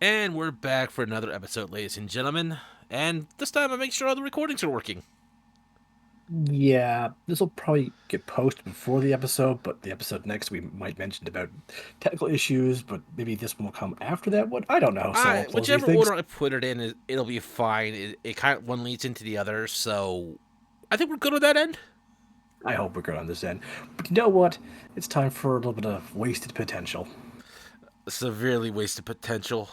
And we're back for another episode, ladies and gentlemen. And this time I make sure all the recordings are working. Yeah, this will probably get posted before the episode, but the episode next we might mention about technical issues, but maybe this one will come after that one. I don't know. So those are these Whichever things. order I put it in, it'll be fine. It kind of one leads into the other, so I think we're good on that end. I hope we're good on this end. But you know what? It's time for a little bit of wasted potential Severely wasted potential.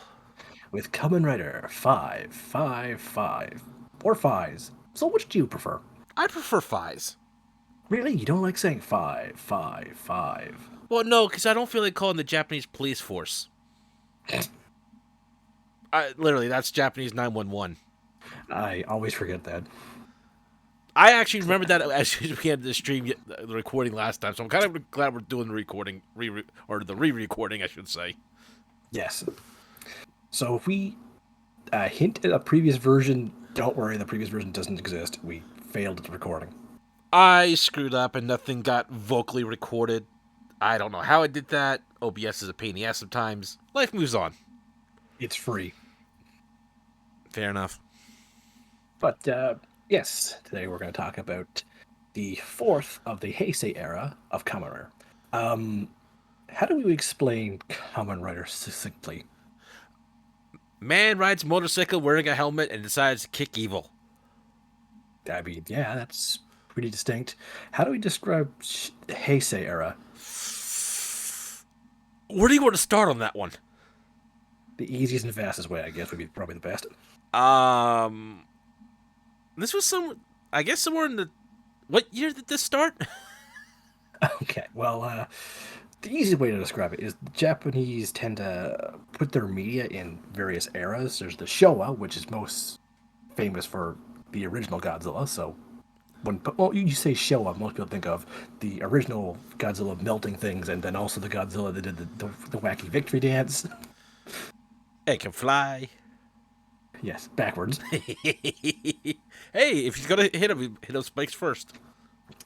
with Kamen Rider 555 or Fives. So which do you prefer? I prefer Faiz. Really? You don't like saying 555? Well, no, because I don't feel like calling the Japanese police force. Literally, that's Japanese 911. I always forget that. I actually remember that as we had the stream, the recording last time, so I'm kind of glad we're doing the recording, or the re-recording, I should say. Yes. So if we hint at a previous version, don't worry, the previous version doesn't exist. We failed at the recording. I screwed up and nothing got vocally recorded. I don't know how I did that. OBS is a pain in the ass sometimes. Life moves on. It's free. Fair enough. But yes, today we're going to talk about the fourth of the Heisei era of Kamen Rider. How do we explain Kamen Rider succinctly? Man rides motorcycle wearing a helmet and decides to kick evil. I mean, yeah, that's pretty distinct. How do we describe the Heisei era? Where do you want to start on that one? The easiest and fastest way, I guess, would be probably the best. Um, this was I guess somewhere in the. What year did this start? Okay, well, the easiest way to describe it is the Japanese tend to put their media in various eras. There's the Showa, which is most famous for the original Godzilla. So well, you say Showa, most people think of the original Godzilla melting things, and then also the Godzilla that did the wacky victory dance. It can fly. Yes, backwards. Hey, if he's gonna hit him spikes first.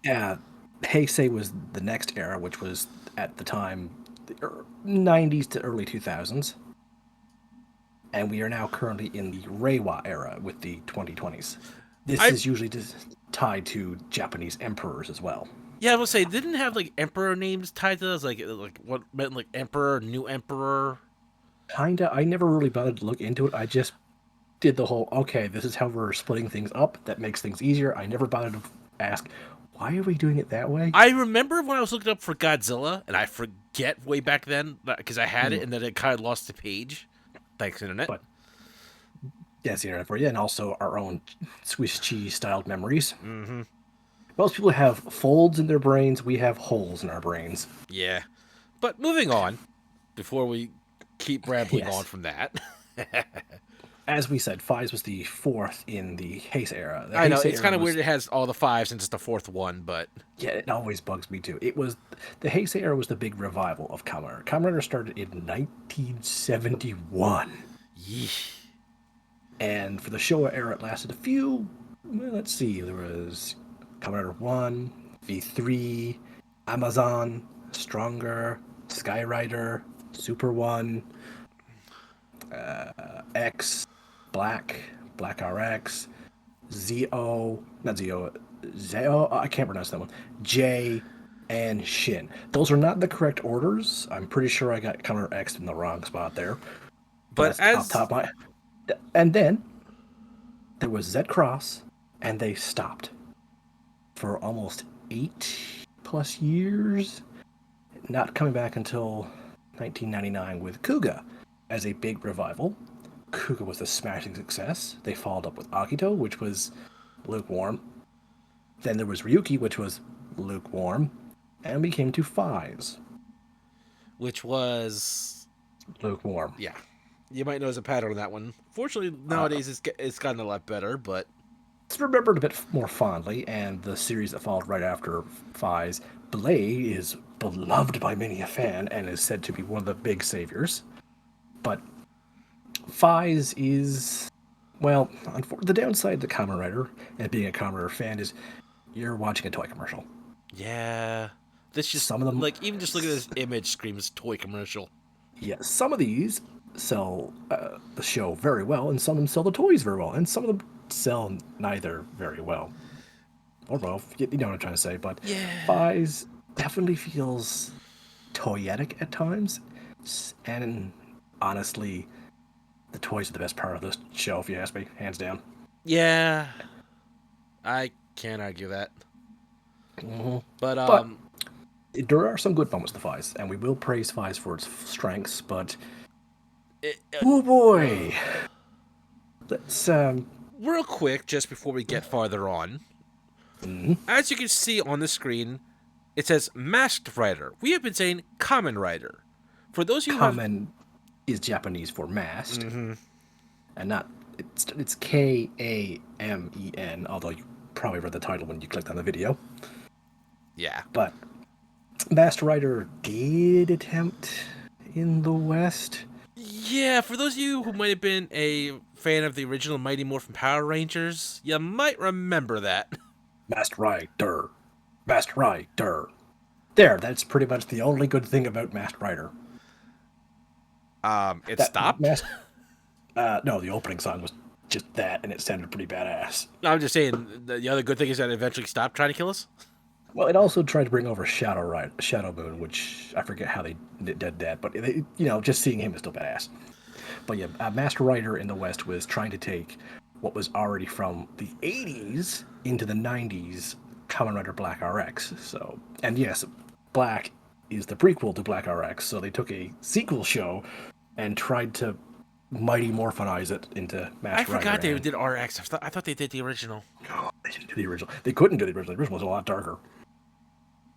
Yeah, Heisei was the next era, which was at the time the 90s to early 2000s. And we are now currently in the Reiwa era with the 2020s. This I is usually tied to Japanese emperors as well. Yeah, I will say didn't have like emperor names tied to those, like what meant like emperor, new emperor. Kinda. I never really bothered to look into it. I just did the whole, okay, this is how we're splitting things up. That makes things easier. I never bothered to ask, why are we doing it that way? I remember when I was looking up for Godzilla, and I forget way back then because I had it, Mm, and then it kind of lost the page. Thanks, internet. but that's the internet for you, and also our own Swiss cheese styled memories. Mm-hmm. Most people have folds in their brains. We have holes in our brains. Yeah, but moving on before we keep rambling on Yes. from that. As we said, Faiz was the fourth in the Heisei era. The I know Heisei it's era kind of was, weird. It has all the fives since it's the fourth one, but yeah, it always bugs me too. It was the Heisei era was the big revival of Kamen Rider. Kamen Rider started in 1971, yeesh. and for the Showa era, it lasted a few. Well, let's see, there was Kamen Rider One, V3, Amazon, Stronger, Sky Rider, Super One, X, Black RX, ZO, not ZO, ZO, I can't pronounce that one, J, and Shin. Those are not the correct orders. I'm pretty sure I got Counter X in the wrong spot there, but But that's off as top of my. And then there was Z Cross, and they stopped for almost 8 plus years, not coming back until 1999 with Kuga as a big revival. Kuga was a smashing success. They followed up with Akito, which was lukewarm. Then there was Ryuki, which was lukewarm. And we came to Fives, which was lukewarm. yeah, you might notice a pattern on that one. Fortunately, Uh, nowadays it's gotten a lot better, but it's remembered a bit more fondly, and the series that followed right after Fives, Belay, is beloved by many a fan and is said to be one of the big saviors. But Fives is, well, the downside to Kamen Rider and being a Kamen Rider fan is you're watching a toy commercial. yeah, this just Some of them, like even just looking at this image screams toy commercial. yeah, some of these sell the show very well, and some of them sell the toys very well, and some of them sell neither very well. Or both. You know what I'm trying to say. But Yeah. Faiz definitely feels toyetic at times. And honestly, the toys are the best part of this show, if you ask me, hands down. Yeah. I can't argue that. Hmm. But But there are some good moments to Faiz, and we will praise Faiz for its strengths. But it, oh boy, let's real quick, just before we get farther on, mhm. as you can see on the screen, it says Masked Rider. We have been saying Kamen Rider. For those of you who have, Kamen is Japanese for masked, mm-hmm, and not it's Kamen. Although you probably read the title when you clicked on the video, yeah, but Master Rider did attempt in the West. yeah. For those of you who might have been a fan of the original Mighty Morphin Power Rangers, you might remember that. Master Rider. Master Rider. There, that's pretty much the only good thing about Master Rider. It That stopped. no, the opening song was just that, and it sounded pretty badass. No, I'm just saying. The other good thing is that it eventually stopped trying to kill us. Well, it also tried to bring over Shadow Moon, which I forget how they did that, but just seeing him is still badass. But yeah, Master Rider in the West was trying to take what was already from the 80s into the 90s Kamen Rider Black RX. So, and yes, Black is the prequel to Black RX. So they took a sequel show and tried to Mighty Morphinize it into I Master Rider. forgot they And did RX. I thought they did the original. oh, they didn't do the original. They couldn't do the original. The original was a lot darker.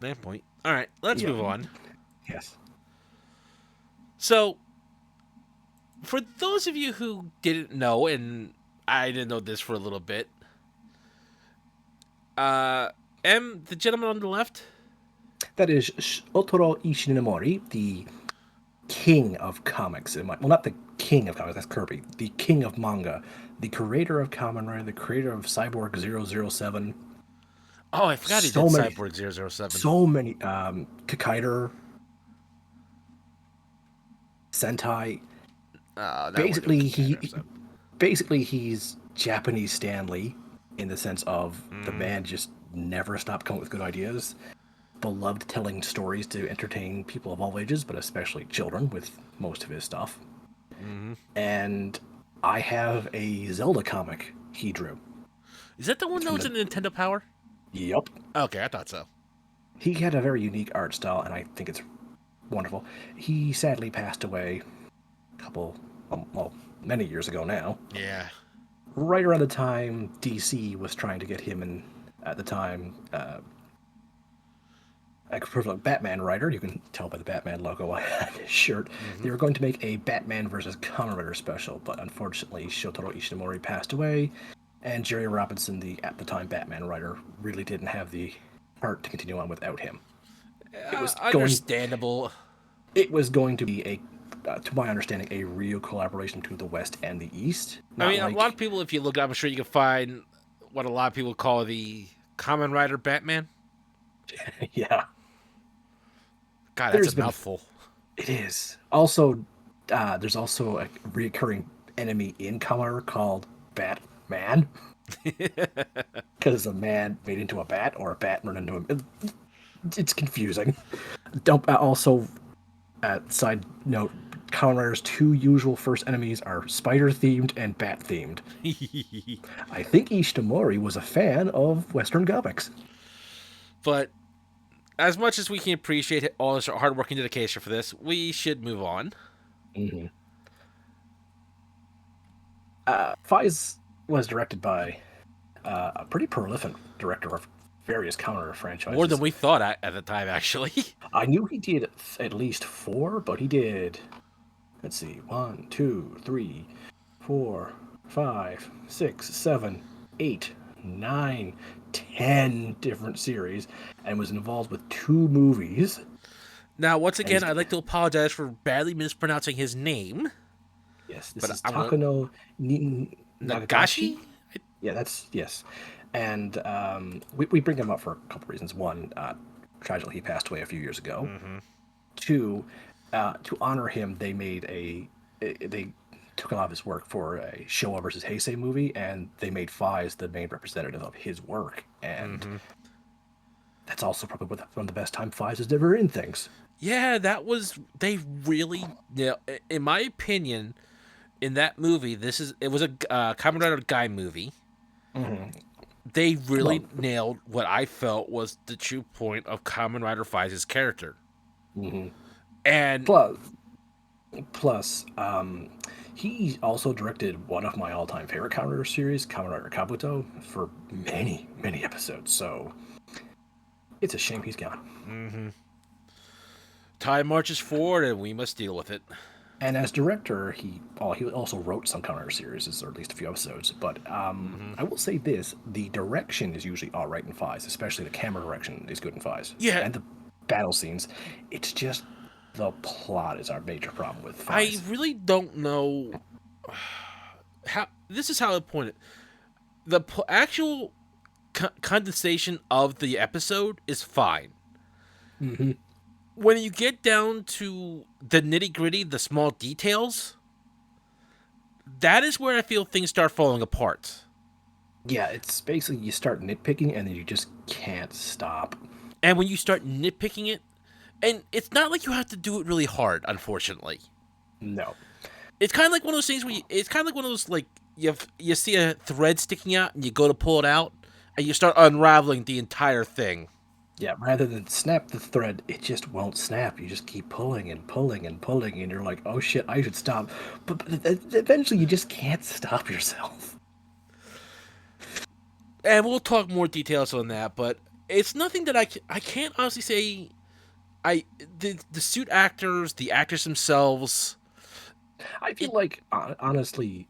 That point. All right, let's Yeah. move on. Yes. So, for those of you who didn't know, and I didn't know this for a little bit, the gentleman on the left, That is Otoro Ishinomori, the king of comics. Well, not the king of comics, that's Kirby. The king of manga. The creator of Kamen Rider, the creator of Cyborg 007. oh, I forgot he did So many, Cyborg 007. so many. Kakaider, Sentai. That Basically, wasn't he, 007. basically he's Japanese Stan Lee in the sense of the Mm, man just never stopped coming up with good ideas. Beloved telling stories to entertain people of all ages, but especially children with most of his stuff. mm-hmm. And I have a Zelda comic he drew. Is that the one It's that from was the. in Nintendo Power? Yep. Okay, I thought so. He had a very unique art style, and I think it's wonderful. He sadly passed away a couple, well, many years ago now. Yeah. Right around the time DC was trying to get him in, at the time, equivalent Batman writer. You can tell by the Batman logo on his shirt. Mm-hmm. They were going to make a Batman versus Kamen Rider special, but unfortunately, Shotaro Ishinomori passed away, and Jerry Robinson, the at the time Batman writer, really didn't have the heart to continue on without him. It was going. Understandable. It was going to be to my understanding, a real collaboration between the West and the East. I Not mean, a like, lot of people, if you look up, I'm sure you can find what a lot of people call the Kamen Rider Batman. yeah, God, that's there's a been. mouthful. It is also. There's also a recurring enemy in Kamen called Batman. Because it's a man made into a bat or a bat turned into a. It's confusing. Don't also. Side note: Kamen Rider's two usual first enemies are spider themed and bat themed. I think Ishimori was a fan of Western comics. But as much as we can appreciate all this hard work and dedication for this, we should move on. Mm-hmm. Faiz was directed by a pretty prolific director of various Kamen franchises. More than we thought at the time, actually. I knew he did at least four, but he did. Let's see, 1, 2, 3, 4, 5, 6, 7, 8, 9, 10 different series, and was involved with two movies. Now, once again, I'd like to apologize for badly mispronouncing his name. Yes, this But is I'm gonna... Takano Nagashi? Nagashi. Yeah, that's yes. And we bring him up for a couple reasons. One, tragically, he passed away a few years ago. Mm-hmm. Two, to honor him, they made a they took a lot of his work for a Showa versus Heisei movie, and they made Faiz the main representative of his work. And Mm-hmm. that's also probably one of the best time Faiz is ever in things. Yeah, that was they really. Yeah, in my opinion, in that movie, it was a Kamen Rider Guy movie. Mm-hmm. They really Well, nailed what I felt was the true point of Kamen Rider Faiz's character. mm-hmm. And plus, plus, he also directed one of my all-time favorite Kamen Rider series, Kamen Rider Kabuto, for many, many episodes. So it's a shame he's gone. mm-hmm. Time marches forward, and we must deal with it. And as director, he also wrote some Kamen Rider series, or at least a few episodes. But Mm-hmm. I will say this: the direction is usually all right in Faiz, especially the camera direction is good in Faiz, Yeah, and the battle scenes. It's just the plot is our major problem with I Faiz. really don't know how. This is how I point it. The actual condensation of the episode is fine. Mm-hmm. When you get down to the nitty gritty, the small details, that is where I feel things start falling apart. Yeah, it's basically you start nitpicking and then you just can't stop. And when you start nitpicking it, and it's not like you have to do it really hard, unfortunately. No. It's kind of like one of those things it's kind of like one of those, like, you see a thread sticking out and you go to pull it out and you start unraveling the entire thing. Yeah, rather than snap the thread, it just won't snap. You just keep pulling and pulling and pulling, and you're like, oh shit, I should stop. But eventually you just can't stop yourself. And we'll talk more details on that, but it's nothing that I can't honestly say. The suit actors, the actors themselves, I feel it like, honestly,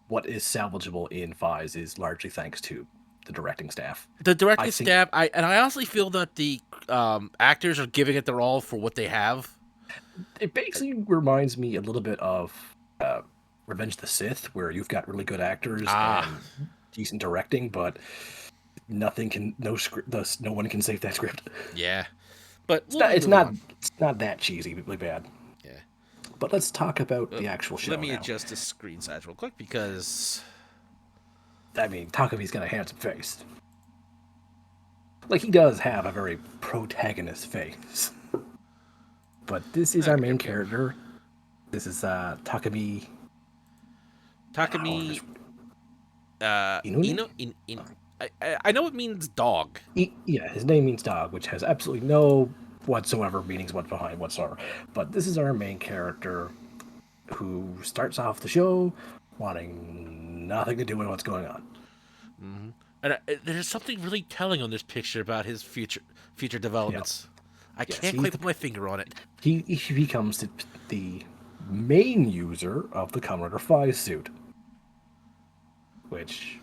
what is salvageable in Faiz is largely thanks to the directing staff. the I directing think staff, I honestly feel that the actors are giving it their all for what they have. it basically reminds me a little bit of uh, Revenge of the Sith, where you've got really good actors Ah, and decent directing, but nothing can, no script, thus no one can save that script. yeah, but It's we'll not, be it's moving not, on. it's not that cheesy, really bad. Yeah, But let's talk about the actual let show me now. adjust the screen size real quick because I mean, Takami's got a handsome face. Like, he does have a very protagonist face. But this is our okay, main okay. character. This is Takami. Oh, Takumi Inune? In I know it means dog. Yeah, his name means dog, which has absolutely no whatsoever meanings behind whatsoever. But this is our main character who starts off the show wanting nothing to do with what's going on. Hmm. And there's something really telling on this picture about his future Yep. developments. I Yes, can't quite put my finger on it. he becomes the main user of the Kamen Rider 5 suit, which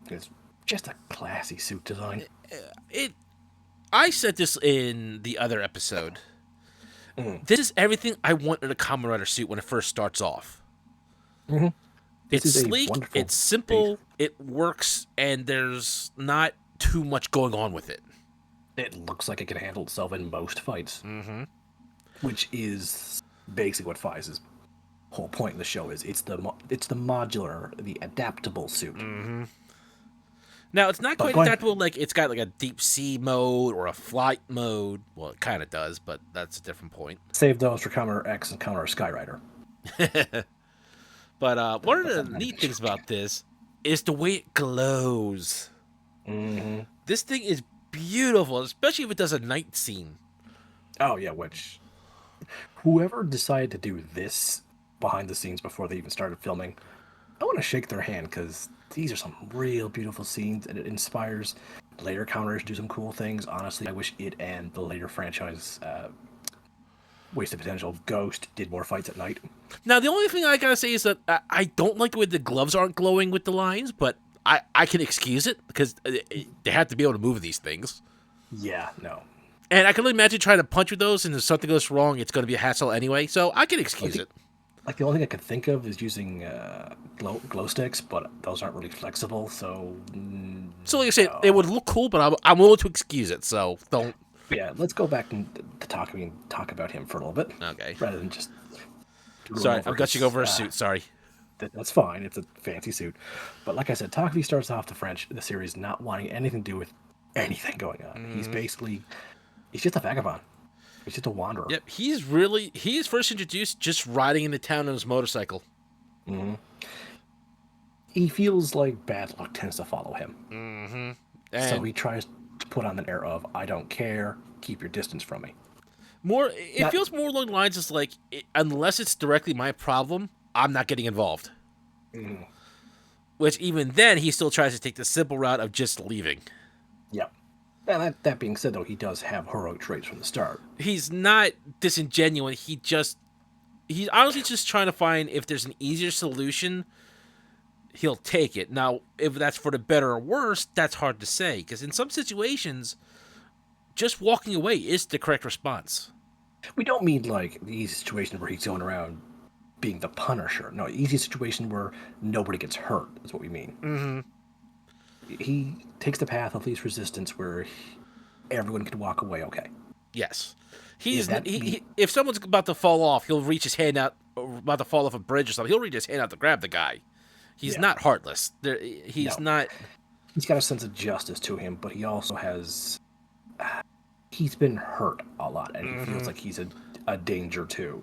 is just a classy suit design. It. I said this in the other episode. Mm. This is everything I want in a Kamen Rider suit when it first starts off. Mm-hmm. This It's is a sleek, wonderful it's base. simple, it works, and there's not too much going on with it. It looks like it can handle itself in most fights, Mm-hmm. which is basically what Faiz's whole point in the show is. It's the modular, the adaptable suit. Mm-hmm. Now, it's not But quite going adaptable, like it's got like a deep sea mode or a flight mode. Well, it kind of does, but that's a different point. save those for Kamen Rider X and Kamen Rider Skyrider. But one of But the that neat things about this is the way it glows. Mm-hmm. This thing is beautiful, especially if it does a night scene. Oh yeah, which whoever decided to do this behind the scenes before they even started filming, I want to shake their hand because these are some real beautiful scenes, and it inspires later counters to do some cool things. Honestly, I wish it and the later franchise Wasted Potential Ghost did more fights at night. Now, the only thing I gotta say is that I don't like the way the gloves aren't glowing with the lines, but I can excuse it because they have to be able to move these things. Yeah, no. And I can only imagine trying to punch with those, and if something goes wrong, it's going to be a hassle anyway. So I can excuse it. Like the only thing I could think of is using glow sticks, but those aren't really flexible. So So, like I said, it no. would look cool, but I'm willing to excuse it. So don't. Yeah, let's go back and to talk about him for a little bit, Okay. rather than just doodling Sorry, over I'm gushing his. over a suit. Sorry. That's fine. It's a fancy suit. But like I said, Takagi starts off the series not wanting anything to do with anything going on. He's just a vagabond. He's just a wanderer. Yep, he's first introduced just riding into town on his motorcycle. hmm He feels like bad luck tends to follow him. So And he tries to put on an air of, I don't care, keep your distance from me. it Not, feels more along the lines as like, unless it's directly my problem, I'm not getting involved. mm, Which even then, he still tries to take the simple route of just leaving. yeah. And that being said, though, he does have heroic traits from the start. He's not disingenuous. He's honestly just trying to find if there's an easier solution, he'll take it. Now, if that's for the better or worse, that's hard to say. Because in some situations, just walking away is the correct response. We don't mean like the easy situation where he's going around being the Punisher. No, easy situation where nobody gets hurt is what we mean. He takes the path of least resistance where everyone can walk away okay. Yes. If someone's about to fall off, he'll reach his hand out, or about to fall off a bridge or something. He'll reach his hand out to grab the guy. He's not heartless. He's not. He's got a sense of justice to him, but he also has. He's been hurt a lot, and he feels like he's a danger too.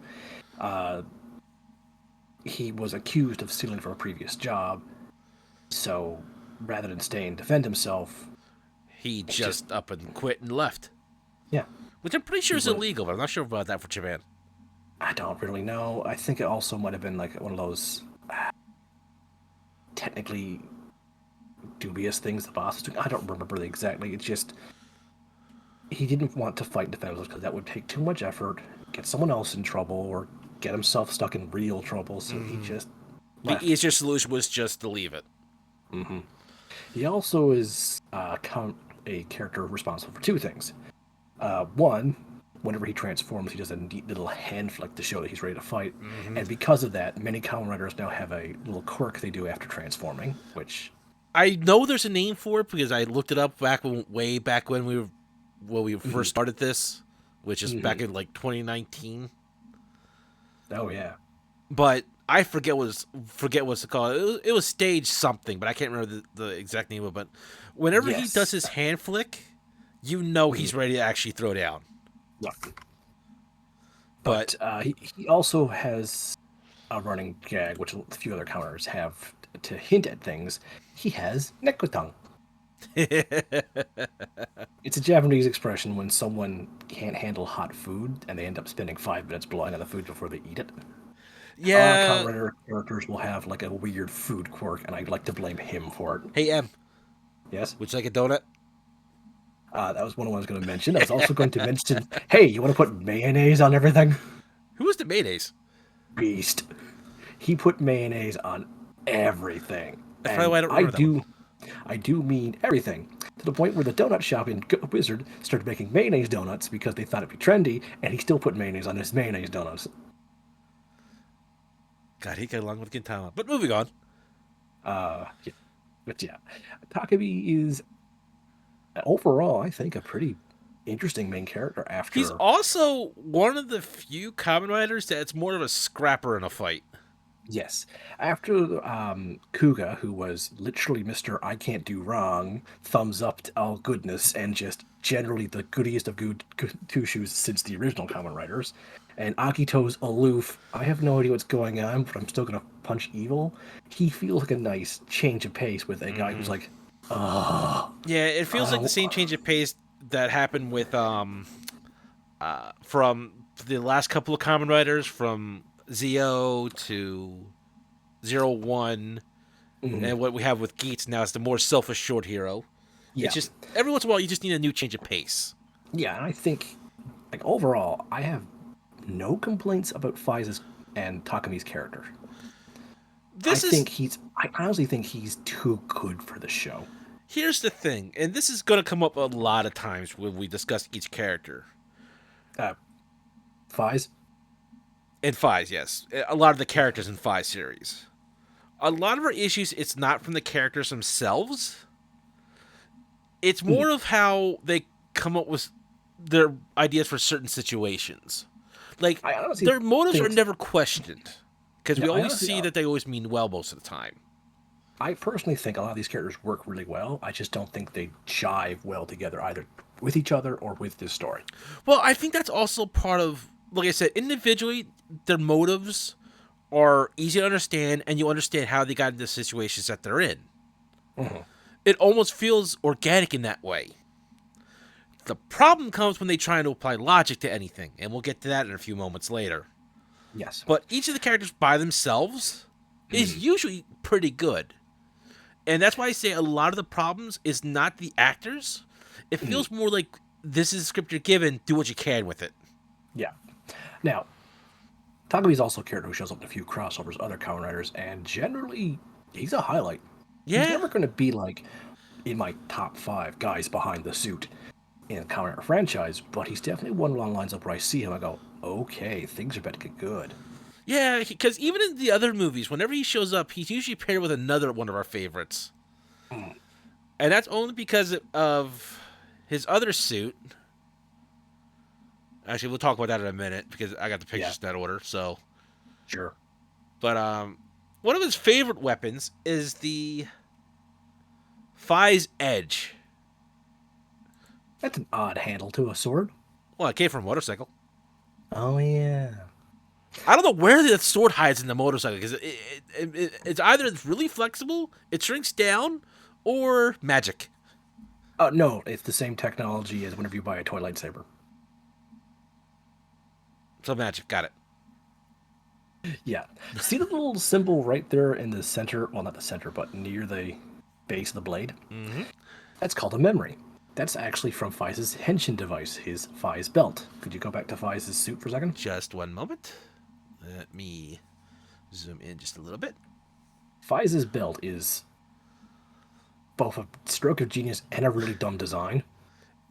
He was accused of stealing from a previous job, so rather than stay and defend himself, He just up and quit and left. yeah. Which I'm pretty sure is illegal, but I'm not sure about that for Japan. I don't really know. I think it also might have been like one of those technically dubious things the boss was doing. I don't remember exactly. It's just he didn't want to fight defenders because that would take too much effort, get someone else in trouble, or get himself stuck in real trouble. So he just left. The easier solution was just to leave it. He also is a character responsible for two things. One, whenever he transforms, he does a neat little hand flick to show that he's ready to fight. And because of that, many Kamen Riders now have a little quirk they do after transforming, which I know there's a name for it because I looked it up way back when we first started this, which is back in like 2019. oh yeah, But I forget what's it called. It was stage something, but I can't remember the exact name of it. But whenever he does his hand flick, you know he's ready to actually throw down. yeah. But he also has a running gag, which a few other counters have to hint at things. He has nekutang. It's a Japanese expression when someone can't handle hot food and they end up spending 5 minutes blowing on the food before they eat it. Yeah. Kamen Rider characters will have like a weird food quirk, and I'd like to blame him for it. Hey, M. Yes? Would you like a donut? That was one I was going to mention. I was also going to mention, hey, you want to put mayonnaise on everything? Who was the mayonnaise? Beast. He put mayonnaise on everything. That's probably why I don't remember that one. I do mean everything. To the point where the donut shop in Wizard started making mayonnaise donuts because they thought it'd be trendy, and he still put mayonnaise on his mayonnaise donuts. God, he got along with Gintama. But moving on. Yeah. But yeah, Takagi is overall, I think, a pretty interesting main character. After He's also one of the few Kamen Riders that's more of a scrapper in a fight. yes, after Kuga, who was literally Mr. I can't do wrong, thumbs up to all goodness, and just generally the goodiest of good two shoes since the original Kamen Riders, and Akito's aloof, I have no idea what's going on, but I'm still gonna punch evil. He feels like a nice change of pace with a guy who's like, Yeah, it feels like the same change of pace that happened with from the last couple of Kamen Riders, from Zio to 01, and what we have with Geats now is the more self-assured hero. yeah, It's just every once in a while you just need a new change of pace. yeah, and I think, like overall, I have no complaints about Faiz's and Takami's character. I honestly think he's too good for the show. Here's the thing, and this is going to come up a lot of times when we discuss each character. Faiz? In Faiz, yes. A lot of the characters in Faiz series. A lot of our issues, it's not from the characters themselves. It's more of how they come up with their ideas for certain situations. Like, I honestly their motives are think never questioned because we no, I always honestly, see that they always mean well most of the time. I personally think a lot of these characters work really well. I just don't think they jive well together either with each other or with this story. Well, I think that's also part of, like I said, individually, their motives are easy to understand, and you understand how they got into the situations that they're in. Mhm. It almost feels organic in that way. The problem comes when they try to apply logic to anything, and we'll get to that in a few moments later. Yes. But each of the characters by themselves is usually pretty good. And that's why I say a lot of the problems is not the actors. It feels more like this is a script you're given, do what you can with it. Yeah. Now, Takami's also a character who shows up in a few crossovers with other Kamen Riders, and generally, he's a highlight. He's Yeah. never going to be like in my top 5 guys behind the suit in a Kamen Rider franchise, but he's definitely one along lines up where I see him, I go, okay, things are about to get good. Yeah, because even in the other movies, whenever he shows up, he's usually paired with another one of our favorites. And that's only because of his other suit. Actually, we'll talk about that in a minute because I got the Yeah, pictures in that order. So, sure. but one of his favorite weapons is the Faiz Edge. That's an odd handle to a sword. Well, it came from a motorcycle. Oh, yeah. I don't know where that sword hides in the motorcycle because it's either it's really flexible, it shrinks down, or magic. No, it's the same technology as whenever you buy a toy lightsaber. So magic, got it. Yeah. See the little symbol right there in the center? Well, not the center, but near the base of the blade? Mm-hmm. That's called a memory. That's actually from Faiz's henshin device, his Faiz belt. Could you go back to Faiz's suit for a second? Just one moment. Let me zoom in just a little bit. Faiz's belt is both a stroke of genius and a really dumb design,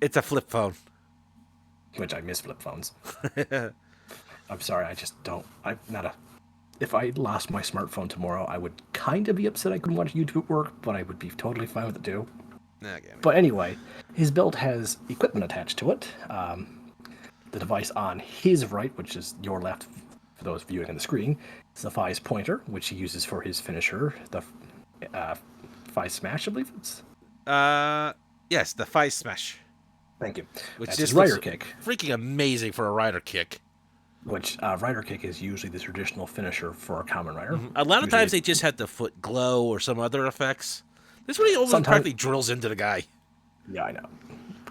It's a flip phone. which I miss flip phones. I'm sorry, I just don't. I'm not a. If I lost my smartphone tomorrow, I would kind of be upset I couldn't watch YouTube at work, but I would be totally fine with it too. Okay. But anyway, his belt has equipment attached to it. The device on his right, which is your left for those viewing on the screen, is the Faiz pointer, which he uses for his finisher, the Faiz Smash, I believe it's. Yes, the Faiz Smash, Thank you. which That's just his rider looks kick, freaking amazing for a rider kick. which rider kick is usually the traditional finisher for a Kamen Rider. A lot of Usually times they just had the foot glow or some other effects. This one he almost Sometimes- practically drills into the guy. Yeah, I know.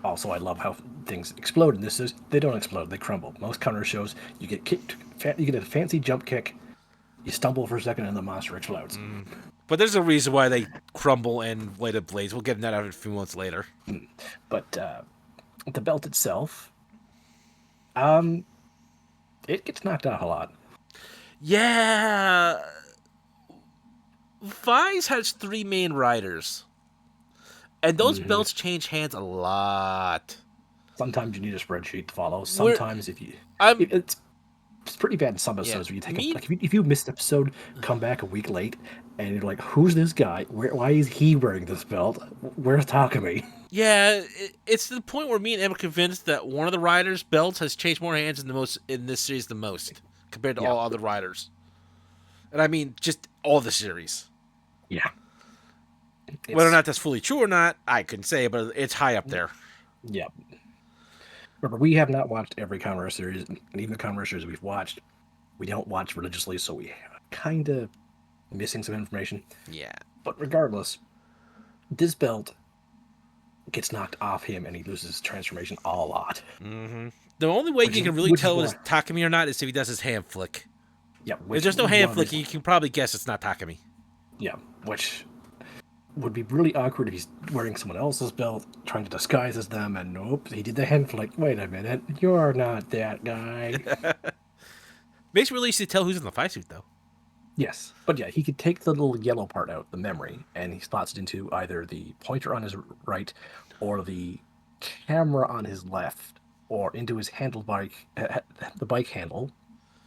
Also, I love how things explode. And this is they don't explode; they crumble. Most counter shows you get kicked, you get a fancy jump kick, you stumble for a second, and the monster explodes. But there's a reason why they crumble and light up blades. We'll get into that a few months later. But the belt itself, it gets knocked out a lot. Yeah. Faiz has 3 main riders. And those belts change hands a lot. Sometimes you need a spreadsheet to follow. Sometimes if you, I'm it's pretty bad in some episodes where you take like if you missed an episode, come back a week late, and you're like, "Who's this guy? Why is he wearing this belt? Where's Takami?" Yeah, it's to the point where me and Em are convinced that one of the riders' belts has changed more hands in this series the most compared to all other riders. And I mean just all the series. Yeah. Whether or not that's fully true or not, I couldn't say, but it's high up there. Yeah. Remember, we have not watched every Kamen Rider series, and even the Kamen Rider series we've watched, we don't watch religiously, so we kind of missing some information. Yeah. But regardless, this belt gets knocked off him, and he loses his transformation a lot. Mm-hmm. The only way you can really tell if it's Takami or not is if he does his hand flick. Yeah. If there's no hand flick, you can probably guess it's not Takami. Yeah, which would be really awkward if he's wearing someone else's belt, trying to disguise as them, and nope, he did the hand flick. Wait a minute, you're not that guy. Makes it really easy to tell who's in the fight suit, though. Yes, but yeah, he could take the little yellow part out, the memory, and he slots it into either the pointer on his right, or the camera on his left, or into his handle bike, the bike handle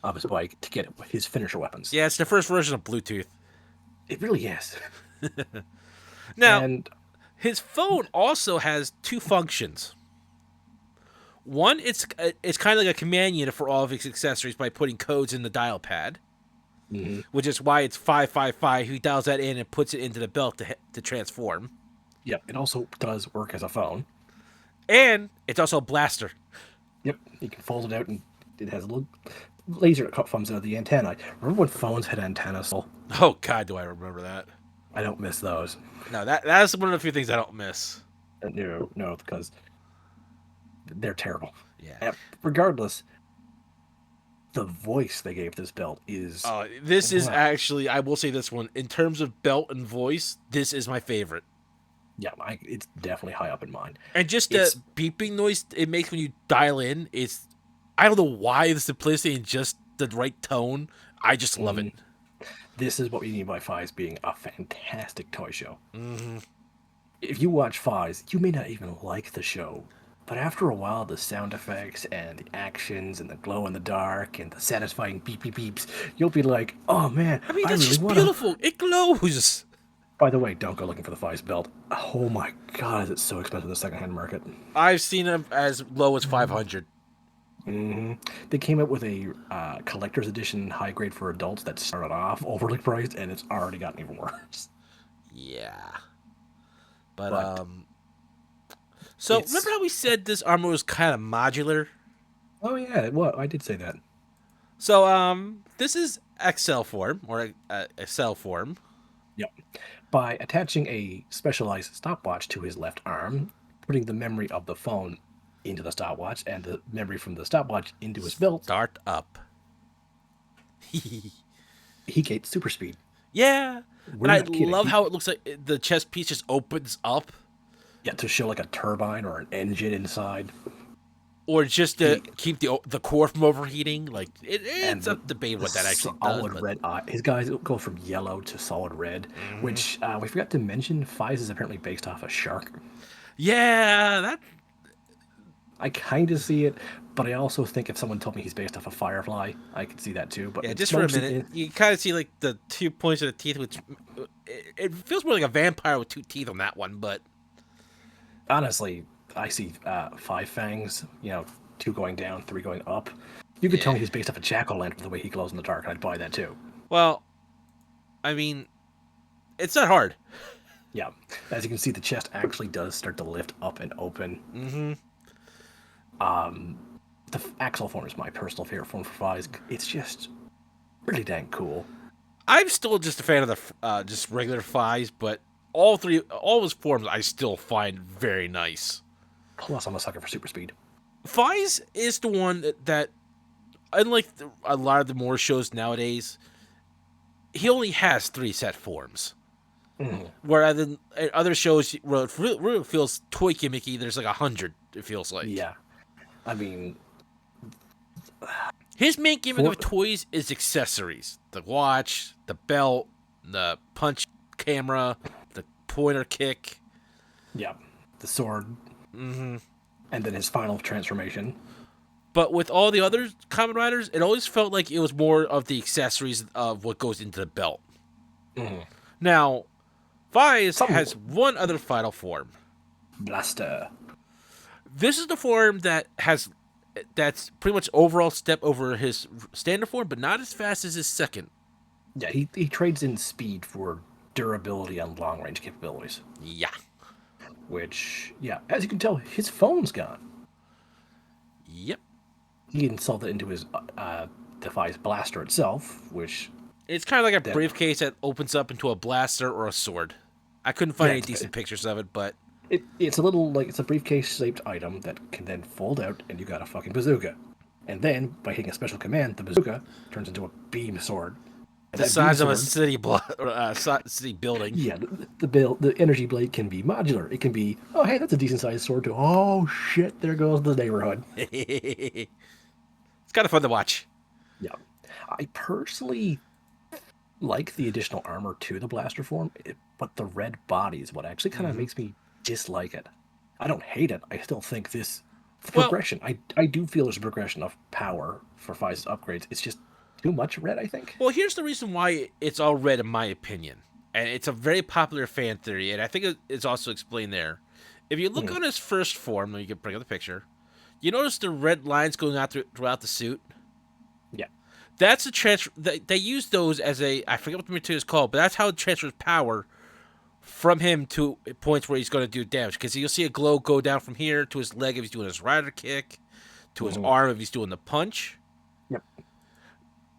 of his bike to get his finisher weapons. Yeah, it's the first version of Bluetooth. It really is. Now, And his phone also has 2 functions. One, it's kind of like a command unit for all of its accessories by putting codes in the dial pad, Hmm. which is why it's 555. He dials that in and puts it into the belt to transform. Yep. It also does work as a phone. And it's also a blaster. Yep. You can fold it out, and it has a little laser that comes out of the antenna. Remember when phones had antennas? Well, Oh God, do I remember that? I don't miss those. No, that's one of the few things I don't miss. No, no, because they're terrible. Yeah. Regardless, the voice they gave this belt is This is actually, I will say this one, in terms of belt and voice, this is my favorite. yeah, it's definitely high up in mine. And just the It's beeping noise it makes when you dial in, I don't know why the simplicity and just the right tone. I just love it. this is what we need by Faiz being a fantastic toy show. Mm-hmm. If you watch Faiz, you may not even like the show, but after a while, the sound effects and the actions and the glow in the dark and the satisfying beep beep beeps, you'll be like, "Oh man, I mean, I that's really just want beautiful. It glows. By the way, don't go looking for the Faiz belt. Oh my god, is it so expensive in the secondhand market? I've seen them as low as 500. They came out with a collector's edition high grade for adults that started off overly priced, and it's already gotten even worse. Yeah. But, But so it's remember how we said this armor was kind of modular? oh yeah, what I did say that. So, this is XL form, or XL form. Yep. By attaching a specialized stopwatch to his left arm, putting the memory of the phone into the stopwatch, and the memory from the stopwatch into his belt, Start up. he gains super speed. Yeah. We're And I not kidding. love how it looks like the chest piece just opens up. Yeah, to show like a turbine or an engine inside. Or just to keep the core from overheating. Like, it's And up to debate what that actually solid does. red eye. His guys go from yellow to solid red, which we forgot to mention. Faiz is apparently based off a shark. Yeah, that. I kind of see it, but I also think if someone told me he's based off a firefly, I could see that too. But Yeah, it's just for a mostly minute. You kind of see, like, the 2 points of the teeth, which. It feels more like a vampire with 2 teeth on that one, but. honestly, I see 5 fangs. 2 going down, 3 going up. You could tell me he's based off a jack-o'-lantern the way he glows in the dark, and I'd buy that too. Well, I mean, it's not hard. Yeah, as you can see, the chest actually does start to lift up and open. Mm-hmm. The Axel form is my personal favorite form for Faiz. It's just really dang cool. I'm still just a fan of the just regular Faiz, but all his forms I still find very nice. Plus, I'm a sucker for super speed. Faiz is the one that unlike a lot of the more shows nowadays, he only has 3 set forms. Whereas in other shows, where it really feels toy gimmicky, there's like 100. It feels like. Yeah, I mean, His main gimmick of toys is accessories: the watch, the belt, the punch camera, the pointer kick. yeah, the sword, and then his final transformation. But with all the other Kamen Riders, it always felt like it was more of the accessories of what goes into the belt. Now, Faiz has one other final form. Blaster. This is the form that's pretty much overall step over his standard form, but not as fast as his second. Yeah, he trades in speed for durability and long range capabilities. Yeah. Which, yeah, as you can tell, his phone's gone. Yep. He installed it into his Defies blaster itself, which It's kind of like a briefcase that opens up into a blaster or a sword. I couldn't find any it's- decent pictures of it, but it's a little like it's a briefcase shaped item that can then fold out, and you got a fucking bazooka. And then by hitting a special command, the bazooka turns into a beam sword. And the that size beam of a sword- city building. Yeah, the energy blade can be modular. It can be, oh hey, that's a decent sized sword. To oh shit, there goes the neighborhood. It's kind of fun to watch. Yeah, I personally like the additional armor to the blaster form, but the red body is what actually kind of makes me dislike it. I don't hate it. I still think this progression. I do feel there's a progression of power for Faiz's upgrades. It's just too much red, I think. Well, here's the reason why it's all red, in my opinion. And it's a very popular fan theory, and I think it's also explained there. If you look on his first form, you can bring up the picture, You notice the red lines going out throughout the suit? Yeah. That's a transfer. They use those as a. I forget what the material is called, but that's how it transfers power from him to points where he's going to do damage. Because you'll see a glow go down from here to his leg if he's doing his rider kick, to his Hmm. arm if he's doing the punch. Yep.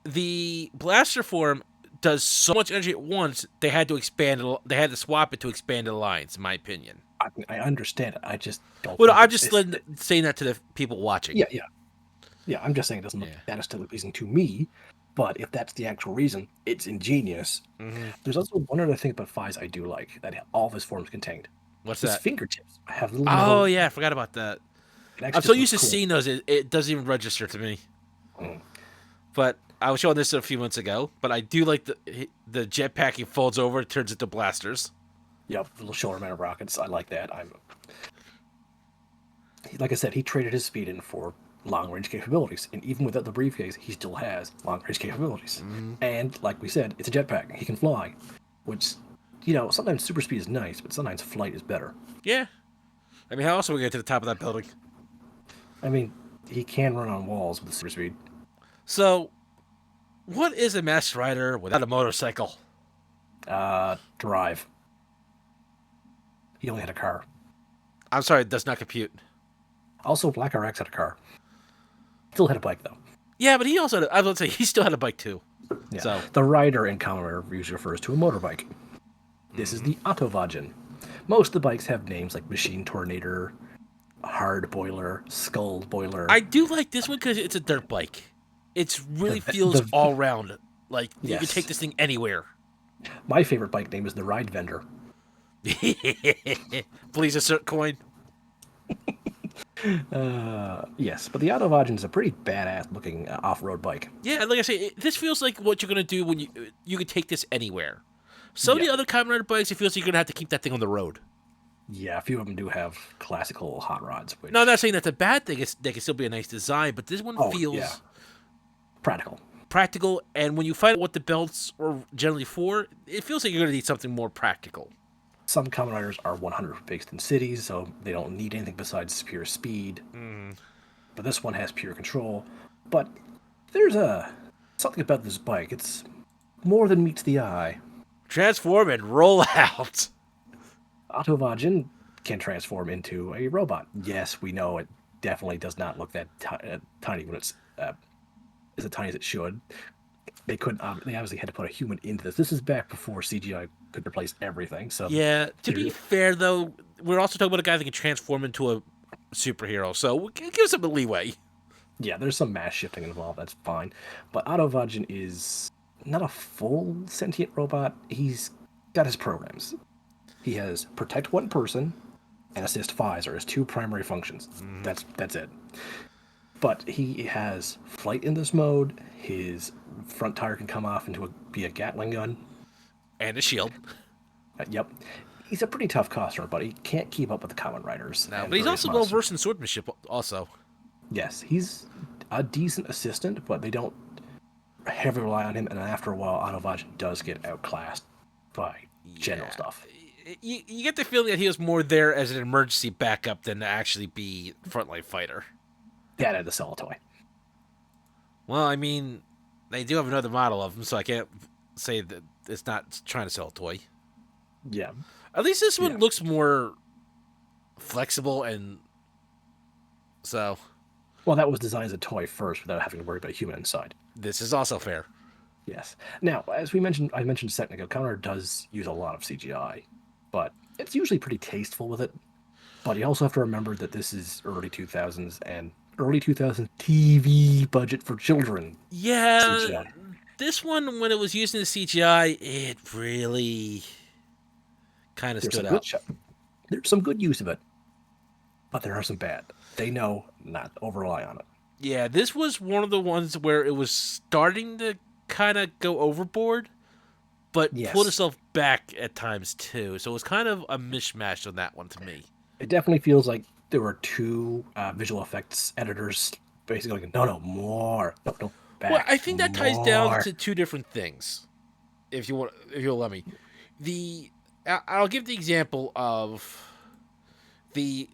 The blaster form does so much energy at once. They had to expand it. They had to swap it to expand the lines, in my opinion. I understand it. I just don't Well, think I'm just saying that to the people watching. yeah, yeah. Yeah, I'm just saying it doesn't look Yeah. that aesthetically pleasing to me, but if that's the actual reason, it's ingenious. Mm-hmm. There's also one other thing about Faiz I do like that all of his forms contained. What's His that? fingertips have little Oh metal. yeah, I forgot about that. It I'm actually so just used looks to cool. seeing those, it doesn't even register to me. Mm. But I was showing this a few months ago. But I do like the jetpack. He folds over, turns into blasters. Yep, little shoulder mounted rockets. I like that. Like I said, he traded his speed in for long range capabilities, and even without the briefcase, he still has long range capabilities. Mm-hmm. And like we said, it's a jetpack. He can fly, which, sometimes super speed is nice, but sometimes flight is better. Yeah. I mean, how else will we get to the top of that building? I mean, he can run on walls with super speed. So, what is a Master Rider without a motorcycle? Drive. He only had a car. I'm sorry, it does not compute. Also, Black RX had a car. Still had a bike though. Yeah, but he also I was going to say he still had a bike too. Yeah. So The rider in Kamen usually refers to a motorbike. This is the Autovagen. Most of the bikes have names like Machine Tornado, Hard Boiler, Skull Boiler. I do like this one because it's a dirt bike. It really The- feels the- all round. Like you can Yes. take this thing anywhere. My favorite bike name is the Ride Vendor. Please assert coin. Yes, but the Autovagen is a pretty badass looking off-road bike. Yeah, like I say, this feels like what you're gonna do when you can take this anywhere. Some of Yeah. the other Kamen Rider bikes, it feels like you're gonna have to keep that thing on the road. Yeah, a few of them do have classical hot rods, which No, I'm not saying that's a bad thing. They can still be a nice design, but this one feels yeah. Practical. practical. And when you find out what the belts are generally for, it feels like you're gonna need something more practical. Some Kamen Riders are 100 based in cities, so they don't need anything besides pure speed. But this one has pure control. But there's something about this bike. It's more than meets the eye. Transform and roll out. Autovagen can transform into a robot. Yes, we know it definitely does not look that tiny when it's as tiny as it should. They couldn't. They obviously had to put a human into this. This is back before CGI could replace everything. So Yeah, to be fair though, we're also talking about a guy that can transform into a superhero, so give us a bit of leeway. yeah, there's some mass shifting involved. That's fine. But Autovagen is not a full sentient robot. He's got his programs. He has protect one person and assist Faiz are his two primary functions. That's it. But he has flight in this mode. His front tire can come off into be a Gatling gun. And a shield. Yep. He's a pretty tough customer, but he can't keep up with the Kamen Riders. No, and but he's various also well monsters. versed in swordsmanship. Also, Yes, he's a decent assistant, but they don't heavily rely on him. And after a while, Autovagen does get outclassed by general stuff. you get the feeling that he was more there as an emergency backup than to actually be frontline fighter. That had to sell a toy. Well, I mean, they do have another model of him, so I can't say that it's not trying to sell a toy. Yeah. At least this one Yeah. looks more flexible, and so Well, that was designed as a toy first without having to worry about a human inside. this is also fair. Yes. Now, as I mentioned a second ago, Counter does use a lot of CGI, but it's usually pretty tasteful with it. But you also have to remember that this is early 2000s and early 2000s TV budget for children. Yeah, CGI. this one when it was using the CGI, it really kind of There's stood some good out. there's some good use of it, but there are some bad. They know not to over rely on it. Yeah, this was one of the ones where it was starting to kind of go overboard, but Yes. pulled itself back at times too. So it was kind of a mishmash on that one to me. It definitely feels like there were two visual effects editors basically going, no, more. No, back. Well, I think that ties down more." to two different things. If you'll let me, I'll give the example of the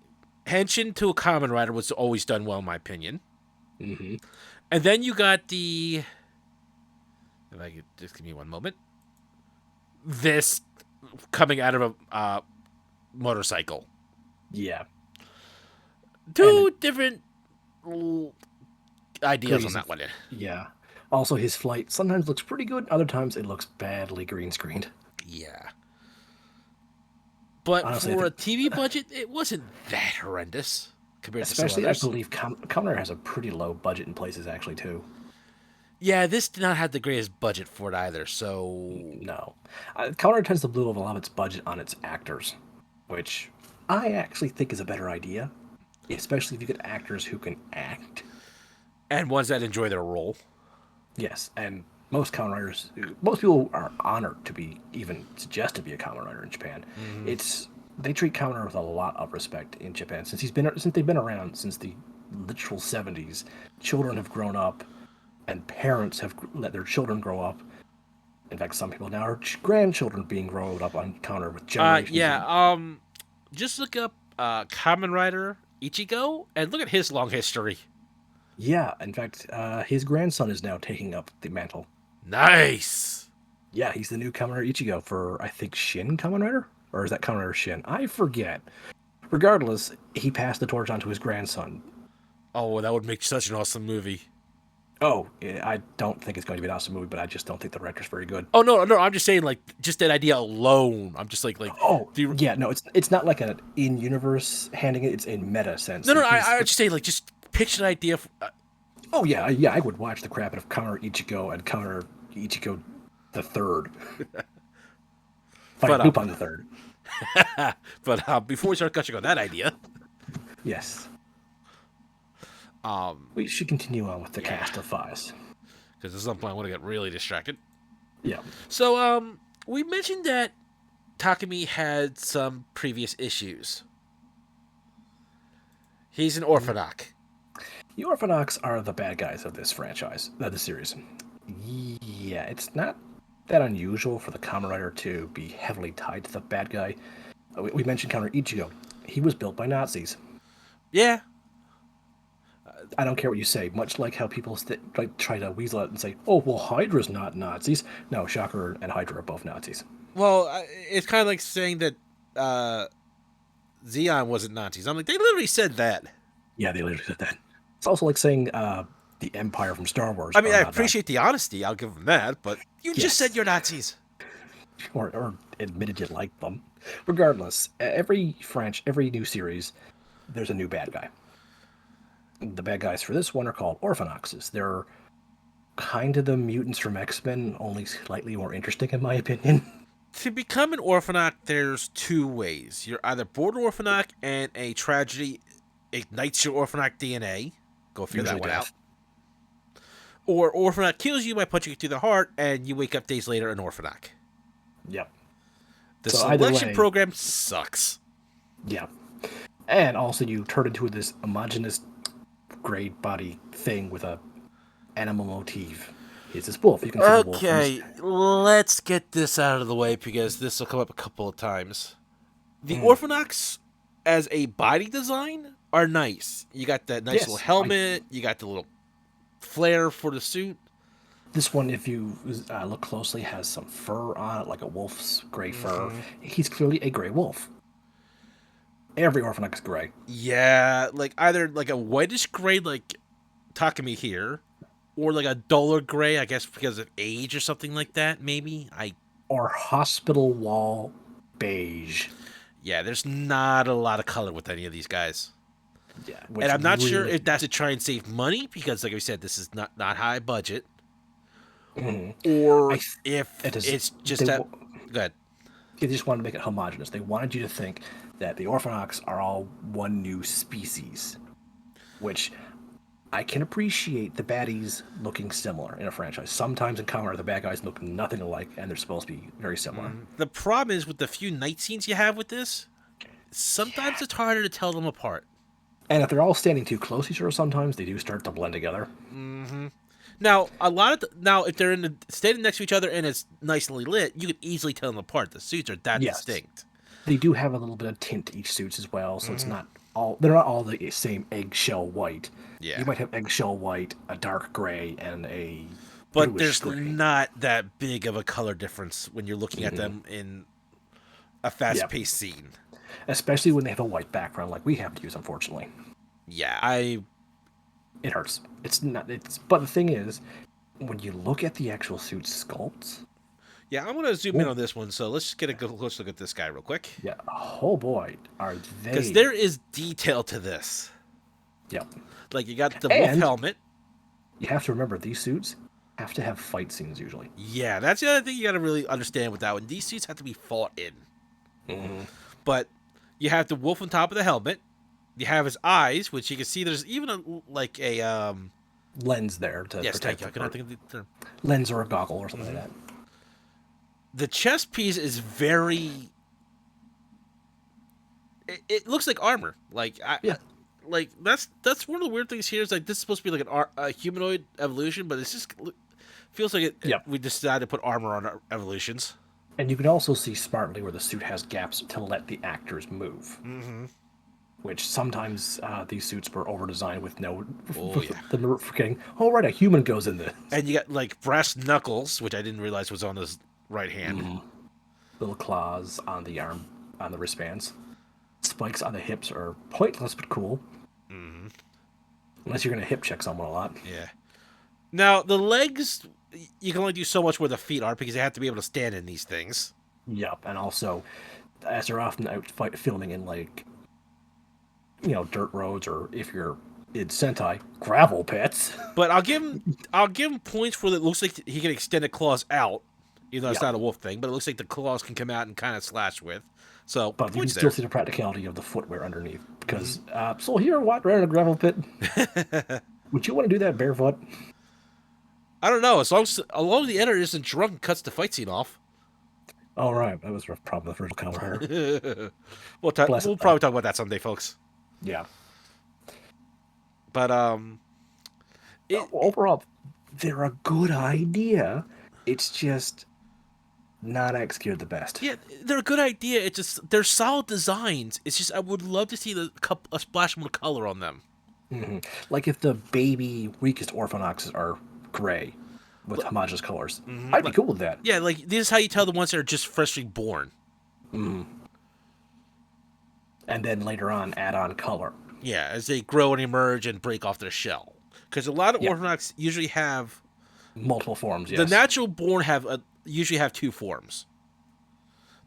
Henshin to a Kamen Rider was always done well, in my opinion. Hmm. And then you got the. If I could just give me one moment. This coming out of a motorcycle. Yeah, and Two different ideas on crazy. that one. Yeah. Also, his flight sometimes looks pretty good. Other times, it looks badly green screened. Yeah. But Honestly, I for a think, TV budget, it wasn't that horrendous compared to some especially, I others. believe Kamen Rider has a pretty low budget in places actually too. Yeah, this did not have the greatest budget for it either, so. No, Kamen Rider tends to blow a lot of its budget on its actors, which I actually think is a better idea, especially if you get actors who can act. And ones that enjoy their role. Yes, and most people are honored to be even suggested to be a Kamen Rider in Japan. Mm-hmm. It's they treat Kamen Rider with a lot of respect in Japan since they've been around since the literal 70s. Children have grown up, and parents have let their children grow up. In fact, some people now are grandchildren being grown up on Kamen Rider with generations of. Yeah, just look up Kamen Rider Ichigo and look at his long history. Yeah, in fact, his grandson is now taking up the mantle. Nice. Yeah, he's the new Kamen Rider Ichigo for, I think, Shin Kamen Rider? Or is that Kamen Rider Shin? I forget. Regardless, he passed the torch on to his grandson. Oh, that would make such an awesome movie. Oh, I don't think it's going to be an awesome movie, but I just don't think the director's very good. Oh no, no, I'm just saying like just that idea alone. I'm just like Oh, do you, yeah, no, it's not like an in-universe handing it, it's in meta sense. no, no. He's, I just say like just picture an idea. oh, yeah, yeah, I would watch the crap out of Kamen Rider Ichigo and Kamen Rider Ichigo the Third. But Fighting Lupin the Third. Before we start gushing on that idea, Yes. um, We should continue on with the Yeah. cast of Faiz. because at some point I want to get really distracted. Yeah. So we mentioned that Takumi had some previous issues. He's an orphanok. The Orphanox are the bad guys of this franchise, the series. Yeah, it's not that unusual for the Kamen Rider to be heavily tied to the bad guy. We mentioned Kamen Rider Ichigo. He was built by Nazis. Yeah, I don't care what you say. Much like how people try to weasel out and say, "Oh, well, Hydra's not Nazis." No, Shocker and Hydra are both Nazis. well, it's kind of like saying that Zeon wasn't Nazis. I'm like, they literally said that. Yeah, they literally said that. It's also like saying the Empire from Star Wars. I mean, are I not appreciate the honesty. I'll give them that. But you just said Yes. you're Nazis. or admitted you like them. Regardless, every new series, there's a new bad guy. The bad guys for this one are called Orphanoxes. They're kind of the mutants from X-Men, only slightly more interesting in my opinion. To become an orphanok, there's two ways. You're either born an orphanok and a tragedy ignites your orphanok DNA. Go figure that Usually one death. out. Or orphanok kills you by punching you through the heart, and you wake up days later an orphanok. Yep. The So either selection way- program sucks. Yeah. And also you turn into this homogenous gray body thing with a animal motif. It's this wolf. You can see the wolf. Okay, let's get this out of the way because this will come up a couple of times. The Orphanox, as a body design, are nice. You got that nice Yes, little helmet. You got the little flare for the suit. This one, if you look closely, has some fur on it, like a wolf's gray fur. He's clearly a gray wolf. Every Orphanox is gray. Yeah, like either like a whitish gray like Takumi here, or like a duller gray, I guess because of age or something like that, maybe. Or hospital wall beige. Yeah, there's not a lot of color with any of these guys. Yeah. And I'm not sure if that's to try and save money, because like I said, this is not high budget. Or if it's just that. Go ahead. They just wanted to make it homogenous. They wanted you to think that the Orphanox are all one new species, which I can appreciate the baddies looking similar in a franchise. Sometimes in Kamen Rider, the bad guys look nothing alike, and they're supposed to be very similar. The problem is with the few night scenes you have with this, sometimes it's harder to tell them apart. And if they're all standing too close to each other, sometimes they do start to blend together. Now, if they're standing next to each other and it's nicely lit, you can easily tell them apart. The suits are that Yes. distinct. They do have a little bit of tint to each suits as well, so it's not all they're not all the same eggshell white. You Yeah. might have eggshell white, a dark gray, and a But bluish there's gray. not that big of a color difference when you're looking at Hmm. them in a fast Yep. paced scene. Especially when they have a white background like we have to use, unfortunately. Yeah, I It hurts. It's not. It's but the thing is, when you look at the actual suit sculpts, yeah, I'm gonna zoom in oh on this one. So let's just get a close look at this guy real quick, yeah, oh boy, are because they? there is detail to this. Yep. Like you got the wolf And helmet. you have to remember these suits have to have fight scenes usually. Yeah, that's the other thing you got to really understand with that one. These suits have to be fought in, Hmm. but you have the wolf on top of the helmet. You have his eyes, which you can see. There's even a Lens there to yes, thank protect you. I them, cannot or think of the term. lens or a goggle or something Hmm. like that. The chest piece is very. It looks like armor. Yeah. Like that's one of the weird things here is like this is supposed to be like a humanoid evolution, but it's just feels like Yep. we decided to put armor on our evolutions. And you can also see smartly where the suit has gaps to let the actors move, Mm-hmm. which sometimes these suits were over designed with no Oh yeah, the forgetting. Oh right, a human goes in this. and you got like brass knuckles, which I didn't realize was on his right hand. Mm. Little claws on the arm, on the wristbands. Spikes on the hips are pointless but cool, Mm-hmm. unless you're gonna hip check someone a lot. Yeah. Now the legs, you can only do so much where the feet are because they have to be able to stand in these things. Yep, and also, as they're often out filming in like dirt roads, or if you're in Sentai, gravel pits. But I'll give him points for that. It looks like he can extend the claws out, even though it's Yep, not a wolf thing. But it looks like the claws can come out and kind of slash with. So but you can points still there. see the practicality of the footwear underneath. Hmm. Because, so here, what, right in a gravel pit? Would you want to do that barefoot? I don't know. As long as the editor isn't drunk and cuts the fight scene off, All right, that was probably the first comment here. Bless we'll it though. probably talk about that someday, folks. Yeah. But it Overall, they're a good idea. It's just not executed the best. yeah, they're a good idea. It's just they're solid designs. It's just I would love to see a splash more color on them. Hmm. Like if the baby weakest Orphanoxes are gray with homogeneous colors, I'd be Like, cool with that. yeah, like this is how you tell the ones that are just freshly born. Hmm. And then later on, add on color. Yeah, as they grow and emerge and break off their shell. Because a lot of Yeah, Orthodox usually have multiple forms. the Yes. natural born usually have two forms.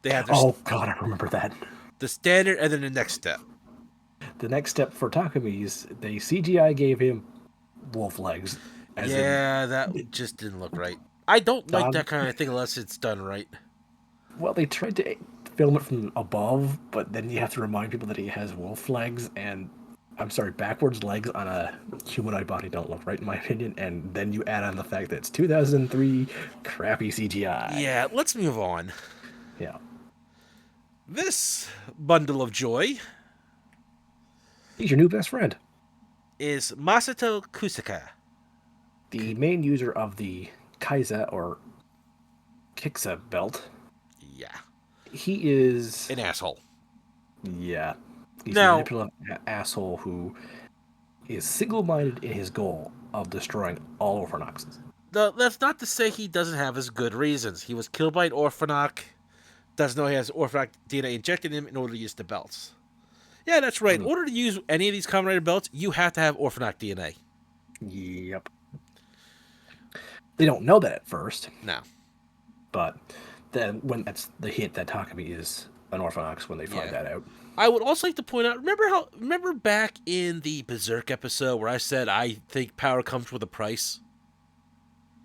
They have Oh God, I remember that. the standard and then the next step. The next step for Takami's, they CGI gave him wolf legs, as in Yeah, that just didn't look right. I don't like dog. that kind of thing unless it's done right. Well, they tried to film it from above, but then you have to remind people that he has wolf legs, and I'm sorry, backwards legs on a humanoid body don't look right in my opinion. And then you add on the fact that it's 2003 crappy CGI. Yeah, let's move on. Yeah, This bundle of joy he's your new best friend, is Masato Kusaka. the main user of the Kaiza or Kiksa belt. Yeah, He is, an asshole. yeah, he's a Now, manipulative asshole who is single-minded in his goal of destroying all Orphanoxes. that's not to say he doesn't have his good reasons. He was killed by an Orphanok. Doesn't know he has Orphanok DNA injected in him in order to use the belts. Yeah, that's right. In Mm, order to use any of these Kamen Rider belts, you have to have Orphanok DNA. yep. They don't know that at first, Now, but then when that's the hint that Takami is an Orphanox when they find yeah. that out. I would also like to point out, remember back in the Berserk episode where I said I think power comes with a price?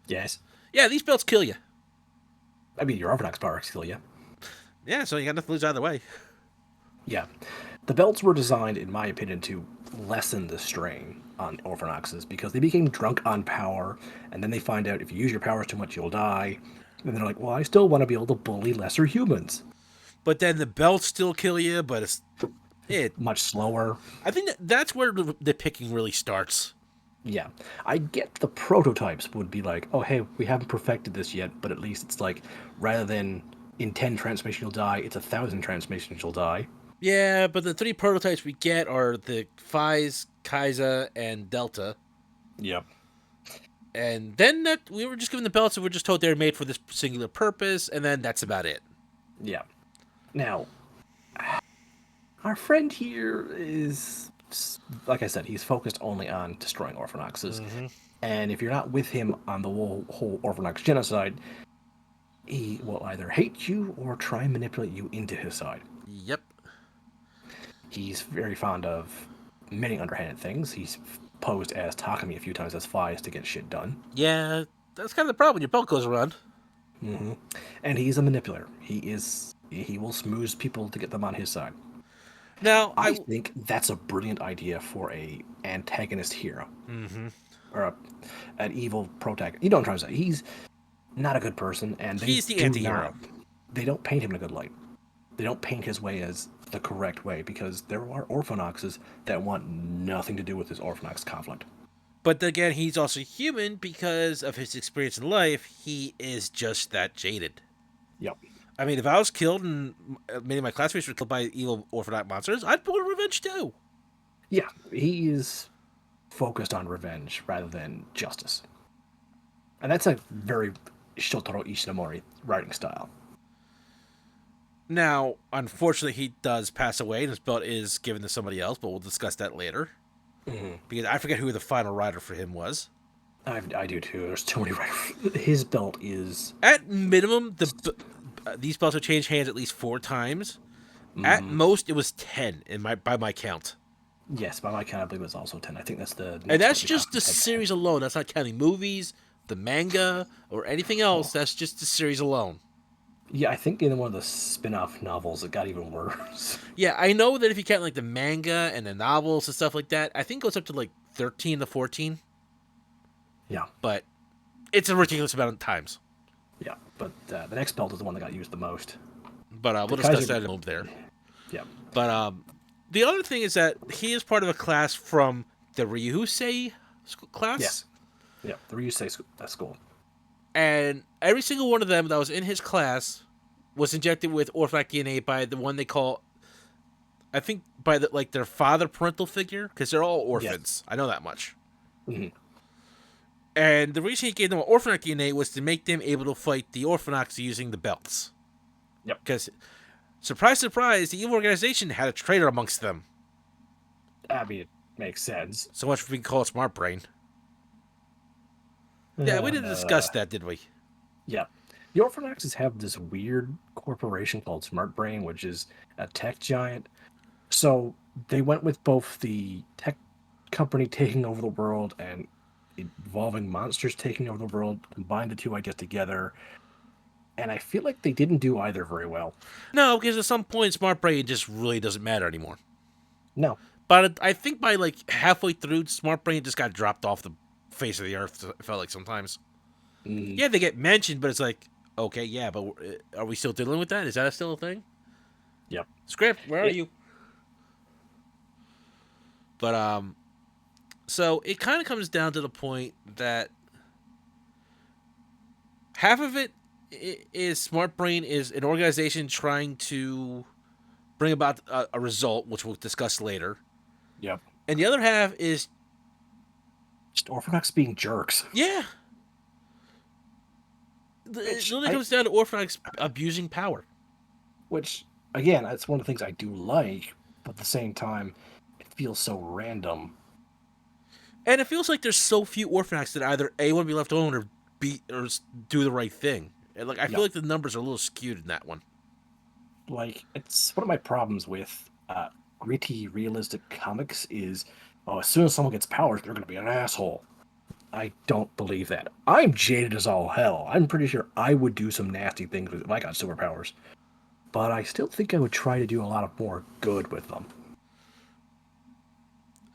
Yes. Yeah, these belts kill you. I mean, your Orphanox power kill you. Yeah, so you got nothing to lose either way. Yeah. The belts were designed, in my opinion, to lessen the strain on Orphanoxes because they became drunk on power, and then they find out if you use your powers too much, you'll die. And they're like, well, I still want to be able to bully lesser humans. But then the belts still kill you, but it. Much slower. I think that's where the picking really starts. Yeah. I get the prototypes would be like, oh, hey, we haven't perfected this yet, but at least it's like, rather than in 10 transmissions you'll die, it's 1,000 transmissions you'll die. Yeah, but the three prototypes we get are the Faiz, Kaiser, and Delta. Yep. And then that we were just given the belts and we're just told they're made for this singular purpose, and then that's about it. Yeah. Now, our friend here is, like I said, he's focused only on destroying Orphanoxes. Mm-hmm. And if you're not with him on the whole Orphanox genocide, he will either hate you or try and manipulate you into his side. Yep. He's very fond of many underhanded things. He's posed as Takami a few times as Faiz to get shit done. Yeah, that's kind of the problem when your belt goes around. Hmm. And he's a manipulator. He will smooze people to get them on his side. Now, I think that's a brilliant idea for a antagonist hero Mm-hmm. or an evil protagonist. You know what I'm trying to say? He's not a good person, and He's the anti-hero. They don't paint him in a good light. They don't paint his way as the correct way because there are Orphanoxes that want nothing to do with this Orphanox conflict. But again, he's also human because of his experience in life. He is just that jaded. Yep. I mean, if I was killed and many of my classmates were killed by evil Orphanite monsters, I'd want revenge too. Yeah, he is focused on revenge rather than justice. And that's a very Shotaro Ishinomori writing style. Now, unfortunately, he does pass away, and his belt is given to somebody else. But we'll discuss that later Mm-hmm. because I forget who the final rider for him was. I do too. There's too many writers. His belt is. At minimum, these belts have changed hands at least 4 times. At most, it was 10 by my count. Yes, by my count, I believe it's also 10. I think that's the. And that's just the series alone. That's not counting movies, the manga, or anything else. That's just the series alone. Yeah, I think in one of the spin off novels, it got even worse. Yeah, I know that if you count like the manga and the novels and stuff like that, I think it goes up to like 13 to 14. Yeah, But it's a ridiculous amount of times. yeah. But the next belt is the one that got used the most. But we'll The discuss Kaiser- that in a moment there. Yeah. But the other thing is that he is part of a class from the Ryusei class. Yes. Yeah, the Ryusei school. And every single one of them that was in his class was injected with Orphac DNA by the one they call, I think, by their father parental figure, because they're all orphans. Yes. I know that much. Mm-hmm. And the reason he gave them Orphanac DNA was to make them able to fight the Orphanacs using the belts. Yep. Because, surprise, surprise, the evil organization had a traitor amongst them. I mean, it makes sense. So much for being called Smart Brain. Yeah, we didn't discuss that, did we? Yeah. The Orphanaxes have this weird corporation called Smart Brain, which is a tech giant. So they went with both the tech company taking over the world and evolving monsters taking over the world, combined the two ideas together. And I feel like they didn't do either very well. No, because at some point, Smart Brain just really doesn't matter anymore. No. But I think by like halfway through, Smart Brain just got dropped off the face of the earth. It felt like sometimes. Yeah, they get mentioned, but it's like, okay, yeah, but are we still dealing with that? Is that still a thing? Yep. Script, where are you? But so it kind of comes down to the point that half of it is Smart Brain is an organization trying to bring about a result, which we'll discuss later. Yep. And the other half is just Orphanax being jerks. Yeah. It really comes down to Orphanax abusing power. Which, again, that's one of the things I do like, but at the same time, it feels so random. And it feels like there's so few Orphanax that either A, want to be left alone or B, or do the right thing. And like I feel like the numbers are a little skewed in that one. Like, it's one of my problems with gritty, realistic comics is, as soon as someone gets powers, they're going to be an asshole. I don't believe that. I'm jaded as all hell. I'm pretty sure I would do some nasty things if I got superpowers. But I still think I would try to do a lot of more good with them.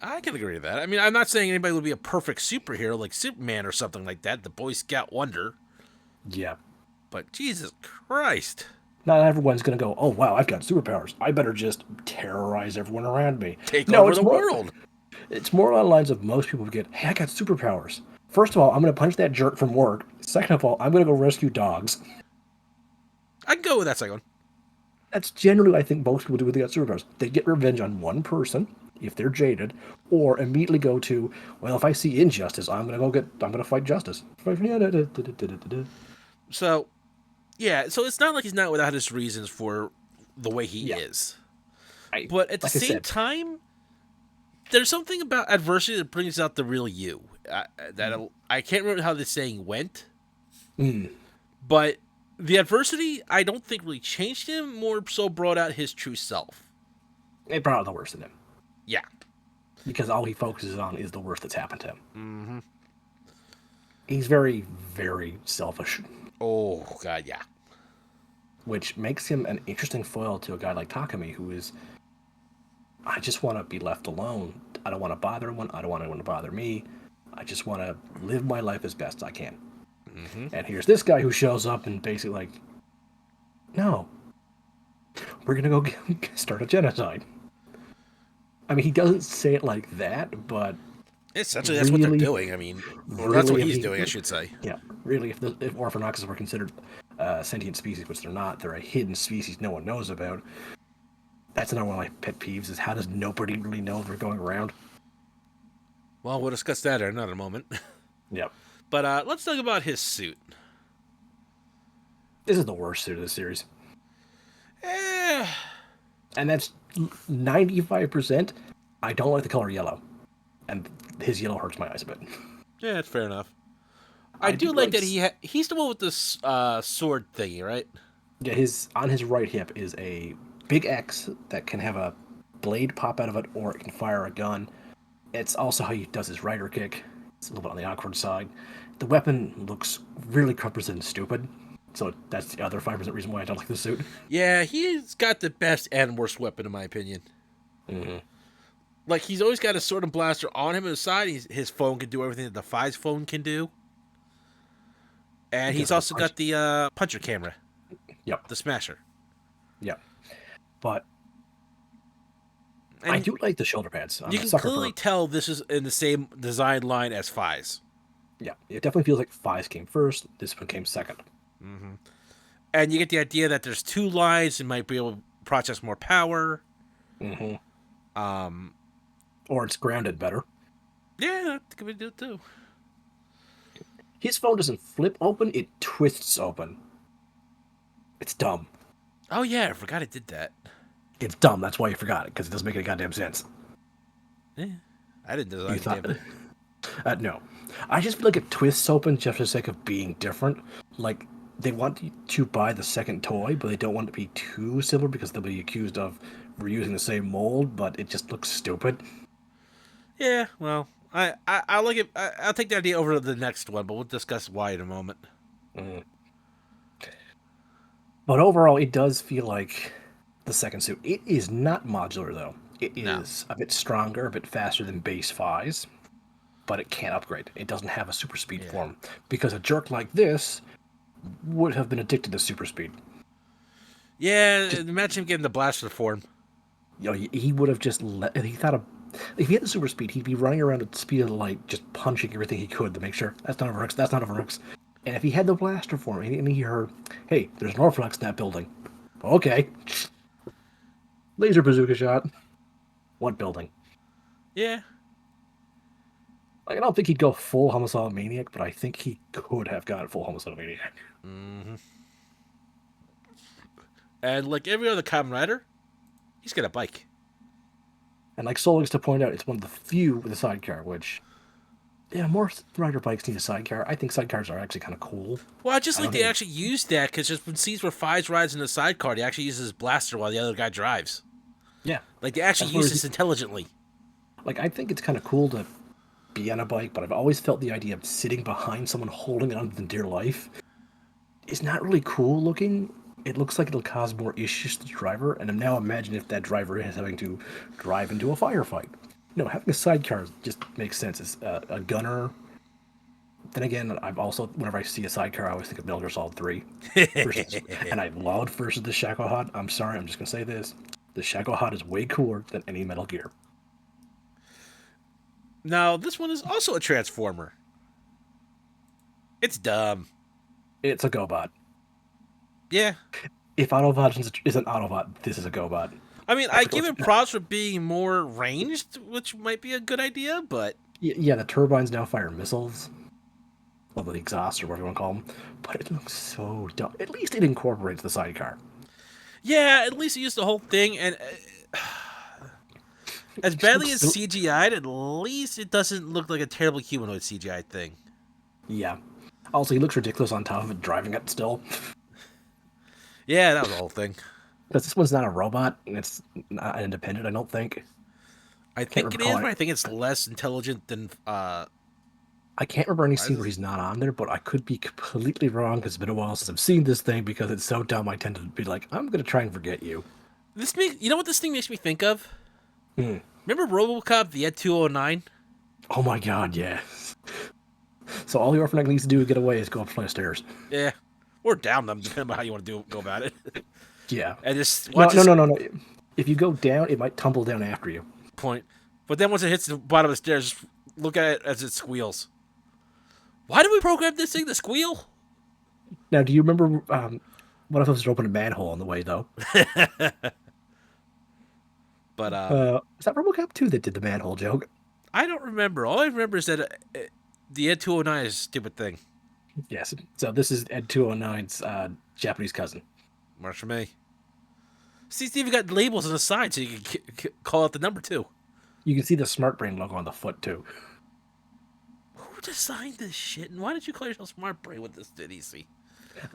I can agree with that. I mean, I'm not saying anybody would be a perfect superhero like Superman or something like that, the Boy Scout wonder. Yeah. But Jesus Christ. Not everyone's going to go, oh, wow, I've got superpowers. I better just terrorize everyone around me. Take over the world. It's more along the lines of most people get, hey, I got superpowers. First of all, I'm going to punch that jerk from work. Second of all, I'm going to go rescue dogs. I can go with that second one. That's generally what I think most people do with the superpowers. They get revenge on one person if they're jaded, or immediately go to, well, if I see injustice, I'm gonna fight justice. So yeah, so it's not like he's not without his reasons for the way he Yeah, is. I But at the like I same said, time, there's something about adversity that brings out the real you. I can't remember how the saying went, mm, but the adversity I don't think really changed him. More so brought out his true self. it brought out the worst in him Yeah. because all he focuses on is the worst that's happened to him. Mm-hmm. He's very, very selfish, Oh god, yeah. which makes him an interesting foil to a guy like Takumi, who is, I just want to be left alone. I don't want to bother anyone. I don't want anyone to bother me. I just want to live my life as best I can. Mm-hmm. And here's this guy who shows up and basically like, no, we're gonna go start a genocide. I mean, he doesn't say it like that, but Essentially, that's what they're really, doing. I mean, or that's what really, if he's he, doing, I should say. yeah, really, if Orphanoxes were considered sentient species, which they're not, they're a hidden species no one knows about. That's another one of my pet peeves: is how does nobody really know they're going around? Well, we'll discuss that in another moment. Yep, But let's talk about his suit. this is the worst suit of the series, Eh, and that's 95%. I don't like the color yellow, and his yellow hurts my eyes a bit. yeah, that's fair enough. I I do do like like that he's the one with this sword thingy, right? Yeah, his on his right hip is a big X that can have a blade pop out of it, or it can fire a gun. It's also how he does his rider kick. It's a little bit on the awkward side. The weapon looks really cumbersome and stupid, so that's the other 5% reason why I don't like the suit. Yeah, he's got the best and worst weapon in my opinion. Mm-hmm. Like he's always got a sword and blaster on him at his side. His phone can do everything that the Faiz phone can do, and Because he's of the also punch. got the puncher camera, Yep, the smasher, yep. But I and do like the shoulder pads. I'm you a can sucker clearly for. tell this is in the same design line as Faiz. Yeah, it definitely feels like Fives came first. This one came second. Mm-hmm. And you get the idea that there's two lines and might be able to process more power. Mm-hmm. Um, Or it's grounded better. yeah, that could be good too. His phone doesn't flip open; it twists open. It's dumb. Oh yeah, I forgot it did that. It's dumb. That's why you forgot it, because it doesn't make any goddamn sense. Yeah, I didn't design You the thought, damn thing. no. I just feel like it twists open just for the sake of being different. Like they want you to buy the second toy, but they don't want it to be too similar because they'll be accused of reusing the same mold. But it just looks stupid. Yeah, well, I like it. I'll take the idea over to the next one, but we'll discuss why in a moment. Mm. But overall, it does feel like the second suit. It is not modular though. It No. is a bit stronger, a bit faster than base Fives, but it can't upgrade. It doesn't have a super speed Yeah. form because a jerk like this would have been addicted to super speed. Yeah, Just imagine him getting the blaster form. you know, he would have just let. He thought of if he had the super speed, he'd be running around at the speed of the light, just punching everything he could to make sure that's not a Rooks, that's not a Rooks. And if he had the blaster form, and he heard, "Hey, there's an Orphanox in that building," okay, laser bazooka shot. What building? Yeah. Like, I don't think he'd go full homicidal maniac, but I think he could have gone full homicidal maniac. Mm-hmm. And like every other Kamen Rider, he's got a bike. And like Sol likes to point out, it's one of the few with a sidecar, which, yeah, more rider bikes need a sidecar. I think sidecars are actually kind of cool. Well, I just I like don't they think. actually used that because just when scenes where Fives rides in the sidecar, he actually uses his blaster while the other guy drives. Yeah, Like they actually as far use as this intelligently. like I think it's kind of cool to be on a bike, but I've always felt the idea of sitting behind someone holding on to dear life is not really cool looking. It looks like it'll cause more issues to the driver, and I'm now imagining if that driver is having to drive into a firefight. No, having a sidecar just makes sense. It's a gunner. Then again, I've also, whenever I see a sidecar, I always think of Metal Gear Solid 3. Versus, and I loved versus the Shackle I'm sorry, I'm just going to say this. The Shackle is way cooler than any Metal Gear. Now this one is also a transformer. It's dumb. It's a GoBot. Yeah. If Autobot isn't Autobot, this is a GoBot. I mean, I I forgot give what him props for being more ranged, which might be a good idea, but yeah, the turbines now fire missiles. Well, the exhaust or whatever you want to call them. But it looks so dumb. At least it incorporates the sidecar. yeah, at least he used the whole thing. And as It just badly looks as so. CGI'd, at least it doesn't look like a terrible humanoid CGI thing. Yeah. Also, he looks ridiculous on top of it, driving it still. Yeah, that was the whole thing. Because this one's not a robot, and it's not independent, I don't think. I Can't think remember it is, calling but it. I think it's less intelligent than I can't remember any scene where Faiz. he's not on there, but I could be completely wrong because it's been a while since I've seen this thing because it's so dumb I tend to be like, I'm going to try and forget you. You know what this thing makes me think of? Hmm. Remember RoboCop, the Ed 209? Oh my god, yeah. So all the orphan needs to do to get away is go up a flight of stairs. Yeah, or down them, depending on how you want to go about it. Yeah. And just No, watch no, this no, no, no. If you go down, it might tumble down after you. point. But then once it hits the bottom of the stairs, just look at it as it squeals. Why did we program this thing to squeal? Now, do you remember one of us opened a manhole on the way, though? But Is that RoboCop 2 that did the manhole joke? I don't remember. All I remember is that the Ed 209 is a stupid thing. Yes. So this is Ed 209's Japanese cousin. Works for me. See, it's even got labels on the side so you can call out the number too. You can see the Smart Brain logo on the foot, too. Who designed this shit? And why did you call yourself Smart Brain with this idiocy?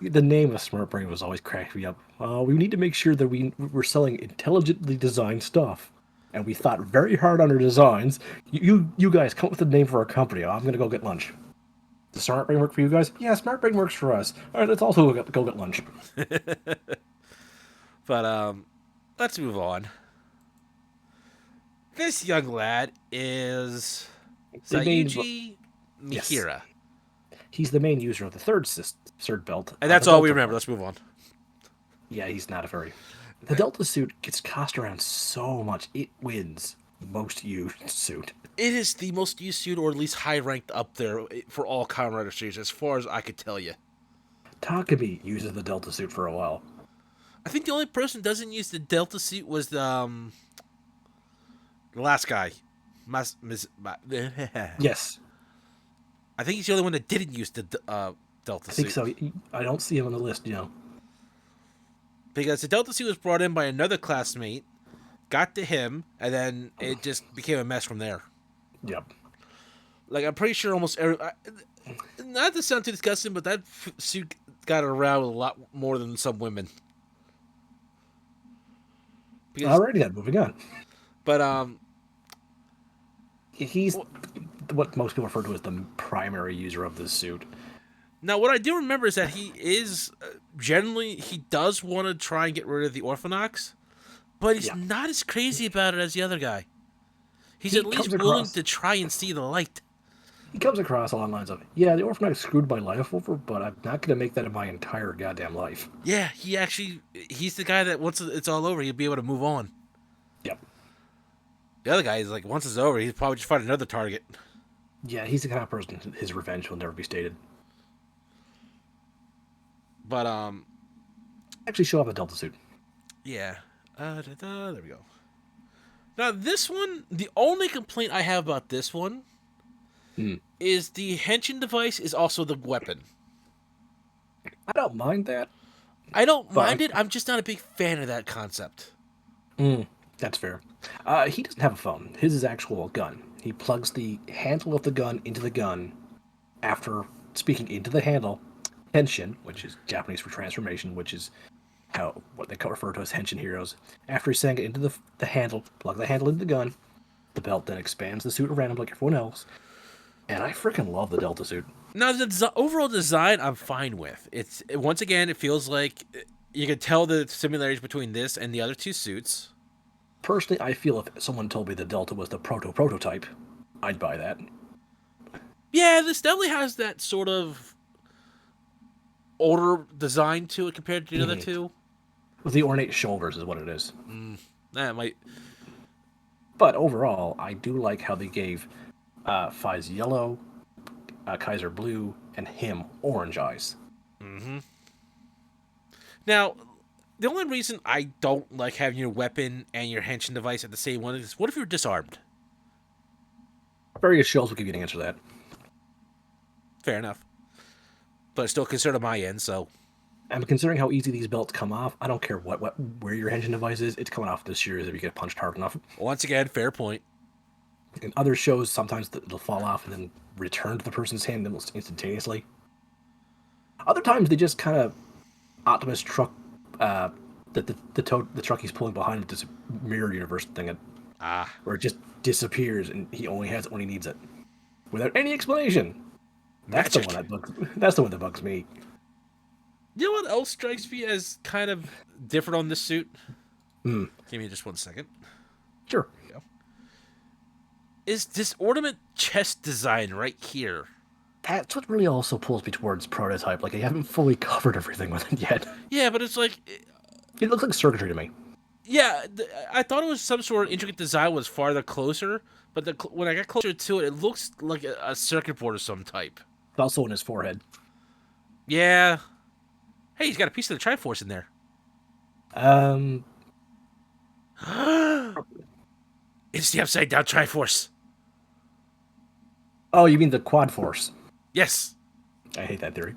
The name of Smart Brain was always cracking me up. We need to make sure that we're selling intelligently designed stuff. And we thought very hard on our designs. You guys come up with a name for our company. I'm going to go get lunch. Does Smart Brain work for you guys? Yeah, Smart Brain works for us. All right, let's also go get lunch. But let's move on. This young lad is They made Sayuji yes, Mihira. he's the main user of the third belt. And that's the all we Delta remember. part. Let's move on. Yeah, he's not a very. The Delta suit gets tossed around so much. It wins most used suit. It is the most used suit, or at least high ranked up there for all Kamen Rider series, as far as I could tell you. Takumi uses the Delta suit for a while. I think the only person who doesn't use the Delta suit was the last guy. Yes, I think he's the only one that didn't use the Delta I think suit. so. I don't see him on the list, Because the Delta suit was brought in by another classmate, got to him, and then it just became a mess from there. Yep. Like, I'm pretty sure almost every. Not to sound too disgusting, but that suit got around with a lot more than some women. Because, Alrighty then, moving on. but He's what most people refer to as the primary user of this suit. now what I do remember is that he is generally he does want to try and get rid of the Orphanox, but he's Yeah. not as crazy about it as the other guy. He's He at least comes willing across- to try and see the light. He comes across along the lines of, yeah, the orphan screwed my life over, but I'm not going to make that in my entire goddamn life. Yeah, he's the guy that once it's all over, he'll be able to move on. Yep. The other guy is like, once it's over, he'll probably just find another target. Yeah, he's the kind of person his revenge will never be stated. But Actually, show off a Delta suit. yeah. There we go. Now this one, the only complaint I have about this one is the henshin device is also the weapon. I don't mind that. I don't But- mind it. I'm just not a big fan of that concept. That's fair. He doesn't have a phone. His is actual gun. He plugs the handle of the gun into the gun after speaking into the handle, henshin, which is Japanese for transformation, which is what they refer to as henshin heroes. After he's saying it into the handle, plug the handle into the gun, the belt then expands the suit around him like everyone else. And I freaking love the Delta suit. Now the overall design, I'm fine with. It's once again, it feels like you can tell the similarities between this and the other two suits. Personally, I feel if someone told me the Delta was the prototype, I'd buy that. Yeah, this definitely has that sort of older design to it compared to the other two. With the ornate shoulders is what it is. That might. But overall, I do like how they gave Faiz yellow, Kaiser blue, and him orange eyes. Now, The only reason I don't like having your weapon and your henshin device at the same one is, what if you're disarmed? Various shows will give you an answer to that. Fair enough. But it's still concerned on my end, so. And considering how easy these belts come off, I don't care where your engine device is, it's coming off this series if you get punched hard enough. Once again, fair point. In other shows, sometimes they'll fall off and then return to the person's hand almost instantaneously. Other times they just kind of Optimus truck the truck he's pulling behind this mirror universe thing, Ah. where it just disappears and he only has it when he needs it, without any explanation. That's Magic. the one that bugs. That's the one that bugs me. You know what else strikes me as kind of different on this suit? Hmm. Give me just 1 second. Sure. Is this ornament chest design right here? That's what really also pulls me towards prototype. Like, they haven't fully covered everything with it yet. Yeah, but it's like, It looks like circuitry to me. yeah, I thought it was some sort of intricate design was farther closer, but when I got closer to it, it looks like a circuit board of some type. It's also in his forehead. Yeah. Hey, he's got a piece of the Triforce in there. Um, It's the upside down Triforce. oh, you mean the Quad Force? Yes. I hate that theory.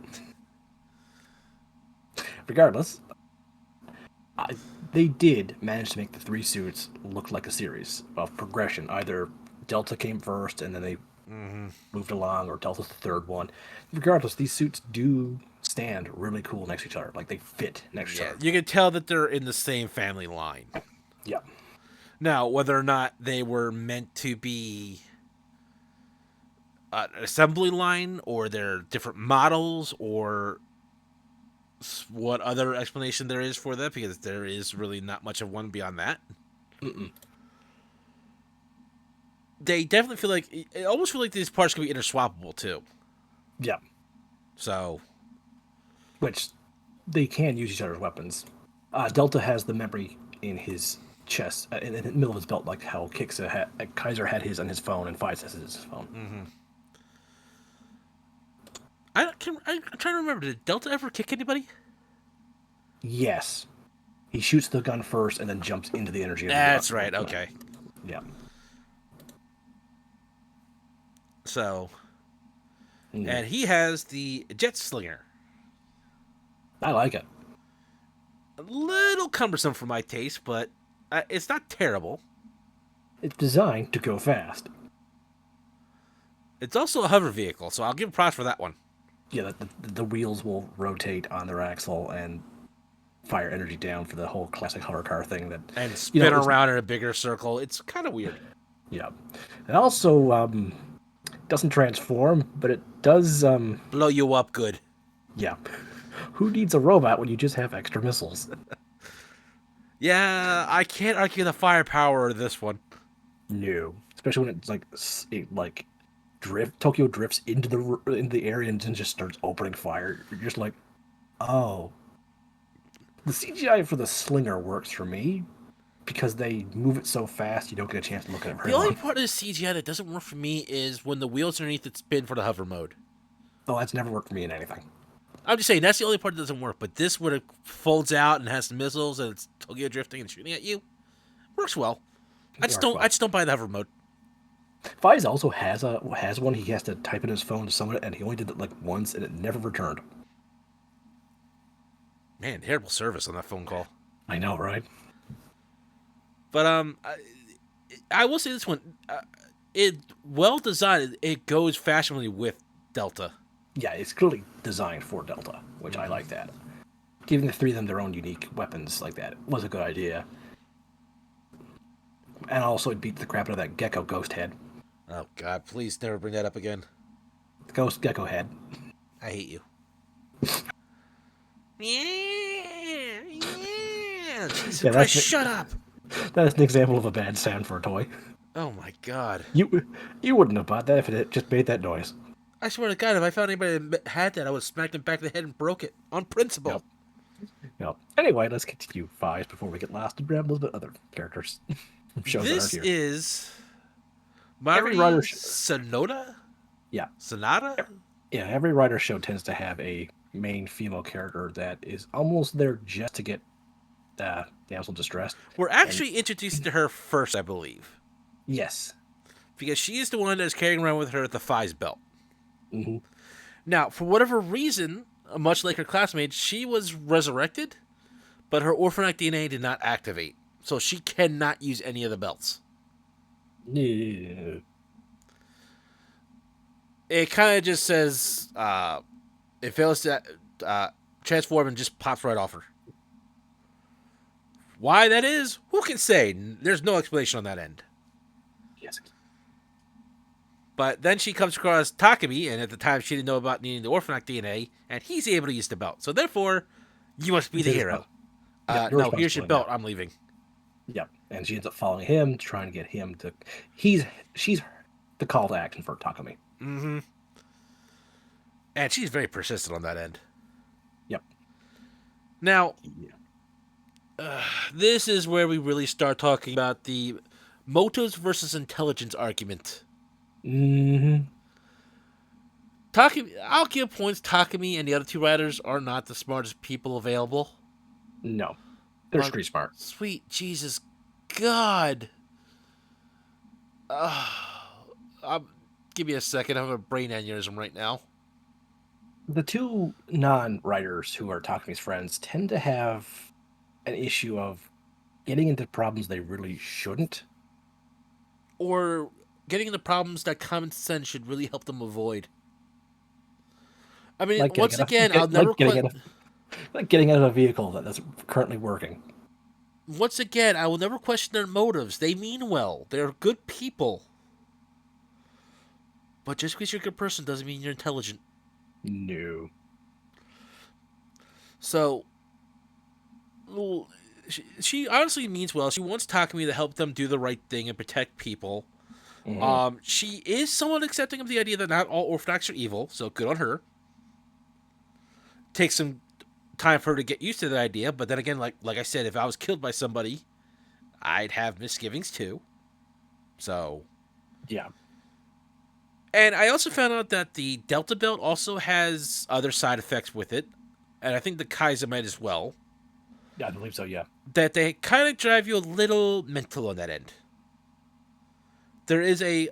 Regardless, they did manage to make the three suits look like a series of progression. Either Delta came first and then they moved along, or Delta's the third one. Regardless, these suits do stand really cool next to each other. Like, they fit next to Yeah, each other. you can tell that they're in the same family line. Yeah. Now, whether or not they were meant to be an assembly line, or they're different models, or what other explanation there is for that, because there is really not much of one beyond that. Mm-mm. They definitely feel like, it almost feel like these parts can be interswappable too. Yeah. So, Which they can use each other's weapons. Delta has the memory in his chest, in the middle of his belt, like how Kaiser had his on his phone, and Faiz has his phone. I'm trying to remember, did Delta ever kick anybody? Yes. He shoots the gun first and then jumps into the energy. That's right, okay. Yeah. So, and he has the jet slinger. I like it. A little cumbersome for my taste, but it's not terrible. It's designed to go fast. It's also a hover vehicle, so I'll give props for that one. Yeah, the wheels will rotate on their axle and fire energy down for the whole classic hover car thing. That And spin around in a bigger circle. It's kind of weird. Yeah. It also doesn't transform, but it does... blow you up good. Yeah. Who needs a robot when you just have extra missiles? Yeah, I can't argue the firepower of this one. No. Especially when it's like Tokyo drifts into the area and then just starts opening fire. You're just like, oh. The CGI for the slinger works for me because they move it so fast you don't get a chance to look at it very The only long. part of the CGI that doesn't work for me is when the wheels underneath it spin for the hover mode. Oh, that's never worked for me in anything. I'm just saying, that's the only part that doesn't work. But this, when it folds out and has missiles and it's Tokyo drifting and shooting at you, works well. I just don't buy the hover mode. Faiz also has one. He has to type in his phone to summon it, and he only did it like once, and it never returned. Man, terrible service on that phone call. I know, right? But I will say this one, it well designed. It goes fashionably with Delta. Yeah, it's clearly designed for Delta, which I like that. Giving the three of them their own unique weapons like that was a good idea. And also, it beat the crap out of that Gecko Ghost Head. Oh God, please never bring that up again. The Ghost Gecko Head. I hate you. Jesus Christ, shut up! That's an example of a bad sound for a toy. Oh my God. You wouldn't have bought that if it just made that noise. I swear to God, if I found anybody that had that, I would have smacked him back in the head and broke it on principle. Yep. Anyway, let's continue Faiz before we get lost and rambles about other characters from shows that aren't This here. is Every Mari writer Sonoda? Yeah. Sonata? Yeah, every writer show tends to have a main female character that is almost there just to get damsel distress. We're And actually introduced to her first, I believe, yes, because she is the one that's carrying around with her the Faiz belt. hmm Now, for whatever reason, much like her classmates, she was resurrected, but her Orphanite DNA did not activate, so she cannot use any of the belts. yeah. It kind of just says it fails to transform and just pops right off her. Why that is, who can say? There's no explanation on that end. Yes. But then she comes across Takumi, and at the time she didn't know about needing the Orphanite DNA, and he's able to use the belt. So therefore, you must be It's the his hero. belt. Yep, you're No, here's your responsible now. belt. I'm leaving. Yep. And she ends up following him, trying to get him to. She's the call to action for Takumi. Mm-hmm. And she's very persistent on that end. Yep. Now, Yeah. this is where we really start talking about the motives versus intelligence argument. hmm Takumi, I'll give points. Takumi and the other two writers are not the smartest people available. No, they're street smart. Sweet Jesus God. Give me a second. I have a brain aneurysm right now. The two non-writers who are Takumi's friends tend to have an issue of getting into problems they really shouldn't. Or getting into problems that common sense should really help them avoid. I mean, Like once again, I'll never like getting out of a vehicle that's currently working. once again, I will never question their motives. They mean well. They're good people. But just because you're a good person doesn't mean you're intelligent. No. So, well, she honestly means well. She wants Takumi to help them do the right thing and protect people. Mhm. She is somewhat accepting of the idea that not all Orthodox are evil, so good on her. Takes some time for her to get used to that idea, but then again, like I said, if I was killed by somebody, I'd have misgivings too. So, Yeah, and I also found out that the Delta Belt also has other side effects with it, and I think the Kaiser might as well. I believe so. Yeah. That they kind of drive you a little mental on that end. There is a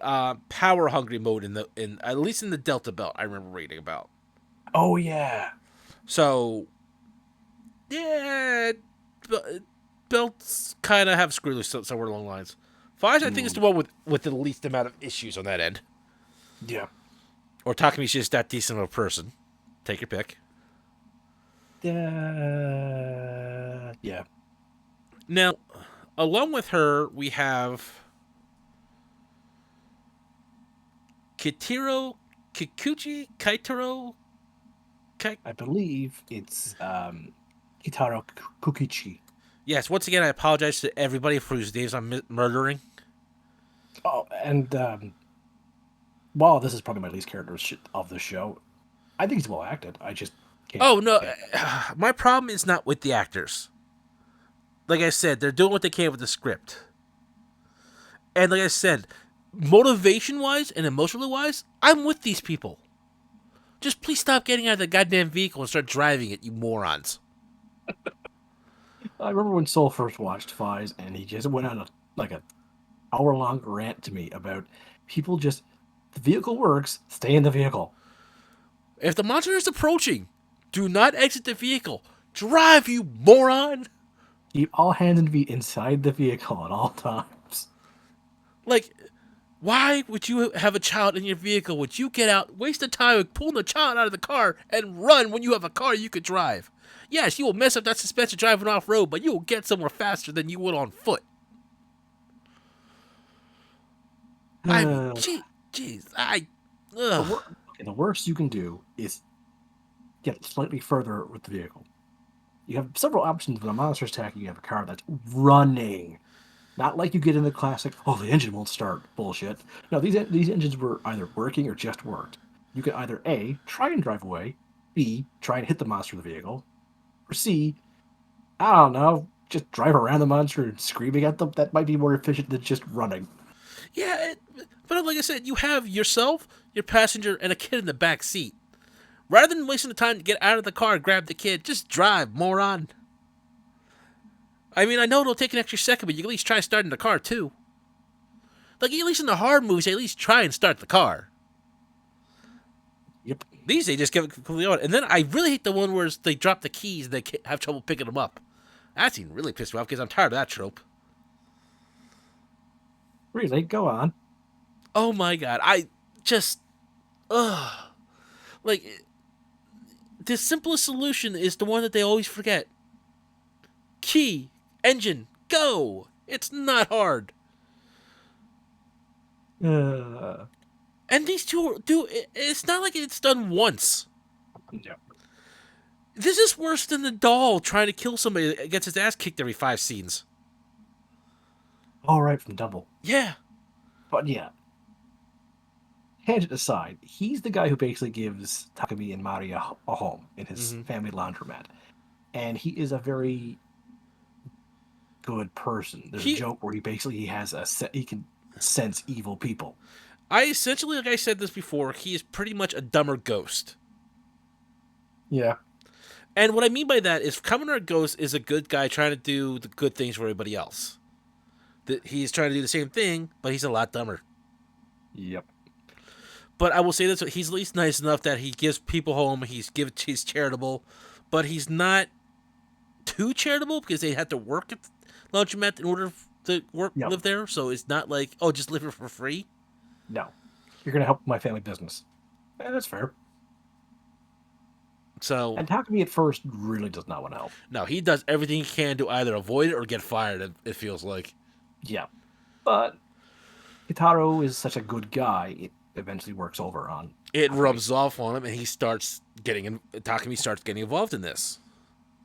power hungry mode in at least in the Delta Belt. I remember reading about. Oh yeah. So yeah, belts kind of have screw loose somewhere along the lines. Faiz, I think, is Mm, the one with the least amount of issues on that end. yeah. Or Takumi's just that decent of a person. Take your pick. Yeah. Now, along with her, we have Kitiro, Kikuchi, Kaitaro. I believe it's Kitaro Kukichi. Yes, once again, I apologize to everybody for whose names I'm murdering. Oh, and while this is probably my least character of the show, I think he's well acted. I just can't. Oh no, can't. my problem is not with the actors. Like I said, they're doing what they can with the script. And like I said, motivation wise and emotionally wise, I'm with these people. Just please stop getting out of the goddamn vehicle and start driving it, you morons. I remember when Soul first watched Faiz, and he just went on a hour-long rant to me about people just the vehicle works, stay in the vehicle. If the monster is approaching, do not exit the vehicle. Drive, you moron! Keep all hands and feet inside the vehicle at all times. Like, why would you have a child in your vehicle? Would you get out, waste the time pulling the child out of the car, and run when you have a car you could drive? Yes, you will mess up that suspension driving off road, but you will get somewhere faster than you would on foot. I mean, Uh, jeez, the worst you can do is get slightly further with the vehicle. You have several options when a monster's attacking. You have a car that's running. Not like you get in the classic, oh, the engine won't start bullshit. No, these engines were either working or just worked. You can either A, try and drive away, B, try and hit the monster with the vehicle, or C, I don't know, just drive around the monster and screaming at them. That might be more efficient than just running. yeah, but like I said, you have yourself, your passenger, and a kid in the back seat. Rather than wasting the time to get out of the car and grab the kid, just drive, moron. I mean, I know it'll take an extra second, but you can at least try starting the car too. Like at least in the hard movies, they at least try and start the car. Yep. These they just give it completely on. And then I really hate the one where they drop the keys and they have trouble picking them up. That scene really pissed me off because I'm tired of that trope. Really? Go on. Oh my god, I just ugh. Like the simplest solution is the one that they always forget. Key, engine, go. It's not hard. Uh, And these two do. It's not like it's done once. no. This is worse than the doll trying to kill somebody that gets his ass kicked every 5 scenes. All right, from Double. Yeah. But yeah, tangent aside, he's the guy who basically gives Takumi and Mari a home in his Mm-hmm. family laundromat. And he is a very good person. There's a joke where he has he can sense evil people. I essentially, like I said this before, he is pretty much a dumber ghost. Yeah. And what I mean by that is Kamen Ghost is a good guy trying to do the good things for everybody else. That he's trying to do the same thing, but he's a lot dumber. Yep. But I will say this: he's at least nice enough that he gives people home. He's charitable, but he's not too charitable because they have to work at laundromat in order to live there. So it's not like, oh, just live here for free. No, you're gonna help my family business. That's fair. So and Takumi at first really does not want to help. No, he does everything he can to either avoid it or get fired. It feels like. Yeah, but Kitaro is such a good guy. It eventually works over on. It rubs off on him, and Takumi starts getting involved in this.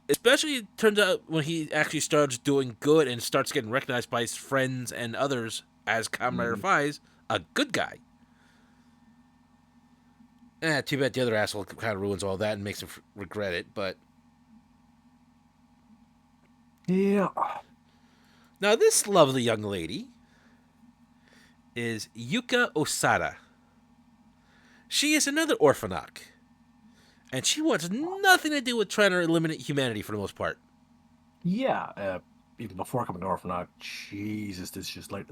Especially, it turns out when he actually starts doing good and starts getting recognized by his friends and others as Kamen Rider Faiz, a good guy. Too bad the other asshole kind of ruins all that and makes him regret it, but... Yeah. Now, this lovely young lady is Yuka Osada. She is another orphanok. And she wants nothing to do with trying to eliminate humanity for the most part. Yeah, even before coming to Orphanok, Jesus, this is just like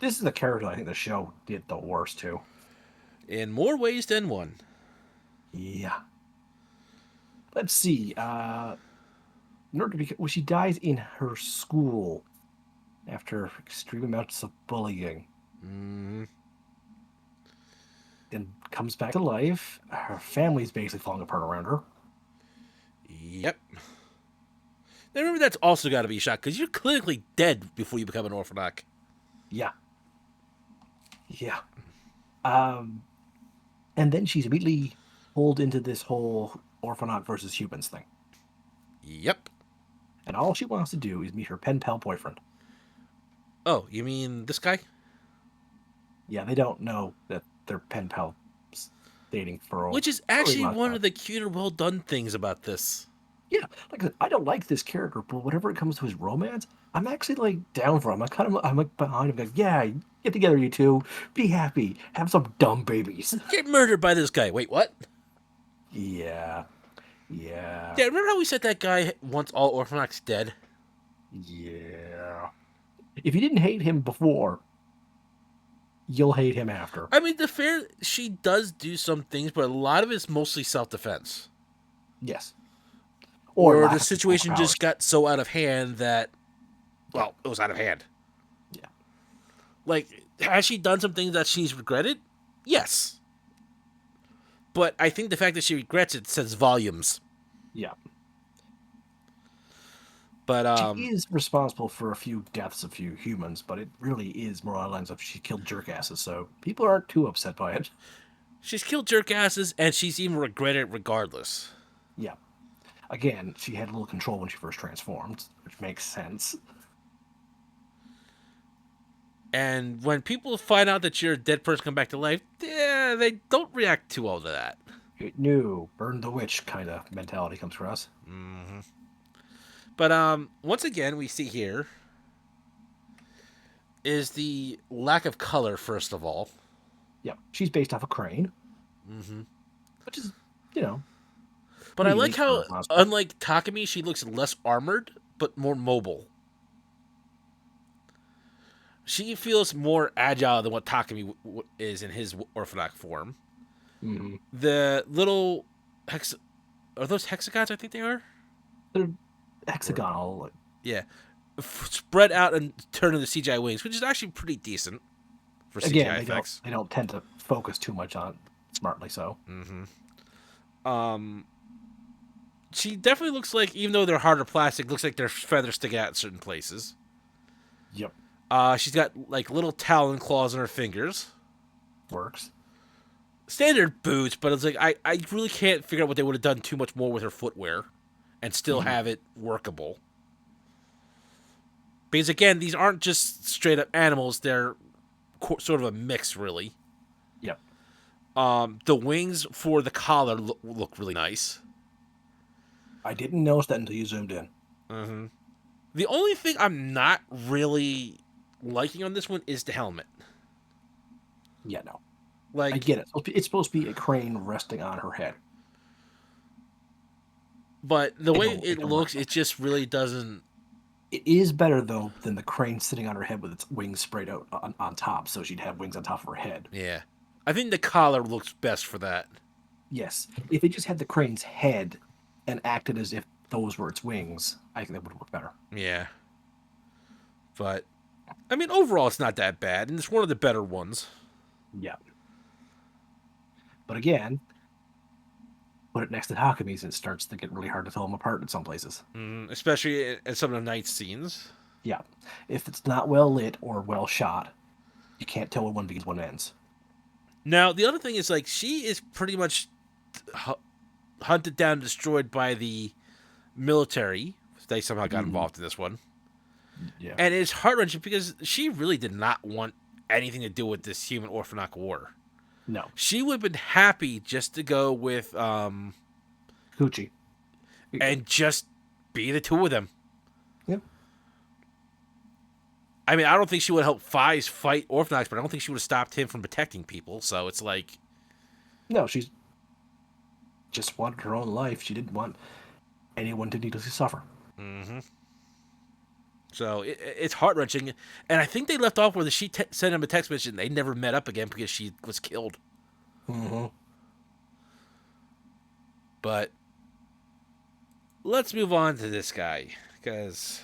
this is the character I think the show did the worst to. In more ways than one. Yeah. Let's see. In order to she dies in her school after extreme amounts of bullying. Then comes back to life. Her family's basically falling apart around her. Yep. Now remember, that's also got to be shot because you're clinically dead before you become an orphanok. Yeah. Yeah. And then she's immediately pulled into this whole orphanok versus humans thing. Yep. And all she wants to do is meet her pen pal boyfriend. Oh, you mean this guy? Yeah, they don't know that they're pen pals dating for which is actually one of the cuter, well done things about this. Yeah, like I said, I don't like this character, but whenever it comes to his romance, I'm actually like down for him. I'm like behind him, like, yeah, get together, you two, be happy, have some dumb babies. Get murdered by this guy. Wait, what? Yeah. Yeah, remember how we said that guy wants all orphanoks dead? Yeah. If you didn't hate him before, you'll hate him after. I mean, she does do some things, but a lot of it's mostly self-defense. Yes. Or the situation just got so out of hand that, well, it was out of hand. Yeah. Like, has she done some things that she's regretted? Yes. But I think the fact that she regrets it says volumes. Yeah. But she is responsible for a few deaths of few humans, but it really is more on the lines of she killed jerkasses, so people aren't too upset by it. She's killed jerkasses, and she's even regretted it regardless. Yeah. Again, she had a little control when she first transformed, which makes sense. And when people find out that you're a dead person come back to life, they don't react too well to that. No, burn the witch kind of mentality comes across. Mm-hmm. But once again, we see here is the lack of color, first of all. Yep, she's based off a crane. Mm-hmm. Which is, you know. But I like how, unlike Takumi, she looks less armored, but more mobile. She feels more agile than what Takumi is in his Orphanok form. Mm-hmm. The little are those hexagons? I think they are. They're Or hexagonal. Like, yeah, spread out and turn into CGI wings, which is actually pretty decent for again, CGI effects. they don't tend to focus too much on it, smartly so. Mm-hmm. Um, she definitely looks like, even though they're harder plastic, looks like their feathers stick out in certain places. Yep, She's got like little talon claws on her fingers. works. Standard boots, but it's like I really can't figure out what they would have done too much more with her footwear and still Mm-hmm. have it workable. Because again, these aren't just straight up animals; they're sort of a mix, really. Yep. The wings for the collar look really nice. I didn't notice that until you zoomed in. Mm-hmm. The only thing I'm not really liking on this one is the helmet. Yeah, no. I Like, get it. It's supposed to be a crane resting on her head. but the way it It'll looks, work. it just really doesn't. It is better though than the crane sitting on her head with its wings sprayed out on top, so she'd have wings on top of her head. Yeah, I think the collar looks best for that. Yes, if it just had the crane's head and acted as if those were its wings, I think that would work better. Yeah, but I mean, overall, it's not that bad, and it's one of the better ones. Yeah, but again, put it next to Hakumi's, and it starts to get really hard to tell them apart in some places. Especially in some of the night scenes. Yeah, if it's not well lit or well shot, you can't tell when one begins, one ends. Now, the other thing is like she is pretty much hunted down, and destroyed by the military. They somehow got involved in this one. Yeah. And it's heart wrenching because she really did not want anything to do with this human Orphanok war. No. She would have been happy just to go with Coochie. and just be the two of them. Yep. I mean, I don't think she would help Faiz fight Orphanox, but I don't think she would have stopped him from protecting people. So it's like, No, she's just wanted her own life. She didn't want anyone to needlessly suffer. mm-hmm. So it's heart wrenching, and I think they left off where she sent him a text message and they never met up again because she was killed. Mm-hmm. But let's move on to this guy because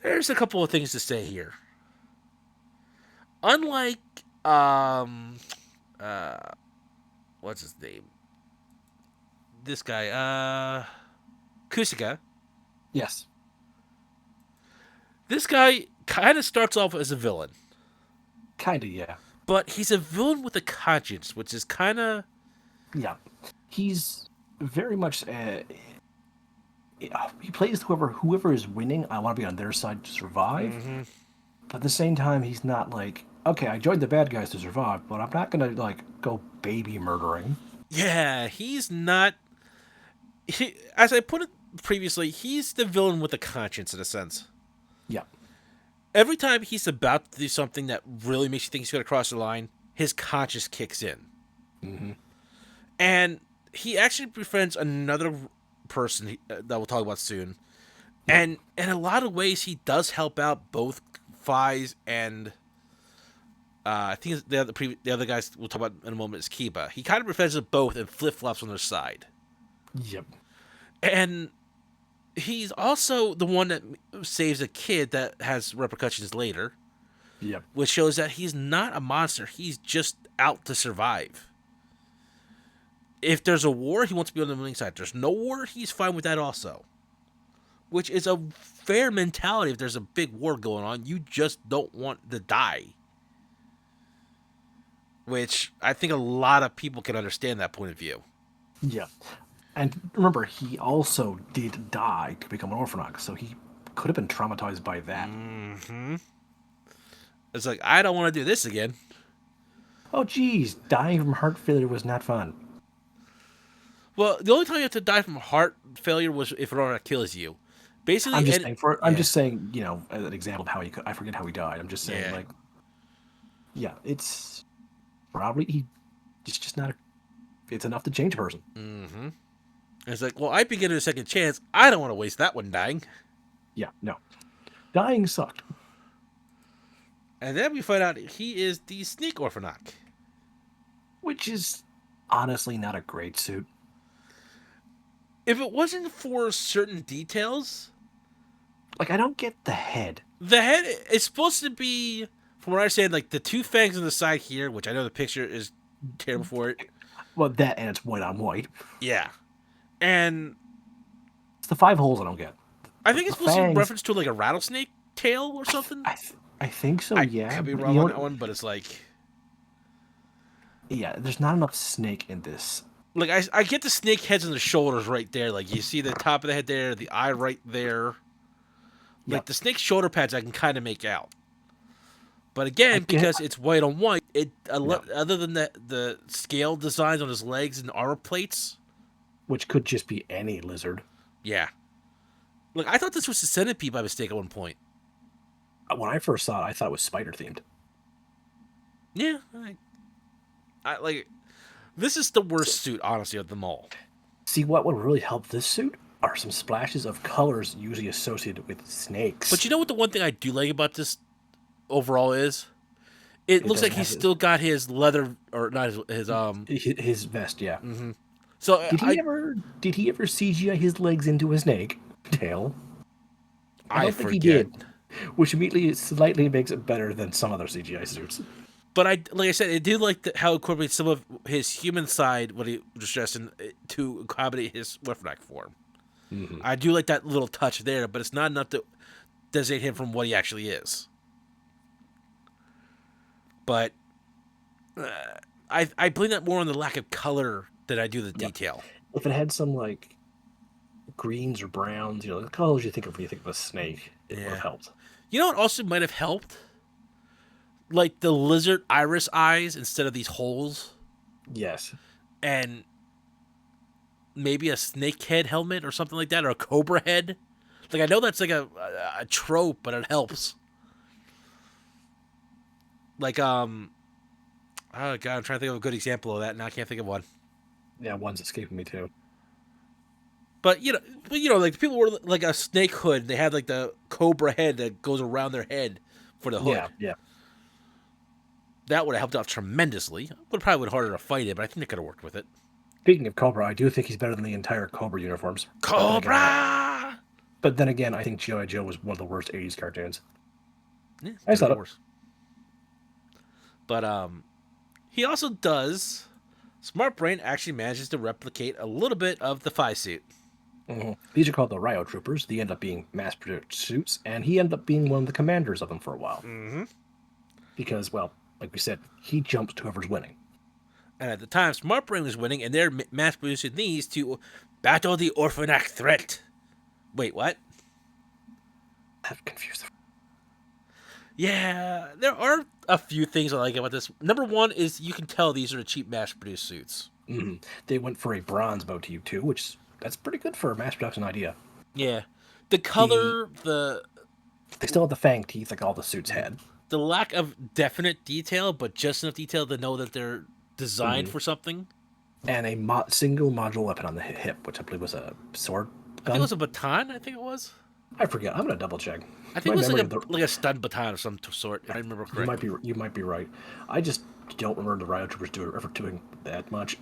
there's a couple of things to say here. Unlike uh what's his name? This guy, Kusika. Yes. This guy kind of starts off as a villain, Kinda, yeah. but he's a villain with a conscience, which is kind of Yeah. He's very much he plays whoever is winning. I want to be on their side to survive. mm-hmm. But at the same time, he's not like, okay, I joined the bad guys to survive, but I'm not gonna like go baby murdering. Yeah, he's not. As I put it previously, he's the villain with a conscience in a sense. Yeah. Every time he's about to do something that really makes you think he's going to cross the line, his conscience kicks in. Mm-hmm. And he actually befriends another person that we'll talk about soon. Yeah. And in a lot of ways, he does help out both Faiz and I think the other guys we'll talk about in a moment is Kiba. He kind of befriends them both and flip flops on their side. Yep. And he's also the one that saves a kid that has repercussions later. Yep. Which shows that he's not a monster. He's just out to survive. If there's a war, he wants to be on the winning side. If there's no war, he's fine with that also. Which is a fair mentality. If there's a big war going on, you just don't want to die. Which I think a lot of people can understand that point of view. Yeah. And remember, he also did die to become an orphanok, so he could have been traumatized by that. Mm-hmm. It's like, I don't want to do this again. Oh, geez, dying from heart failure was not fun. Well, the only time you have to die from heart failure was if it kills you. Basically, I'm just saying, you know, as an example of how he could. I forget how he died. I'm just saying, like, yeah, it's probably it's just not. It's enough to change a person. Mm-hmm. It's like, well, I'd be getting a second chance. I don't want to waste that one dying. Yeah, no, dying sucked. And then we find out he is the Snake Orphanok. which is honestly not a great suit. If it wasn't for certain details, Like, I don't get the head. the head is supposed to be, from what I understand, like the two fangs on the side here, which I know the picture is terrible for it. Well, that and it's white on white. Yeah. And It's the 5 holes I don't get. I think it's The supposed to be fangs, reference to like a rattlesnake tail or something. I think so, I yeah. could be But wrong you on know that one, but it's like, yeah, there's not enough snake in this. like I get the snake heads on the shoulders right there. Like you see the top of the head there, the eye right there. Like Yep. the snake shoulder pads, I can kind of make out. But again, get- because it's white on white, Yeah. other than the scale designs on his legs and armor plates, Which could just be any lizard. yeah. Look, I thought this was a centipede by mistake at one point. When I first saw it, I thought it was spider themed. Yeah, I like. This is the worst suit, honestly, of them all. See, what would really help this suit are some splashes of colors usually associated with snakes. But you know what? The one thing I do like about this overall is, it looks doesn't like he's have it. still got his leather or not His vest, yeah. So Did he ever CGI his legs into a snake tail? I don't think he did. Which immediately slightly makes it better than some other CGI suits. But like I said, I do like how it incorporates some of his human side, what he was dressed in, to accommodate his Wolfnak form. I do like that little touch there, but it's not enough to designate him from what he actually is. But I blame that more on the lack of color than I do the detail. If it had some like greens or browns, the colors you think of when you think of a snake, it would have helped. You know what also might have helped? Like the lizard iris eyes instead of these holes. Yes. And maybe a snake head helmet or something like that, or a cobra head. Like I know that's like a trope, but it helps. Like oh god, I'm trying to think of a good example of that, and I can't think of one. Yeah, one's escaping me too. But like the people were like a snake hood. They had like the cobra head that goes around their head for the hood. Yeah. That would have helped out tremendously. Would probably been harder to fight it, but I think they could have worked with it. Speaking of Cobra, I do think he's better than the entire Cobra uniforms. Cobra! But then again, I think G.I. Joe was one of the worst 80s cartoons. Yeah, I thought it. worse. But he also does. Smart Brain actually manages to replicate a little bit of the Faiz suit. These are called the Ryo Troopers. They end up being mass-produced suits, and he ended up being one of the commanders of them for a while. Because, well, like we said, he jumps to whoever's winning. And at the time, Smart Brain was winning, and they're mass-producing these to battle the Orphanak threat. Wait, what? I've confused them. Yeah, there are a few things I like about this. Number one is you can tell these are the cheap mass-produced suits. They went for a bronze motif too, which that's pretty good for a mass production idea. Yeah, the color, They still have the fang teeth like all the suits had. the lack of definite detail, but just enough detail to know that they're designed for something. And a single module weapon on the hip, which I believe was a sword gun. I think it was a baton. I think it was. I forget. I'm gonna double check. I think it was like a stun baton of some sort. If I remember correctly. You might be right. I just don't remember the Ryo Troopers ever doing that much.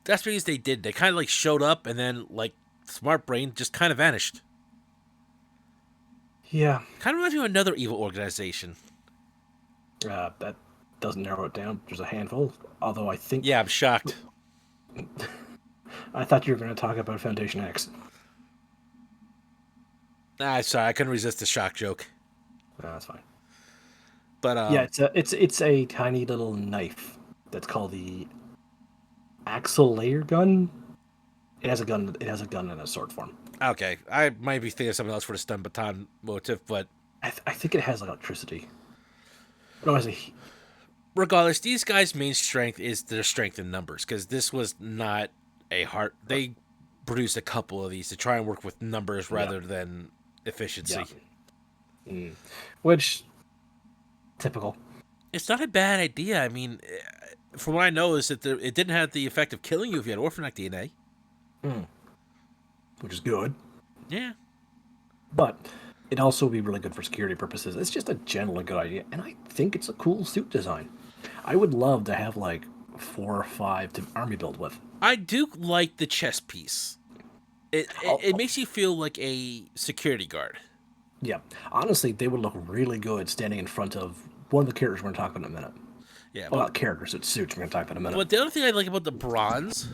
That's because they did. They kind of like showed up and then like Smart Brain just kind of vanished. Yeah. Kind of reminds me of another evil organization. That doesn't narrow it down. There's a handful. Although I think. Yeah, I'm shocked. I thought you were going to talk about Foundation X. Sorry, I couldn't resist the shock joke. No, that's fine. But yeah, it's a tiny little knife that's called the Axle Layer Gun. It has a gun. It has a gun in a sword form. Okay, I might be thinking of something else for the stun baton motif, but I think it has electricity. No, regardless, these guys' main strength is their strength in numbers, because this was not a hard. They produced a couple of these to try and work with numbers rather than efficiency. Yeah. Which, typical. It's not a bad idea. I mean, from what I know, is that it didn't have the effect of killing you if you had Orphanak DNA. Which is good. Yeah. But It'd also be really good for security purposes. It's just a generally good idea, and I think it's a cool suit design. I would love to have like 4 or 5 to army build with. I do like the chest piece. It makes you feel like a security guard. Yeah, honestly, they would look really good standing in front of one of the characters we're going to talk about in a minute. Yeah, Well, not characters, it's suits we're going to talk about in a minute. but the other thing I like about the bronze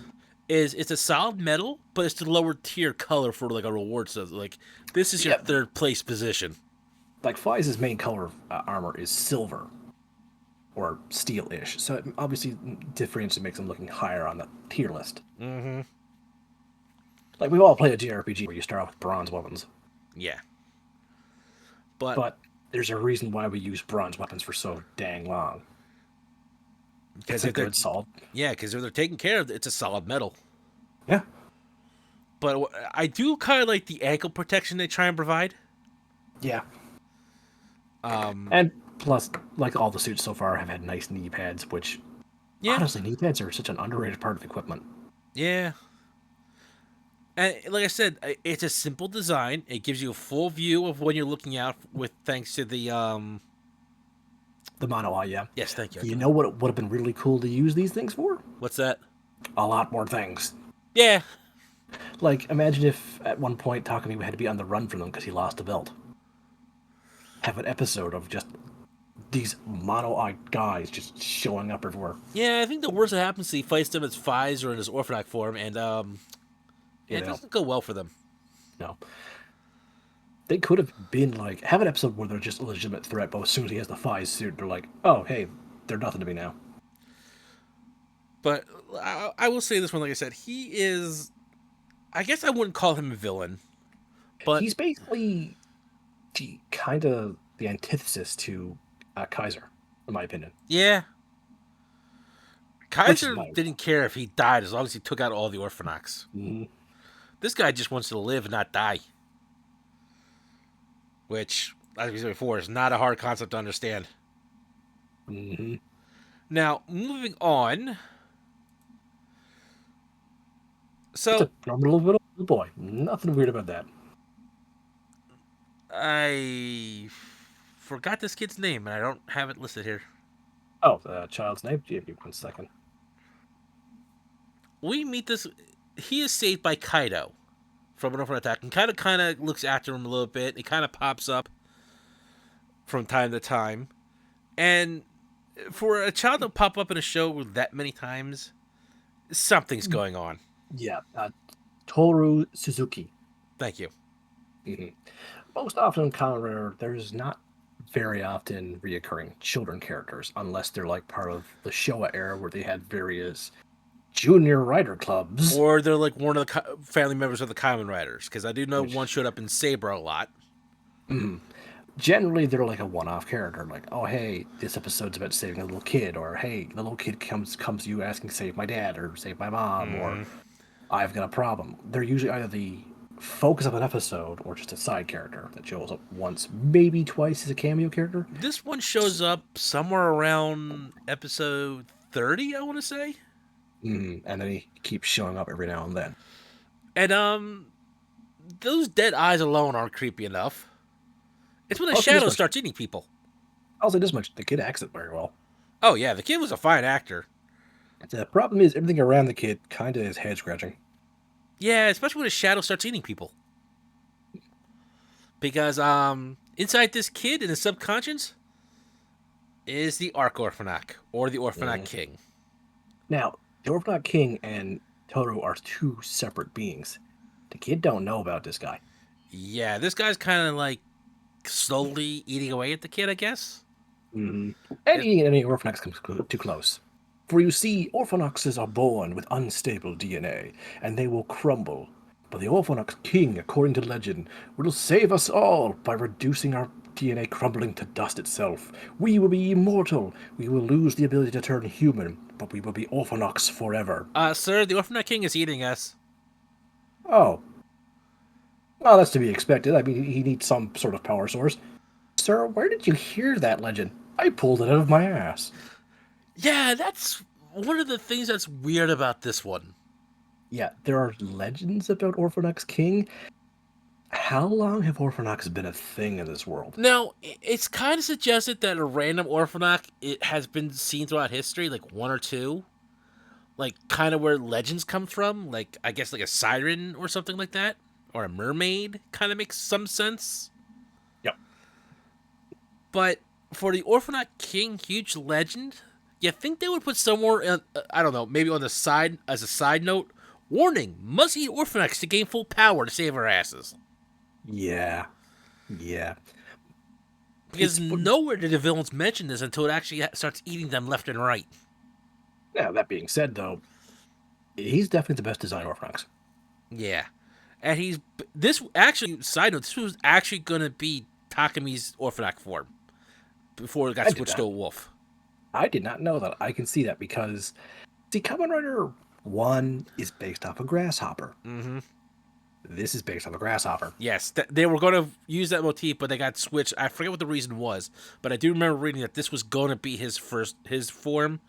is it's a solid metal, but it's the lower tier color for like a reward. So like this is your Yeah, third place position. like Faiz's main color of armor is silver or steel-ish, so it obviously differentiates makes him looking higher on the tier list. Mm-hmm. Like we've all played a JRPG where you start off with bronze weapons, Yeah, but but there's a reason why we use bronze weapons for so dang long. because It's a if they're good solid. yeah, because if they're taken care of, it's a solid metal. Yeah, But I do kind of like the ankle protection they try and provide. yeah. Um, And plus, like all the suits so far have had nice knee pads, which yeah, honestly, knee pads are such an underrated part of equipment. yeah. And like I said, it's a simple design. It gives you a full view of when you're looking out with thanks to the The mono eye, yeah. Yes, thank you. You know what would have been really cool to use these things for? What's that? A lot more things. Yeah, Like, imagine if at one point Takumi had to be on the run from them because he lost a belt. Have an episode of just these mono-eyed guys just showing up everywhere. yeah. I think the worst that happens is he fights them as Faiz or in his Orphanak form, and You it know, doesn't go well for them. no. They could have been like, have an episode where they're just a legitimate threat, but as soon as he has the Faiz suit, they're like, oh, hey, they're nothing to me now. But I will say this one, like I said, he is. I guess I wouldn't call him a villain, but He's basically kind of the antithesis to Kaiser, in my opinion. yeah, Which is Kaiser my didn't care if he died as long as he took out all the Orphanacs. mm-hmm. This guy just wants to live and not die, which, like we said before, is not a hard concept to understand. Mm-hmm. Now, moving on. Just a So, normal little boy. Nothing weird about that. I forgot this kid's name, and I don't have it listed here. Oh, the child's name? Give me 1 second. We meet this. He is saved by Kaido from an overhead attack, and Kaido kind of looks after him a little bit. He kind of pops up from time to time, and for a child to pop up in a show that many times, something's going on. Yeah, Toru Suzuki. Thank you. Mm-hmm. Most often in Kamen Rider, there's not very often reoccurring children characters, unless they're like part of the Showa era where they had various junior rider clubs. Or they're like one of the family members of the Kamen Riders, because I do know one showed up in Saber a lot. Mm-hmm. Generally, they're like a one-off character, like, oh hey, this episode's about saving a little kid, or hey, the little kid comes to you asking save my dad or save my mom, or I've got a problem. They're usually either the focus of an episode or just a side character that shows up once, maybe twice as a cameo character. This one shows up somewhere around episode 30, I want to say. And then he keeps showing up every now and then. And those dead eyes alone aren't creepy enough. It's when a Also, shadow starts eating people. I'll say this much: the kid acts it very well. Oh yeah, the kid was a fine actor. The problem is everything around the kid kind of is head scratching. Yeah, especially when a shadow starts eating people. Because inside this kid in his subconscious is the Arc Orphanak, or the Orphanak King. Now, the Orphanak King and Toru are two separate beings. The kid don't know about this guy. Yeah, this guy's kind of like slowly eating away at the kid, I guess. And eating any Orphanax comes too close. For you see, Orphanaxes are born with unstable DNA, and they will crumble. But the Orphanax King, according to legend, will save us all by reducing our DNA crumbling to dust itself. We will be immortal. We will lose the ability to turn human, but we will be Orphanax forever. Sir, the Orphanak King is eating us. Oh. Well, that's to be expected. I mean, he needs some sort of power source. Sir, where did you hear that legend? I pulled it out of my ass. Yeah, that's one of the things that's weird about this one. Yeah, there are legends about Orphanax King. How long have Orphanox been a thing in this world? Now, it's kind of suggested that a random Orphanoch it has been seen throughout history, like one or two, like kind of where legends come from, like I guess like a siren or something like that, or a mermaid. Kind of makes some sense. Yep. But for the Orphanoch King, huge legend, you think they would put somewhere, I don't know, maybe on the side as a side note. Warning: must eat Orphanochs to gain full power to save our asses. Yeah. Yeah. Because It's nowhere did the villains mention this until it actually starts eating them left and right. Now that being said, though, he's definitely the best design Orphanox. Yeah. And he's this actually side note, this was actually gonna be Takami's Orphanach form before it got I did switched to not. a wolf. I did not know that. I can see that because see, Kamen Rider One is based off a grasshopper. Mm-hmm. This is based on the grasshopper. Yes, they were gonna use that motif, but they got switched. I forget what the reason was, but I do remember reading that this was gonna be his form,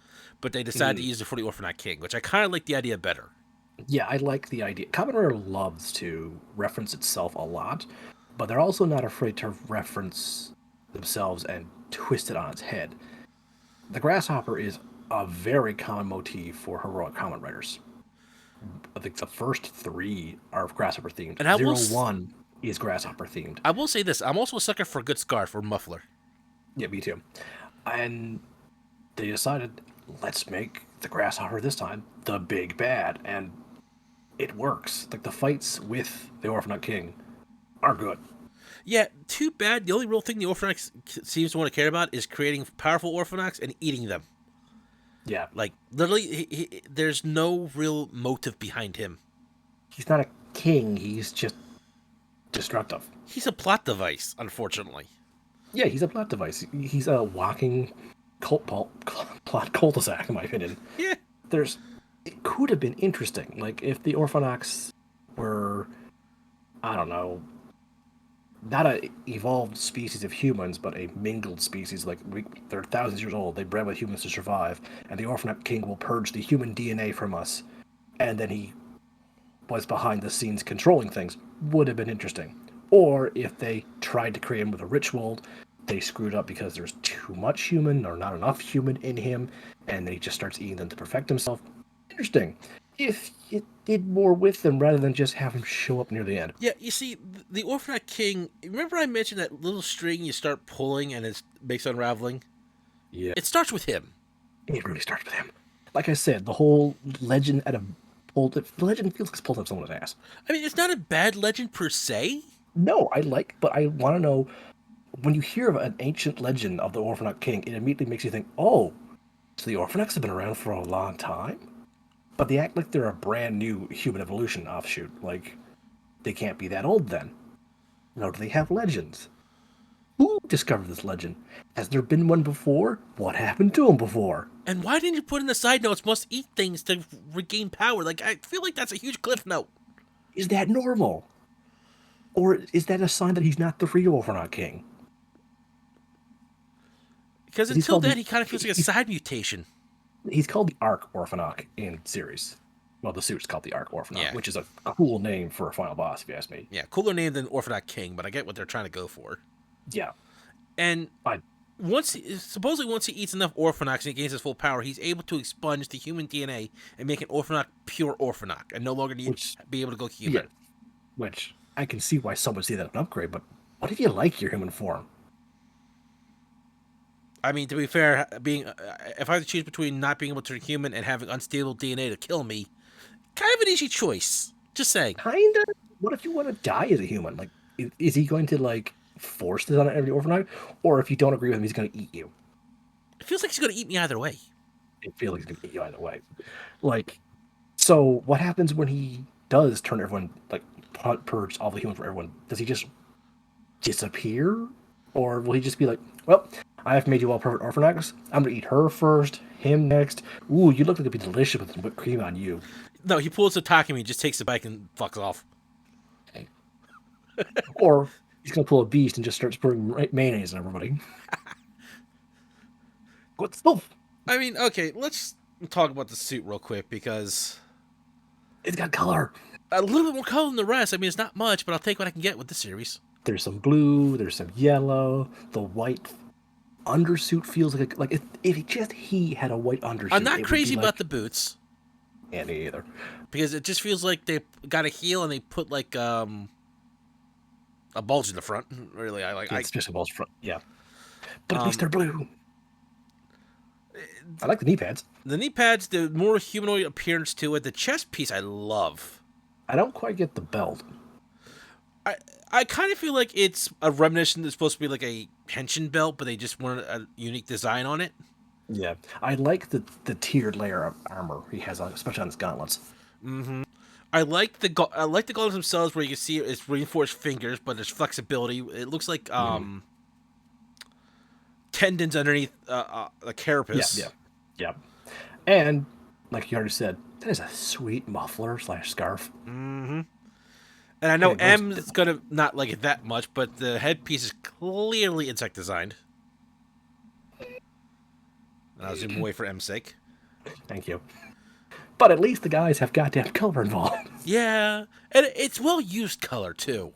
but they decided to Mm. use it for the Orphanach King, which I kind of like the idea better. Yeah, I like the idea. Kamen Rider loves to reference itself a lot, but they're also not afraid to reference themselves and twist it on its head. The grasshopper is a very common motif for heroic Kamen Riders. I think the first three are grasshopper themed. And I will 01 is grasshopper themed. I will say this: I'm also a sucker for a good scarf or muffler. Yeah, me too. And they decided, let's make the grasshopper this time the big bad, and it works. Like the fights with the Orphanite King are good. Yeah, too bad. The only real thing the Orphanax seems to want to care about is creating powerful Orphanax and eating them. Yeah, Like literally, there's no real motive behind him. he's not a king. He's just destructive. He's a plot device, unfortunately. Yeah, he's a plot device. He's a walking plot cul-de-sac, in my opinion. Yeah, There's, it could have been interesting, like if the Orphanox were, I don't know, not a evolved species of humans, but a mingled species. Like they're thousands of years old. They bred with humans to survive, and the Orphanite King will purge the human DNA from us, and then he was behind the scenes controlling things. Would have been interesting. Or if they tried to create him with a ritual, they screwed up because there's too much human or not enough human in him, and then he just starts eating them to perfect himself. Interesting. If it did more with them rather than just have him show up near the end. yeah. You see, the Orphanite King. Remember, I mentioned that little string you start pulling and it makes unraveling. Yeah. It starts with him. It really starts with him. Like I said, the whole legend at a pulled the legend feels like it's pulled up someone's ass. I mean, it's not a bad legend per se. No, I like, but I want to know when you hear of an ancient legend of the Orphanite King, it immediately makes you think, oh, so the Orphanacs have been around for a long time? But they act like they're a brand new human evolution offshoot. Like, they can't be that old then. No, do they have legends? Who discovered this legend? Has there been one before? What happened to him before? And why didn't you put in the side notes must eat things to regain power? Like I feel like that's a huge cliff note. Is that normal? Or is that a sign that he's not the real Orphanite King? Because He's until called then, the, he kind of feels like a side mutation. he's called the Arc Orphanok in series. Well, the suit's called the Arc Orphanok, Yeah, which is a cool name for a final boss, if you ask me. yeah, cooler name than Orphanite King, but I get what they're trying to go for. Yeah, And I supposedly once he eats enough Orphanox and he gains his full power, he's able to expunge the human DNA and make an Orphanox pure Orphanox, and no longer need which be able to go yeah, human. which I can see why some would see that an upgrade. But what if you like your human form? I mean, to be fair, being if I had to choose between not being able to turn human and having unstable DNA to kill me, kind of an easy choice. Just saying. Kinda. What if you want to die as a human? Like, is he going to like force this on every Orphanite, or if you don't agree with him, he's going to eat you? It feels like he's gonna eat me either way. It feels like he's going to eat you either way. Like, so what happens when he does turn everyone like purge all the humans from everyone? Does he just disappear, or will he just be like, well, I've made you all perfect Orphanax. I'm gonna eat her first, him next. Ooh, you look like it'd be delicious with some whipped cream on you. No, he pulls the Takami, just takes the bike and fucks off. Or he's gonna pull a beast and just start spraying mayonnaise on everybody. What stuff? I mean, okay, let's talk about the suit real quick because It's got color. a little bit more color than the rest. I mean, it's not much, but I'll take what I can get with this series. There's some blue, there's some yellow. The white undersuit feels like if just he had a white I'm undersuit, not it would be crazy about like the boots Andy either. because it just feels like they got a heel and they put like a bulge in the front. Really, It's just a balls front, yeah. But at least um they're blue. I like the knee pads. the knee pads, the more humanoid appearance to it. The chest piece, I love. I don't quite get the belt. I I kind of feel like it's a reminiscent that's supposed to be like a henshin belt, but they just wanted a unique design on it. Yeah, I like the tiered layer of armor he has on, especially on his gauntlets. I like the gauntlets themselves, where you can see it's reinforced fingers, but there's flexibility. It looks like tendons underneath the Yeah, carapace. yeah, yeah. And like you already said, that is a sweet muffler slash scarf. And I know And it M goes. is gonna not like it that much, but the headpiece is clearly insect designed. And I'll zoom away for M's sake. Thank you. But at least the guys have goddamn color involved. Yeah, and it's well used color too.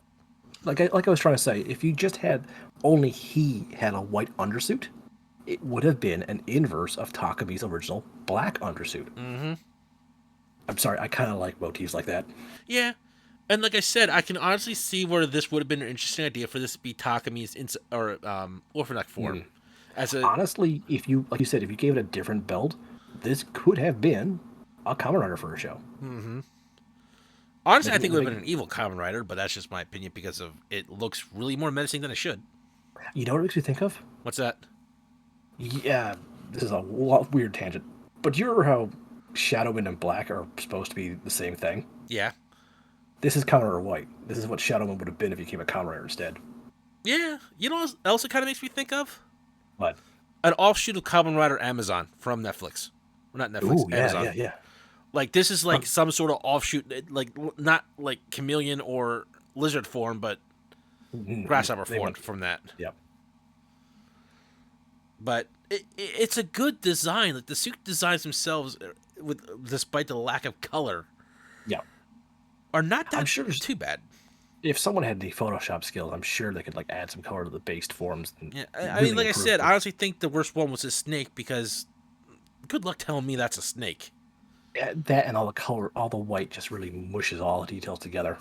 Like I was trying to say, if you just had only he had a white undersuit, it would have been an inverse of Takami's original black undersuit. I'm sorry, I kind of like motifs like that. Yeah, and like I said, I can honestly see where this would have been an interesting idea for this to be Takami's Orphanak form. As a Honestly, if you like you said, if you gave it a different belt, this could have been a Kamen Rider for a show. honestly, I Making think it it would make, have been an evil Kamen Rider, but that's just my opinion because of it looks really more menacing than it should. you know what it makes me think of? What's that? Yeah, this is a weird tangent. But you remember how Shadowman and Black are supposed to be the same thing? Yeah, This is Kamen Rider White. This is what Shadowman would have been if he became a Kamen Rider instead. yeah. You know what else it kind of makes me think of? But An offshoot of Kamen Rider Amazon from Netflix. Well, not Netflix, ooh, Amazon. yeah. Like this is like some sort of offshoot, like not like chameleon or lizard form, but grasshopper They form went, from that. yeah. But it's a good design. Like the suit designs themselves, with despite the lack of color, Yeah. are not I'm that sure too bad. if someone had the Photoshop skills, I'm sure they could like add some color to the based forms and Yeah, I really mean, like I improve said, it. I honestly think the worst one was a snake because good luck telling me that's a snake. That and all the color, all the white just really mushes all the details together.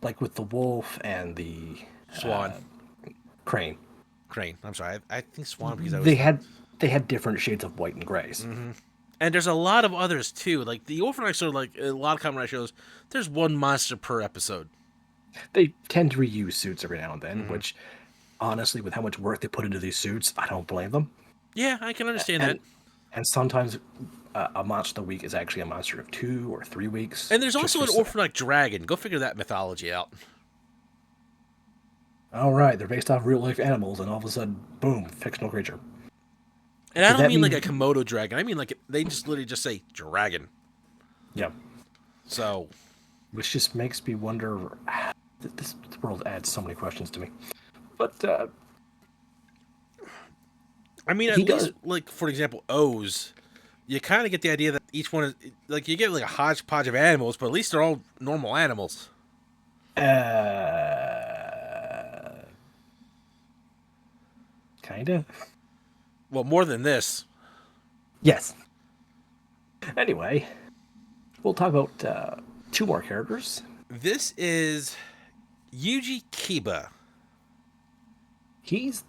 Like with the wolf and the Swan, crane. crane. I'm sorry, I think swan because I They was. had different shades of white and grays. And there's a lot of others too. Like the Orphan are like a lot of Kamen Rider shows. There's one monster per episode. They tend to reuse suits every now and then, which honestly, with how much work they put into these suits, I don't blame them. Yeah, I can understand that. And sometimes a monster of the week is actually a monster of 2 or 3 weeks. And there's just also for an Orphan dragon. Go figure that mythology out. all right, they're based off real life animals, and all of a sudden, boom, fictional creature. And I Does don't that mean like mean? a Komodo dragon. I mean like they just literally just say dragon. Yeah, So which just makes me wonder. This world adds so many questions to me. But I mean, at he least does. like for example, O's. You kind of get the idea that each one is like you get like a hodgepodge of animals, but at least they're all normal animals. Kinda. Well, more than this. Yes. Anyway, we'll talk about 2 more characters. This is Yuji Kiba. He's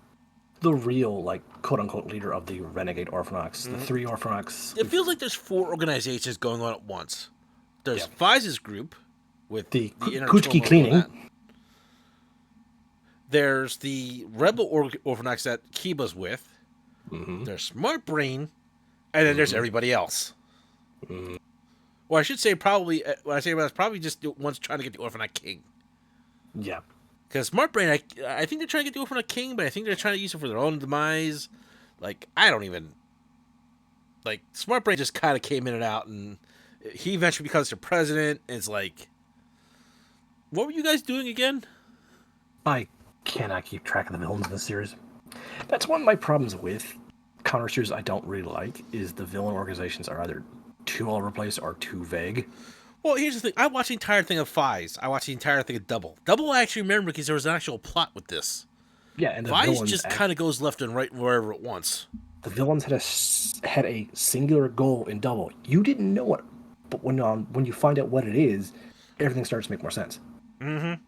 the real, like, quote unquote leader of the Renegade Orphanox. The 3 Orphanox. It feels like there's 4 organizations going on at once. There's Yeah. Faiz's group with The the inner Kuchiki turmoil of cleaning. that. There's the Rebel Orphanax that Kiba's with. There's Smart Brain, and then there's everybody else. Well, I should say probably. When I say about, it's probably just the ones trying to get the Orphanite King. Yeah. Because Smart Brain, I think they're trying to get the Orphanite King, but I think they're trying to use it for their own demise. Like I don't even. Like Smart Brain just kind of came in and out, and he eventually becomes the president. And it's like, what were you guys doing again? I cannot keep track of the villains in this series. That's one of my problems with counter series I don't really like, is the villain organizations are either too all over the place or too vague. Well, here's the thing. I watched the entire thing of Faiz. I watched the entire thing of Double. Double I actually remember because there was an actual plot with this. Yeah, and Faiz just kind of goes left and right wherever it wants. the villains had a singular goal in Double. You didn't know it, but when you find out what it is, everything starts to make more sense. Mm-hmm.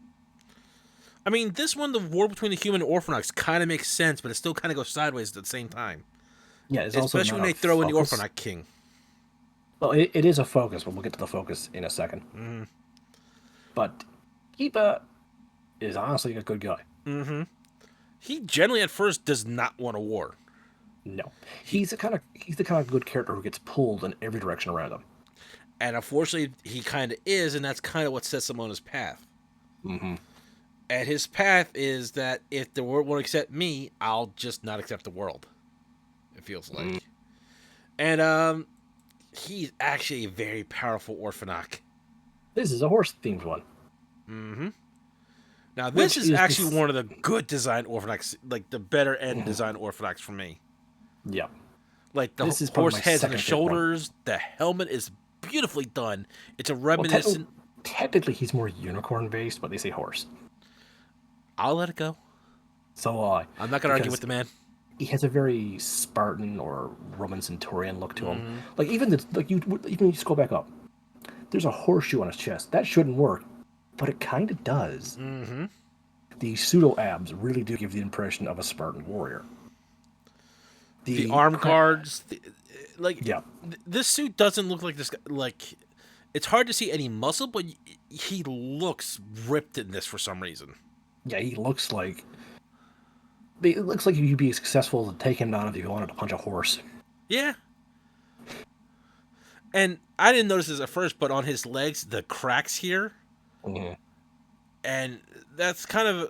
I mean, this one, the war between the human and Orphanox, kind of makes sense, but it still kind of goes sideways at the same time. Yeah, it's Especially when they throw in the Orphanox King. Well, it is a focus, but we'll get to the focus in a second. Mm-hmm. But Iba is honestly a good guy. Mm-hmm. He generally at first does not want a war. No, he's the kind of good character who gets pulled in every direction around him. And unfortunately, he kind of is, and that's kind of what sets him on his path. Mm-hmm. And his path is that if the world won't accept me, I'll just not accept the world. It feels like. Mm. And he's actually a very powerful Orphanoch. This is a horse-themed one. Mm-hmm. Now, this is actually one of the good design Orphanochs, like the better end design Orphanochs for me. Yeah. Like the horse heads and the shoulders, the helmet is beautifully done. It's a reminiscent. Well, technically, he's more unicorn-based, but they say horse. I'll let it go. So will I. I'm not going to argue with the man. He has a very Spartan or Roman centurion look to him. Like even you scroll back up, there's a horseshoe on his chest. That shouldn't work, but it kind of does. Mm-hmm. The pseudo abs really do give the impression of a Spartan warrior. The arm guards, yeah. This suit doesn't look like this. Like, it's hard to see any muscle, but he looks ripped in this for some reason. Yeah, he looks like. It looks like you'd be successful to take him down if you wanted to punch a horse. Yeah. And I didn't notice this at first, but on his legs, the cracks here. Mm-hmm. And that's kind of.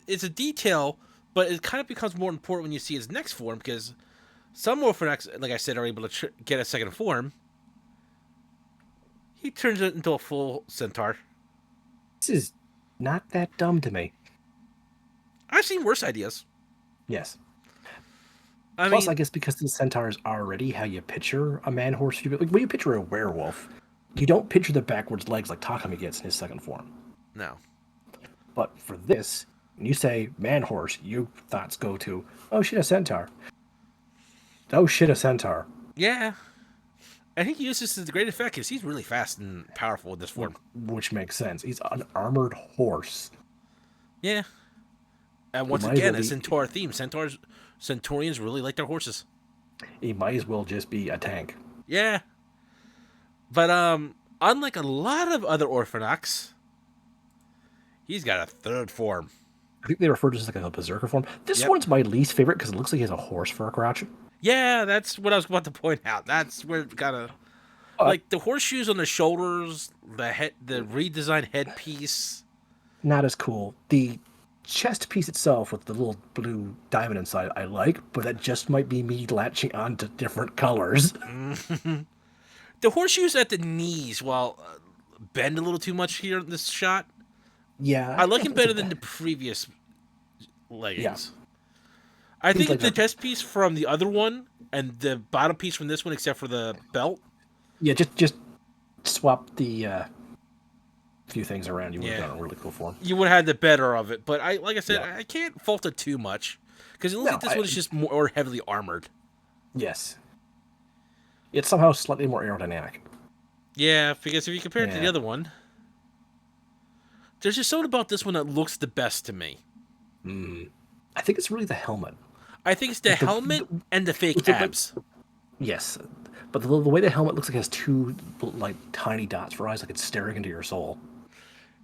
It's a detail, but it kind of becomes more important when you see his next form, because some Orphanochs, like I said, are able to get a second form. He turns it into a full centaur. This is not that dumb to me. I've seen worse ideas. Yes. I Plus, I guess because the centaur is already how you picture a man horse. Like when you picture a werewolf, you don't picture the backwards legs like Takami gets in his second form. No. But for this, when you say man horse, your thoughts go to, oh shit, a centaur. Oh shit, a centaur. Yeah. I think he uses this to great effect because he's really fast and powerful in this form. Which makes sense. He's an armored horse. Yeah. And once again, a centaur theme. Centaurians really like their horses. He might as well just be a tank. Yeah. But unlike a lot of other Orphanochs, he's got a third form. I think they refer to it as like a berserker form. This one's my least favorite because it looks like he has a horse for a crotch. Yeah, that's what I was about to point out. That's where it kind of like the horseshoes on the shoulders, the redesigned headpiece. Not as cool. The chest piece itself with the little blue diamond inside, I like, but that just might be me latching on to different colors. The horseshoes at the knees, while bend a little too much here in this shot. Yeah, I like him better than the previous leggings. Yeah. I think like the chest piece from the other one and the bottom piece from this one, except for the belt. Yeah, just swap the few things around. You would have done a really cool form. You would have had the better of it, but like I said, I can't fault it too much because it looks like this one is just more heavily armored. Yes, it's somehow slightly more aerodynamic. Yeah, because if you compare it to the other one, there's just something about this one that looks the best to me. I think it's really the helmet. I think it's the helmet and the fake abs. Yes, but the way the helmet looks like it has two like tiny dots for eyes, like it's staring into your soul.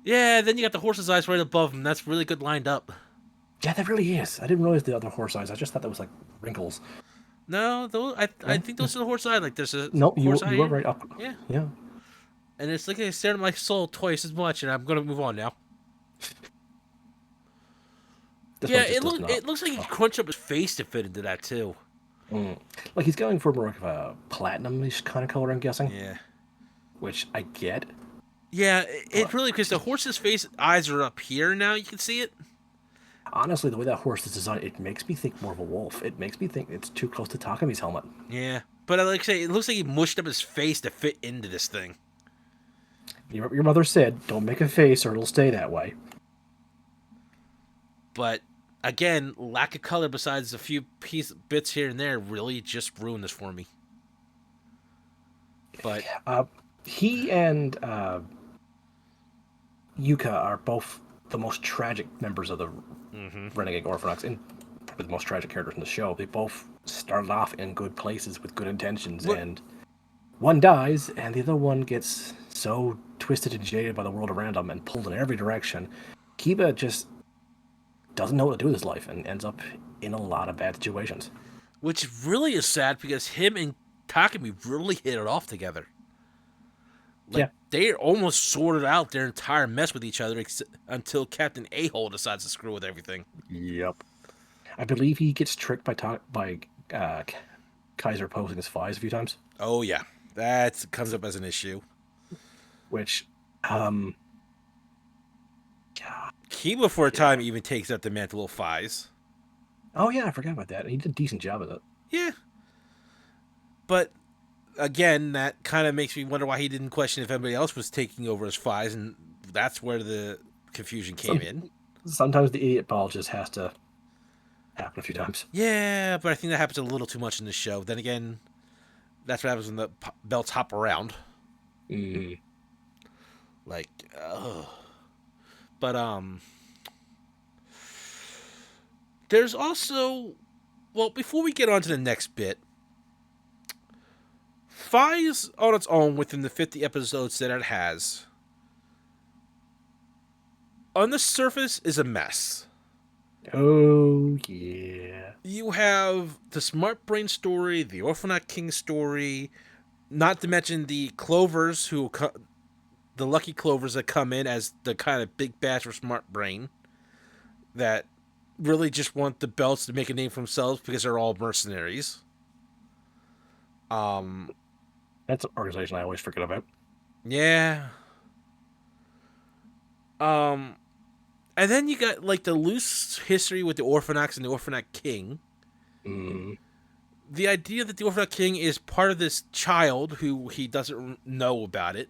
Yeah, then you got the horse's eyes right above them. That's really good lined up. Yeah, that really is. I didn't realize the other horse eyes. I just thought that was like wrinkles. No, I think those are the horse eyes. Like there's a you were right up. Yeah. And it's like they stared at my soul twice as much, and I'm gonna move on now. It looks like he crunched up his face to fit into that too. Like he's going for more of a platinum-ish kind of color, I'm guessing. Yeah. Which I get. Yeah, it really, because the horse's face eyes are up here now. You can see it. Honestly, the way that horse is designed, it makes me think more of a wolf. It makes me think it's too close to Takami's helmet. Yeah, but like I say, it looks like he mushed up his face to fit into this thing. Your mother said, "Don't make a face, or it'll stay that way." But again, lack of color besides a few bits here and there really just ruined this for me. But Uh, he and Yuka are both the most tragic members of the mm-hmm. Renegade Orphanox, and probably the most tragic characters in the show. They both started off in good places with good intentions, What? and one dies, and the other one gets so twisted and jaded by the world around him and pulled in every direction. Kiba just doesn't know what to do with his life and ends up in a lot of bad situations. Which really is sad because him and Takumi really hit it off together. Like Yeah. they almost sorted out their entire mess with each other until Captain A-Hole decides to screw with everything. Yep. I believe he gets tricked by Kaiser posing as Faiz a few times. Oh yeah, that comes up as an issue. Which, Kiba for a time even takes up the mantle of Faiz. oh yeah, I forgot about that. He did a decent job of it. Yeah, but again, that kind of makes me wonder why he didn't question if anybody else was taking over as Faiz, and that's where the confusion came in. Sometimes the idiot ball just has to happen a few times. Yeah, but I think that happens a little too much in the show. Then again, that's what happens when the belts hop around. Mm. Like, but there's also, well, before we get on to the next bit, Faiz on its own within the 50 episodes that it has, on the surface is a mess. Oh yeah. You have the Smart Brain story, the Orphanat King story, not to mention the Clovers the Lucky Clovers that come in as the kind of big bash for Smart Brain that really just want the belts to make a name for themselves because they're all mercenaries. That's an organization I always forget about. Yeah. And then you got like the loose history with the Orphanax and the Orphanat King. Mm. The idea that the Orphanat King is part of this child who he doesn't know about it.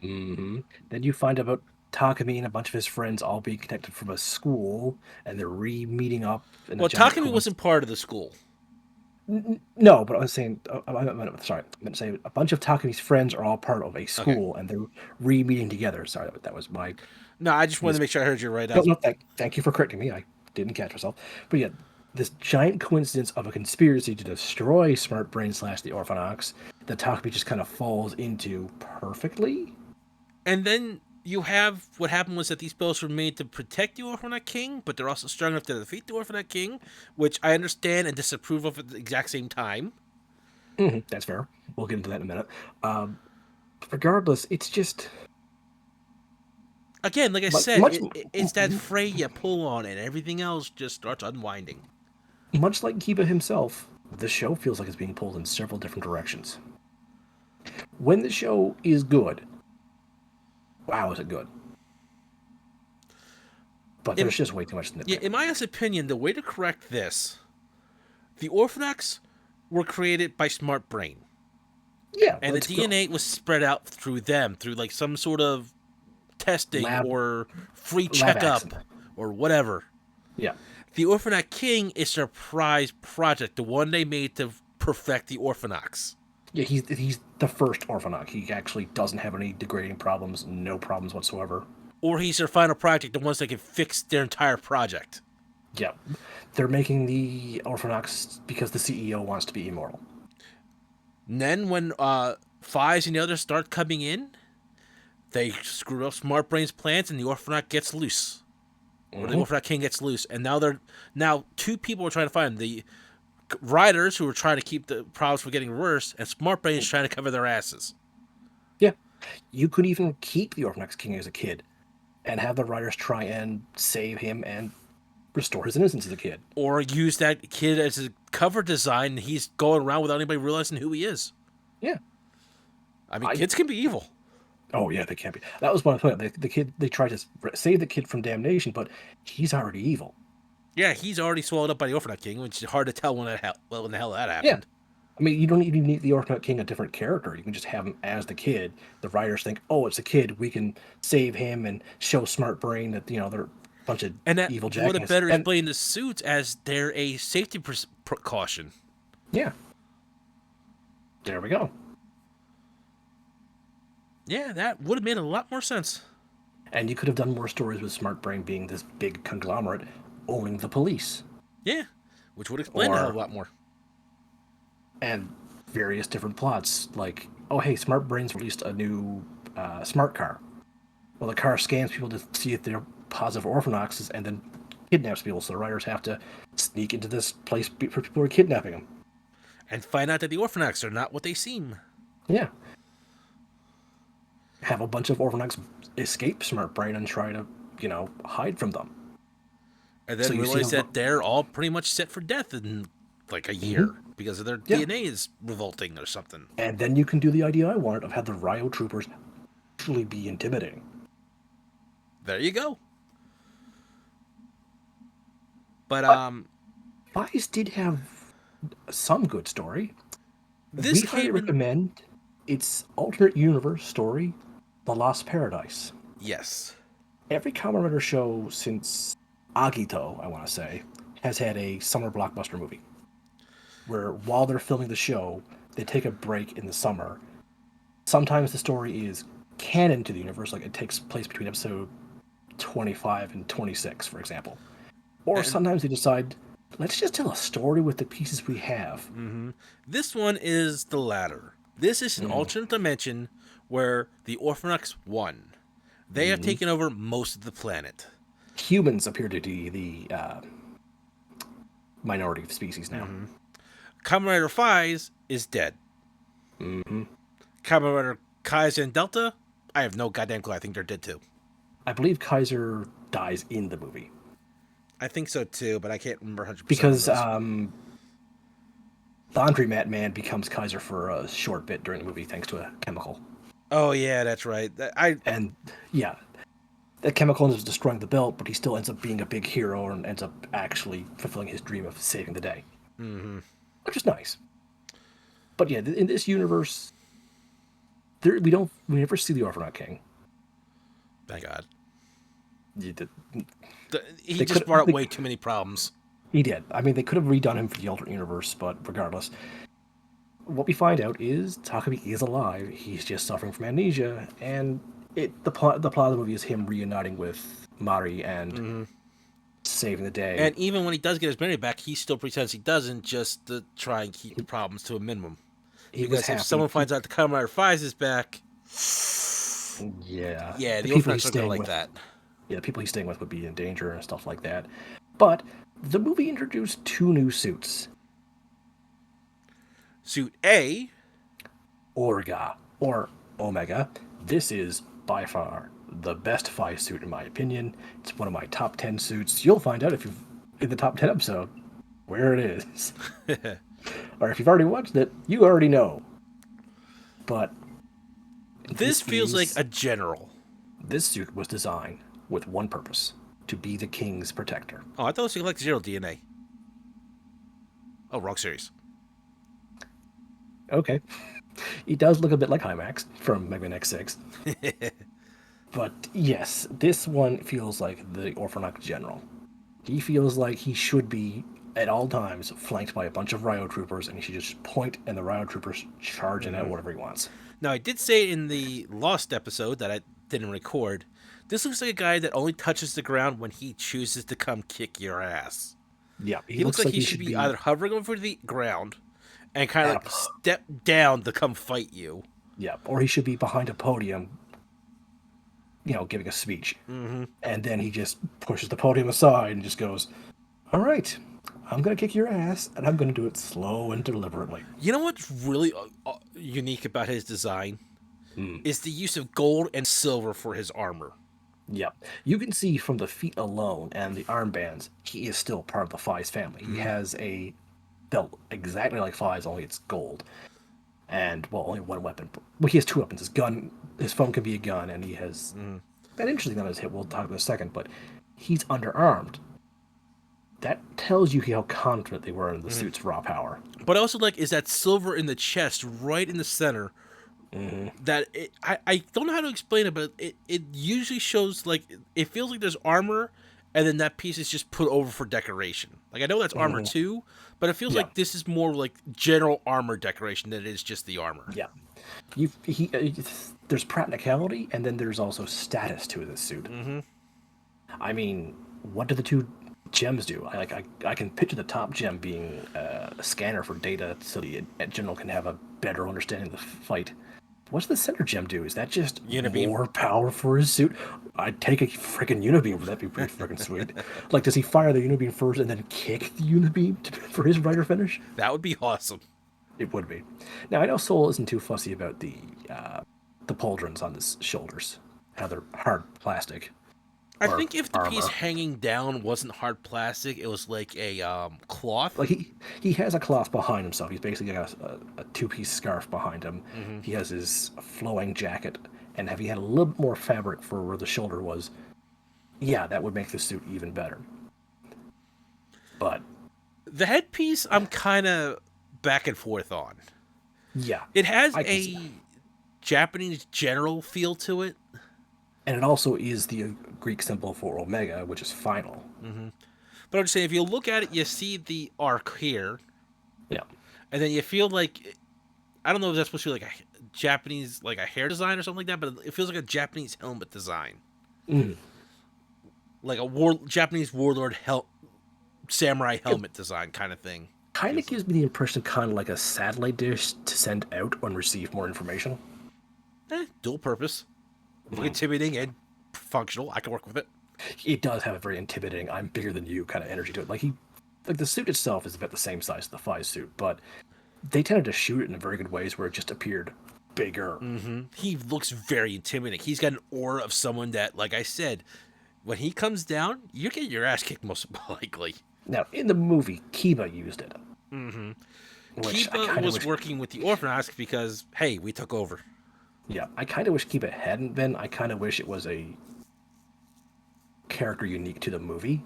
Mm-hmm. Then you find about Takumi and a bunch of his friends all being connected from a school, and they're re-meeting up in a Well, giant Takumi wasn't part of the school. No, but I was saying, sorry, I meant to say a bunch of Takumi's friends are all part of a school, Okay. and they're re-meeting together. Sorry, that was my. No, I just wanted to make sure I heard you right. No, no, thank you for correcting me. I didn't catch myself. But yeah, this giant coincidence of a conspiracy to destroy Smart Brain / the Orphanox that Takumi just kind of falls into perfectly. And then you have what happened was that these spells were made to protect the Orphanat King, but they're also strong enough to defeat the Orphanat King, which I understand and disapprove of at the exact same time. Mm-hmm, that's fair. We'll get into that in a minute. Regardless, it's just. Again, like I said, much, it's that fray you pull on, and everything else just starts unwinding. Much like Kiba himself, the show feels like it's being pulled in several different directions. When the show is good, wow, is it good? But there's just way too much. Yeah, in my honest opinion, the way to correct this, the Orphanax were created by Smart Brain. Yeah, and the DNA was spread out through them, through like some sort of testing or free checkup or whatever. Yeah. The Orphanat King is their prize project, the one they made to perfect the Orphanox. Yeah, he's the first Orphanox. He actually doesn't have any degrading problems, no problems whatsoever. Or he's their final project, the ones that can fix their entire project. Yeah. They're making the Orphanox because the CEO wants to be immortal. And then when Faiz and the others start coming in, they screw up Smart Brain's plans and the Orphanox gets loose. Or the Orphanat King gets loose. And now two people are trying to find him. The riders who are trying to keep the problems from getting worse, and Smart Brain is trying to cover their asses. Yeah. You could even keep the Orphanox King as a kid and have the riders try and save him and restore his innocence as a kid. Or use that kid as a cover design and he's going around without anybody realizing who he is. Yeah. I mean, kids can be evil. Oh, yeah, they can't be. That was one of the kid, they tried to save the kid from damnation, but he's already evil. Yeah, he's already swallowed up by the Orphanat King, which is hard to tell when the hell that happened. Yeah. I mean, you don't even need the Orphanite King a different character. You can just have him as the kid. The writers think, oh, it's a kid. We can save him and show Smart Brain that they're a bunch of And that evil would have jackasses. better And explained the suits as they're a safety precaution. yeah, there we go. Yeah, that would have made a lot more sense. And you could have done more stories with Smart Brain being this big conglomerate owning the police, Yeah, which would explain a hell of a or lot more. and various different plots like, oh hey, Smart Brain's released a new smart car. Well, the car scans people to see if they're positive for orphanoxes, and then kidnaps people. So the writers have to sneak into this place for people who are kidnapping them. And find out that the Orphanax are not what they seem. Yeah, have a bunch of orphanox escape Smart Brain and try to, hide from them. And So then you see realize a that they're all pretty much set for death in like a mm-hmm. year because of their Yeah, DNA is revolting or something. and then you can do the idea I wanted of have the Ryo troopers actually be intimidating. There you go. But But Faiz did have some good story. this We highly came in. recommend its alternate universe story, The Lost Paradise. Yes. Every Kamen Rider show since Agito, I want to say, has had a summer blockbuster movie where while they're filming the show, they take a break in the summer. Sometimes the story is canon to the universe, like it takes place between episode 25 and 26, for example. Or And sometimes they decide, let's just tell a story with the pieces we have. this one is the latter. This is an Mm-hmm. alternate dimension where the Orphanax won. They have Mm-hmm. taken over most of the planet. Humans appear to be the minority of species now. Kamen Rider Faiz is dead. Mm-hmm. Kamen Rider Kaizen and Delta, I have no goddamn clue. I think they're dead too. I believe Kaiser dies in the movie I think so too, but I can't remember 100% on because those. Laundromat Man becomes Kaiser for a short bit during the movie thanks to a chemical. Oh yeah, that's right. And yeah, that chemical ends up destroying the belt, but he still ends up being a big hero and ends up actually fulfilling his dream of saving the day, which is nice. But yeah, in this universe, we never see the Orphanite King. Thank God. You did- He They just could brought up they, way too many problems. He did. I mean, they could have redone him for the alternate universe, but regardless, what we find out is Takumi is alive. He's just suffering from amnesia, and the plot of the movie is him reuniting with Mari and saving the day. And even when he does get his memory back, he still pretends he doesn't just to try and keep the problems to a minimum. He was Because if happy. someone finds out the Kamen Rider Faiz is back, Yeah, yeah, the people Orphanax are gonna like that. yeah, the people he's staying with would be in danger and stuff like that. But the movie introduced two new suits, Suit A, Orga or Omega. This is by far the best Phi suit in my opinion. It's one of my top 10 suits. You'll find out if you've in the top 10 episode where it is. Or if you've already watched it, you already know. But this feels like a general. this suit was designed with one purpose: to be the king's protector. Oh, I thought it was like Zero DNA. Oh, wrong series. Okay. He does look a bit like Hymax from Mega Man X6. But yes, this one feels like the Orphanite General. He feels like he should be, at all times, flanked by a bunch of Ryo troopers, and he should just point and the Ryo troopers charging at whatever he wants. Now, I did say in the Lost episode that I didn't record, this looks like a guy that only touches the ground when he chooses to come kick your ass. Yeah, He looks like he should be either hovering over the ground and kind of like step down to come fight you. Yeah, or he should be behind a podium, giving a speech. Mm-hmm. And then he just pushes the podium aside and just goes, all right, I'm going to kick your ass, and I'm going to do it slow and deliberately. You know what's really unique about his design? Is the use of gold and silver for his armor. Yep. You can see from the feet alone and the armbands, he is still part of the Faiz family. He has a belt exactly like Faiz, only it's gold. And, well, only one weapon. Well, he has two weapons. His phone can be a gun, and he has... That interesting on his hip, we'll talk about in a second, but he's underarmed. that tells you how confident they were in the Mhm. suit's raw power. But I also like is that silver in the chest, right in the center. Hmm. I don't know how to explain it, but it usually shows like it feels like there's armor, and then that piece is just put over for decoration. Like I know that's armor Hmm. too, but it feels Yeah, like this is more like general armor decoration than it is just the armor. yeah. There's practicality, and then there's also status to this suit. Mm-hmm. I mean, what do the two gems do? I can picture the top gem being a scanner for data, so the general can have a better understanding of the fight. What's the center gem do? Is that just Unibeam. more power for his suit? I'd take a freaking unibeam. That'd be pretty freaking sweet. Like, does he fire the unibeam first and then kick the unibeam for his rider finish? That would be awesome. It would be. Now I know Soul isn't too fussy about the pauldrons on his shoulders, how they're hard plastic I or think if the piece armor. hanging down wasn't hard plastic, it was like a cloth. Like he has a cloth behind himself. He's basically got a two-piece scarf behind him. Mm-hmm. He has his flowing jacket, and if he had a little bit more fabric for where the shoulder was, yeah, that would make the suit even better. But The headpiece, I'm kind of back and forth on. yeah, It has I can see. a Japanese general feel to it. And it also is the Greek symbol for Omega, which is final. Mm-hmm. But I'm just saying, if you look at it, you see the arc here, Yeah. and then you feel like I don't know if that's supposed to be like a Japanese, like a hair design or something like that, but it feels like a Japanese helmet design, Mm. like a Japanese warlord samurai It helmet design kind of thing. kind of Feels like. gives me the impression, kind of like a satellite dish to send out and receive more information. Dual purpose, look intimidating and functional. I can work with it. It does have a very intimidating, I'm bigger than you kind of energy to it. Like the suit itself is about the same size as the Faiz suit, but they tended to shoot it in very good ways where it just appeared bigger. Mm-hmm. He looks very intimidating. He's got an aura of someone that, like I said, when he comes down, you're getting your ass kicked most likely. Now, in the movie, Kiba used it, Mm-hmm. which I Kiba kind of was wish. working with the Orphanax because, hey, we took over. Yeah, I kind of wish Kiba hadn't been. I kind of wish it was a character unique to the movie.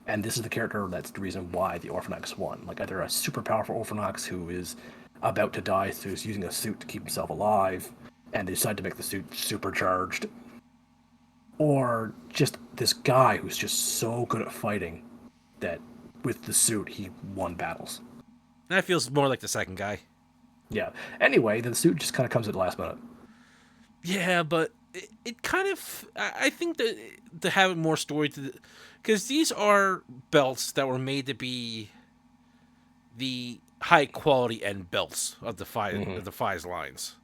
And this is the character that's the reason why the Orphanax won. Like, either a super powerful Orphanax who is about to die, so he's using a suit to keep himself alive, and they decide to make the suit supercharged, or just this guy who's just so good at fighting that with the suit he won battles. That feels more like the second guy. Yeah. Anyway, the suit just kind of comes at the last minute. Yeah, but it kind of. I think that to have more story to. Because these are belts that were made to be the high quality end belts of Mm-hmm. the Fives lines.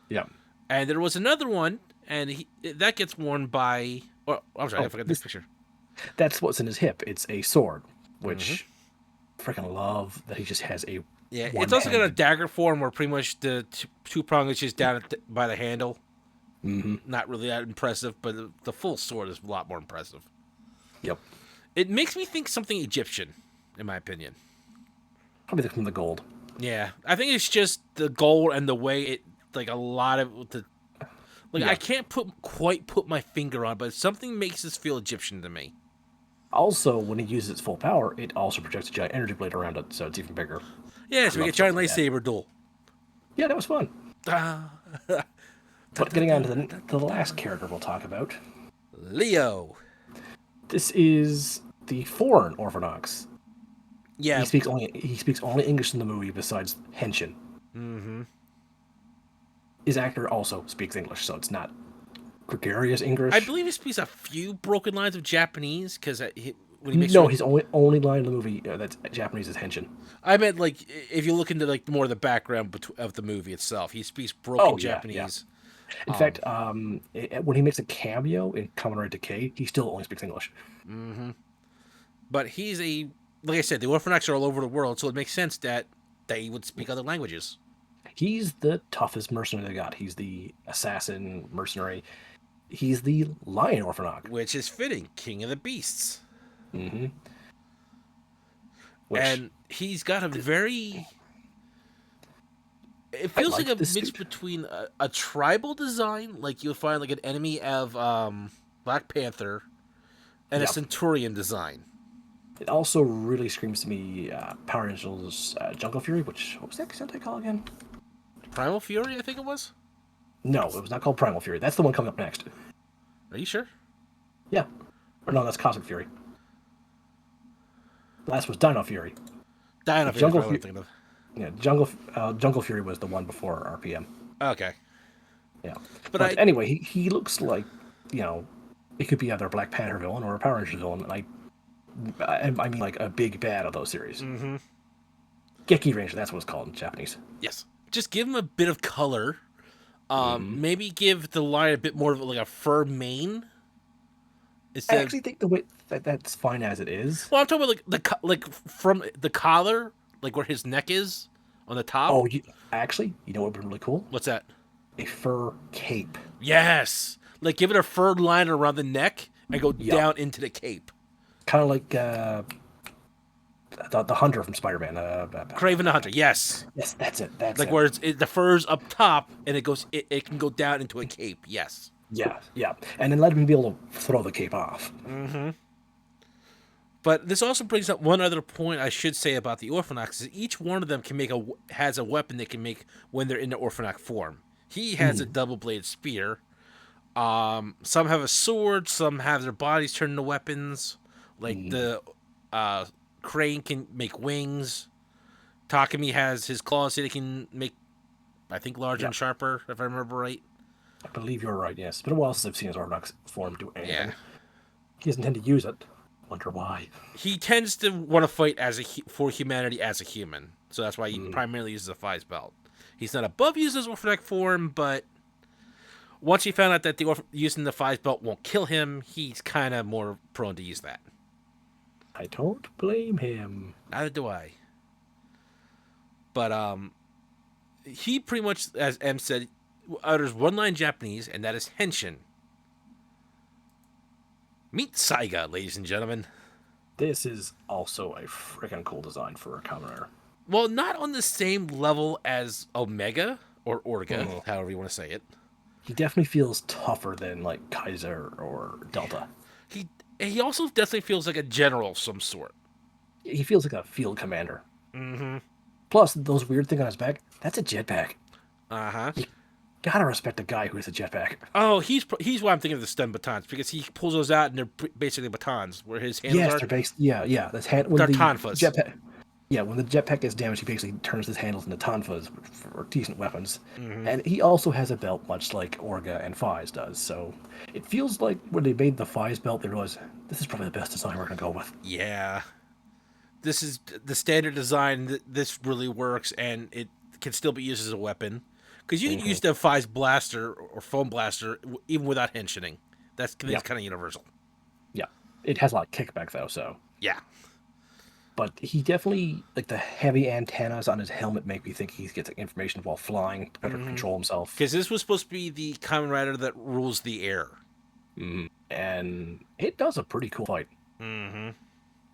Yeah. And there was another one, and that gets worn by. Oh, I'm sorry, I Oh, forgot this this picture. that's what's in his hip. It's a sword, Hmm. which freaking love that he just has a Yeah, it's also got a one-handed. dagger form where pretty much the two prong is just down by the handle. Mm-hmm. Not really that impressive, but the full sword is a lot more impressive. Yep. It makes me think something Egyptian, in my opinion. Probably from the gold. Yeah, I think it's just the gold and the way it, like a lot of the, like I Yeah. can't quite put my finger on, it, but something makes this feel Egyptian to me. Also, when he uses its full power, it also projects a giant energy blade around it, so it's even bigger. Yeah, I so we love get stuff giant like that. lightsaber duel. Yeah, that was fun. Ah, But getting on to the last character we'll talk about, Leo. this is the foreign Orthodox. Yeah. He speaks only English in the movie besides Henshin. Mm-hmm. His actor also speaks English, so it's not gregarious I English. believe he speaks a few broken lines of Japanese because when he makes No, his only line in the movie that's Japanese is Henshin. I meant like if you look into like more of the background of the movie itself, he speaks broken Oh yeah, yeah. Japanese. In fact, when he makes a cameo in Kamen Rider Decay, he still only speaks English. Mm-hmm. But he's like I said, the Orphanax are all over the world, so it makes sense that they would speak other languages. He's the toughest mercenary they got. He's the assassin mercenary. He's the lion Orphanok. Which is fitting, King of the Beasts. Mm-hmm. Which And he's got a very. It I feels like a like this mix suit. between a tribal design, like you'll find like an enemy of Black Panther, and a Yep. Centurion design. It also really screams to me Power Rangers Jungle Fury, which, what was that Sentai call again? Primal Fury, I think it was. No, it was not called Primal Fury. That's the one coming up next. Are you sure? Yeah. Or no, that's Cosmic Fury. The last was Dino Fury. Dino Fury is Jungle probably what I'm Fury. thinking of. Yeah, Jungle Fury was the one before RPM. Okay, Yeah. but But anyway, he looks like, you know, it could be either a Black Panther villain or a Power Rangers villain. And I mean like a big bad of those series. Mm-hmm. Geki Ranger, that's what it's called in Japanese. Yes, just give him a bit of color. Mm-hmm. Maybe give the line a bit more of like a fur mane I instead of. actually think the way that's fine as it is. Well, I'm talking about like from the collar, like where his neck is on the top. Oh, you know what would be really cool? What's that? A fur cape. Yes, like give it a fur line around the neck and go Yeah, down into the cape. kind of like the hunter from Spider-Man. Craven the Hunter. Yes, Yes, that's it. That's like it. where the fur's up top and it can go down into a cape. Yes. Yeah, yeah, and then let him be able to throw the cape off. Mm-hmm. But this also brings up one other point I should say about the Orphanax is each one of them has a weapon they can make when they're in the Orphanax form. He has a double bladed spear. Some have a sword. Some have their bodies turned into weapons. Like the Crane can make wings. Takumi has his claws that he can make, I think, larger Yeah, and sharper, if I remember right. I believe you're right. Yes, it's been a while since I've seen his Orthodox form do Yeah. anything. He doesn't tend to use it. Wonder why. He tends to want to fight for humanity as a human, so that's why he Mm, primarily uses a Faiz belt. He's not above using his Orphaneck form, but once he found out that using the Faiz belt won't kill him, he's kind of more prone to use that. I don't blame him. Neither do I. But he pretty much, as M said, utters one line Japanese, and that is Henshin. Meet Saiga, ladies and gentlemen. This is also a freaking cool design for a Kamen Rider. Well, not on the same level as Omega or Orga, however you want to say it. He definitely feels tougher than like Kaiser or Delta. He he also definitely feels like a general of some sort. He feels like a field commander. Mm-hmm. Plus, those weird thing on his back, that's a jetpack. Uh-huh. Gotta respect a guy who has a jetpack. Oh, he's why I'm thinking of the stun batons, because he pulls those out and they're basically batons, where his handles Yes, are. they're based. Yeah. That's when They're the tonfas. jetpack. Yeah, when the jetpack gets damaged, he basically turns his handles into tonfas for decent weapons. Mm-hmm. And he also has a belt, much like Orga and Faiz does. So it feels like when they made the Faiz belt, they realized this is probably the best design we're gonna go with. Yeah. This is the standard design. This really works, and it can still be used as a weapon. Because you can use the Faiz blaster or foam blaster even without henshining. That's kind of universal. Yeah, it has a lot of kickback though. So, Yeah. but he definitely like the heavy antennas on his helmet make me think he gets information while flying to better control himself. Because this was supposed to be the Kamen Rider that rules the air. And it does a pretty cool fight. Mm-hmm.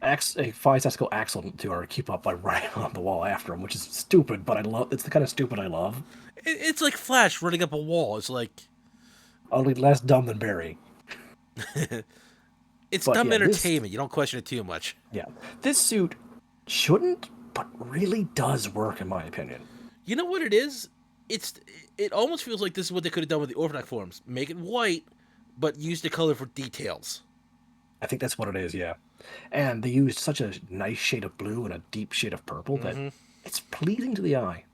Faiz has to go Axel to or keep up by running on the wall after him, which is stupid, but I love. It's the kind of stupid I love. It's like Flash running up a wall. It's like Only less dumb than Barry. it's But dumb yeah, entertainment. You don't question it too much. Yeah, this suit shouldn't, but really does work in my opinion. You know what it is? It almost feels like this is what they could have done with the Orphanak forms. Make it white, but use the color for details. I think that's what it is. Yeah, and they used such a nice shade of blue and a deep shade of purple that it's pleasing to the eye.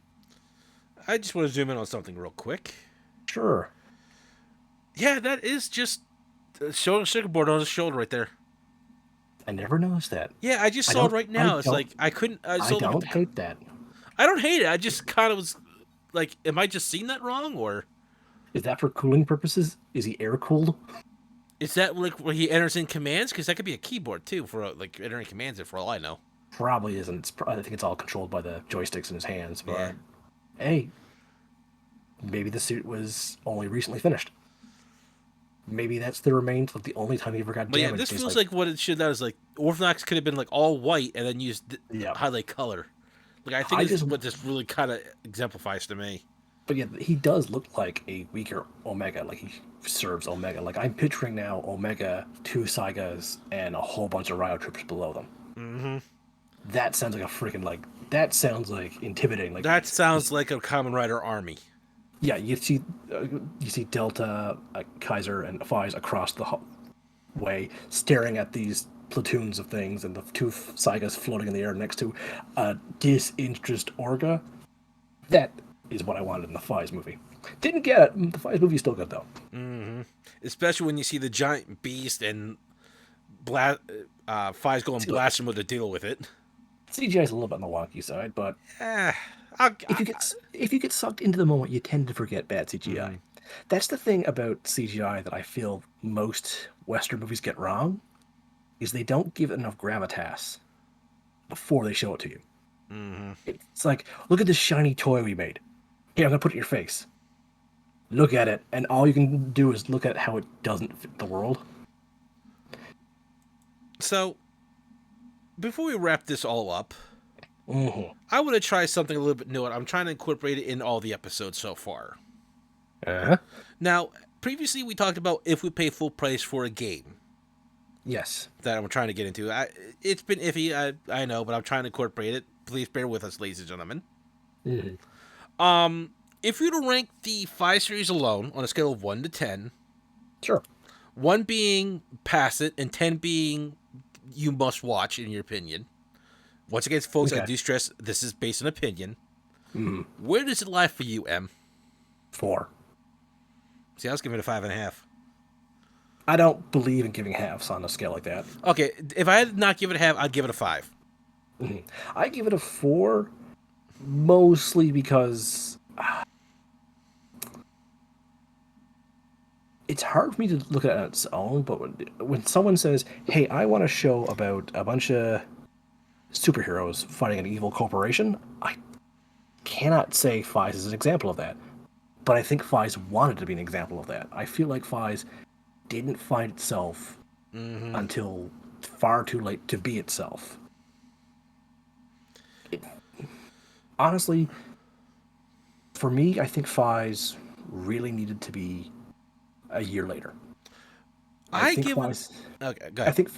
I just want to zoom in on something real quick. Sure. Yeah, that is just a sugar board on his shoulder right there. I never noticed that. Yeah, I just saw it right now. It's like I couldn't. I don't hate that. I don't hate it. I just kind of was like, am I just seeing that wrong, or Is that for cooling purposes? Is he air cooled? is that like where he enters in commands? Because that could be a keyboard too for like entering commands. For all I know. Probably isn't. I think it's all controlled by the joysticks in his hands. But Yeah. hey, maybe the suit was only recently finished. Maybe that's the remains of the only time he ever got But yeah, damaged. this He's feels like what it should have. Is like Orphanax could have been like all white and then used Yeah. highlight color. Like I think I this is just- what this really kind of exemplifies to me. But yeah, he does look like a weaker Omega. Like he serves Omega. Like I'm picturing now Omega, two Saigas, and a whole bunch of Ryo troopers below them. Mm-hmm. That sounds like a freaking that sounds like intimidating. Like That sounds like a Kamen Rider army. yeah, you see Delta, Kaiser, and Faiz across the way, staring at these platoons of things, and the two Saigas floating in the air next to a disinterest Orga. That is what I wanted in the Faiz movie. Didn't get it. The Faiz movie's still good though. Mm-hmm. Especially when you see the giant beast and blast Fi's going See, look, blasting with to deal with it. CGI is a little bit on the wonky side, but Eh, I, I, if you get sucked into the moment, you tend to forget bad CGI. mm-hmm. That's the thing about CGI that I feel most Western movies get wrong is they don't give it enough gravitas before they show it to you. Mm-hmm. It's like, look at this shiny toy we made. Here, I'm gonna put it in your face. Look at it, and all you can do is look at how it doesn't fit the world. So, before we wrap this all up, Mm-hmm. I want to try something a little bit new. I'm trying to incorporate it in all the episodes so far. Uh-huh. Now, previously we talked about if we pay full price for a game Yes. that I'm trying to get into. It's been iffy, I know, but I'm trying to incorporate it. Please bear with us, ladies and gentlemen. Mm-hmm. If you were to rank the 5 series alone on a scale of 1 to 10, Sure. 1 being pass it and 10 being you must watch, in your opinion. Once again, folks, I Okay. do stress this is based on opinion. Mm-hmm. Where does it lie for you, M? 4. See, I was giving it a 5.5. I don't believe in giving halves on a scale like that. Okay, if I had not give it a half, I'd give it a 5. Mm-hmm. I give it a 4, mostly because it's hard for me to look at it on its own. But when someone says, "Hey, I want a show about a bunch of superheroes fighting an evil corporation," I cannot say Faiz is an example of that. But I think Faiz wanted to be an example of that. I feel like Faiz didn't find itself Mm-hmm. until far too late to be itself. It, honestly, for me, I think Faiz really needed to be a year later. I I think give it. Faiz. Okay, go I ahead. think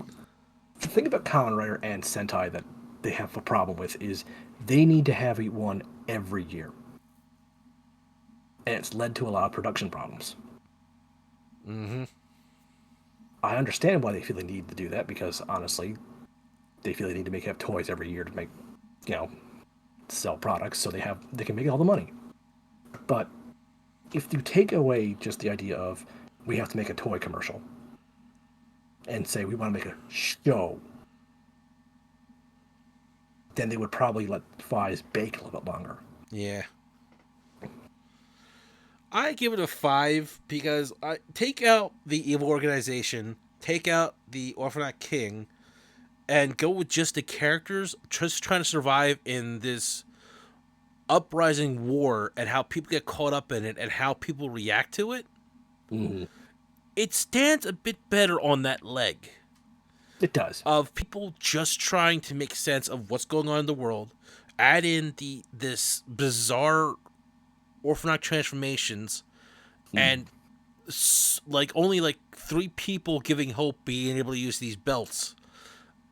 the thing about Kamen Rider and Sentai that they have a problem with is they need to have one every year, and it's led to a lot of production problems. Mm-hmm. I understand why they feel they need to do that because honestly, they feel they need to have toys every year to make, you know, sell products so they can make all the money. But if you take away just the idea of we have to make a toy commercial and say we want to make a show, then they would probably let Faiz bake a little bit longer. Yeah. I give it a 5 because I take out the evil organization, take out the Orphanite King, and go with just the characters just trying to survive in this uprising war and how people get caught up in it and how people react to it. Mm-hmm. It stands a bit better on that leg It does. of people just trying to make sense of what's going on in the world. Add in this bizarre Orphanite transformations Mm. and like only like 3 people giving hope being able to use these belts.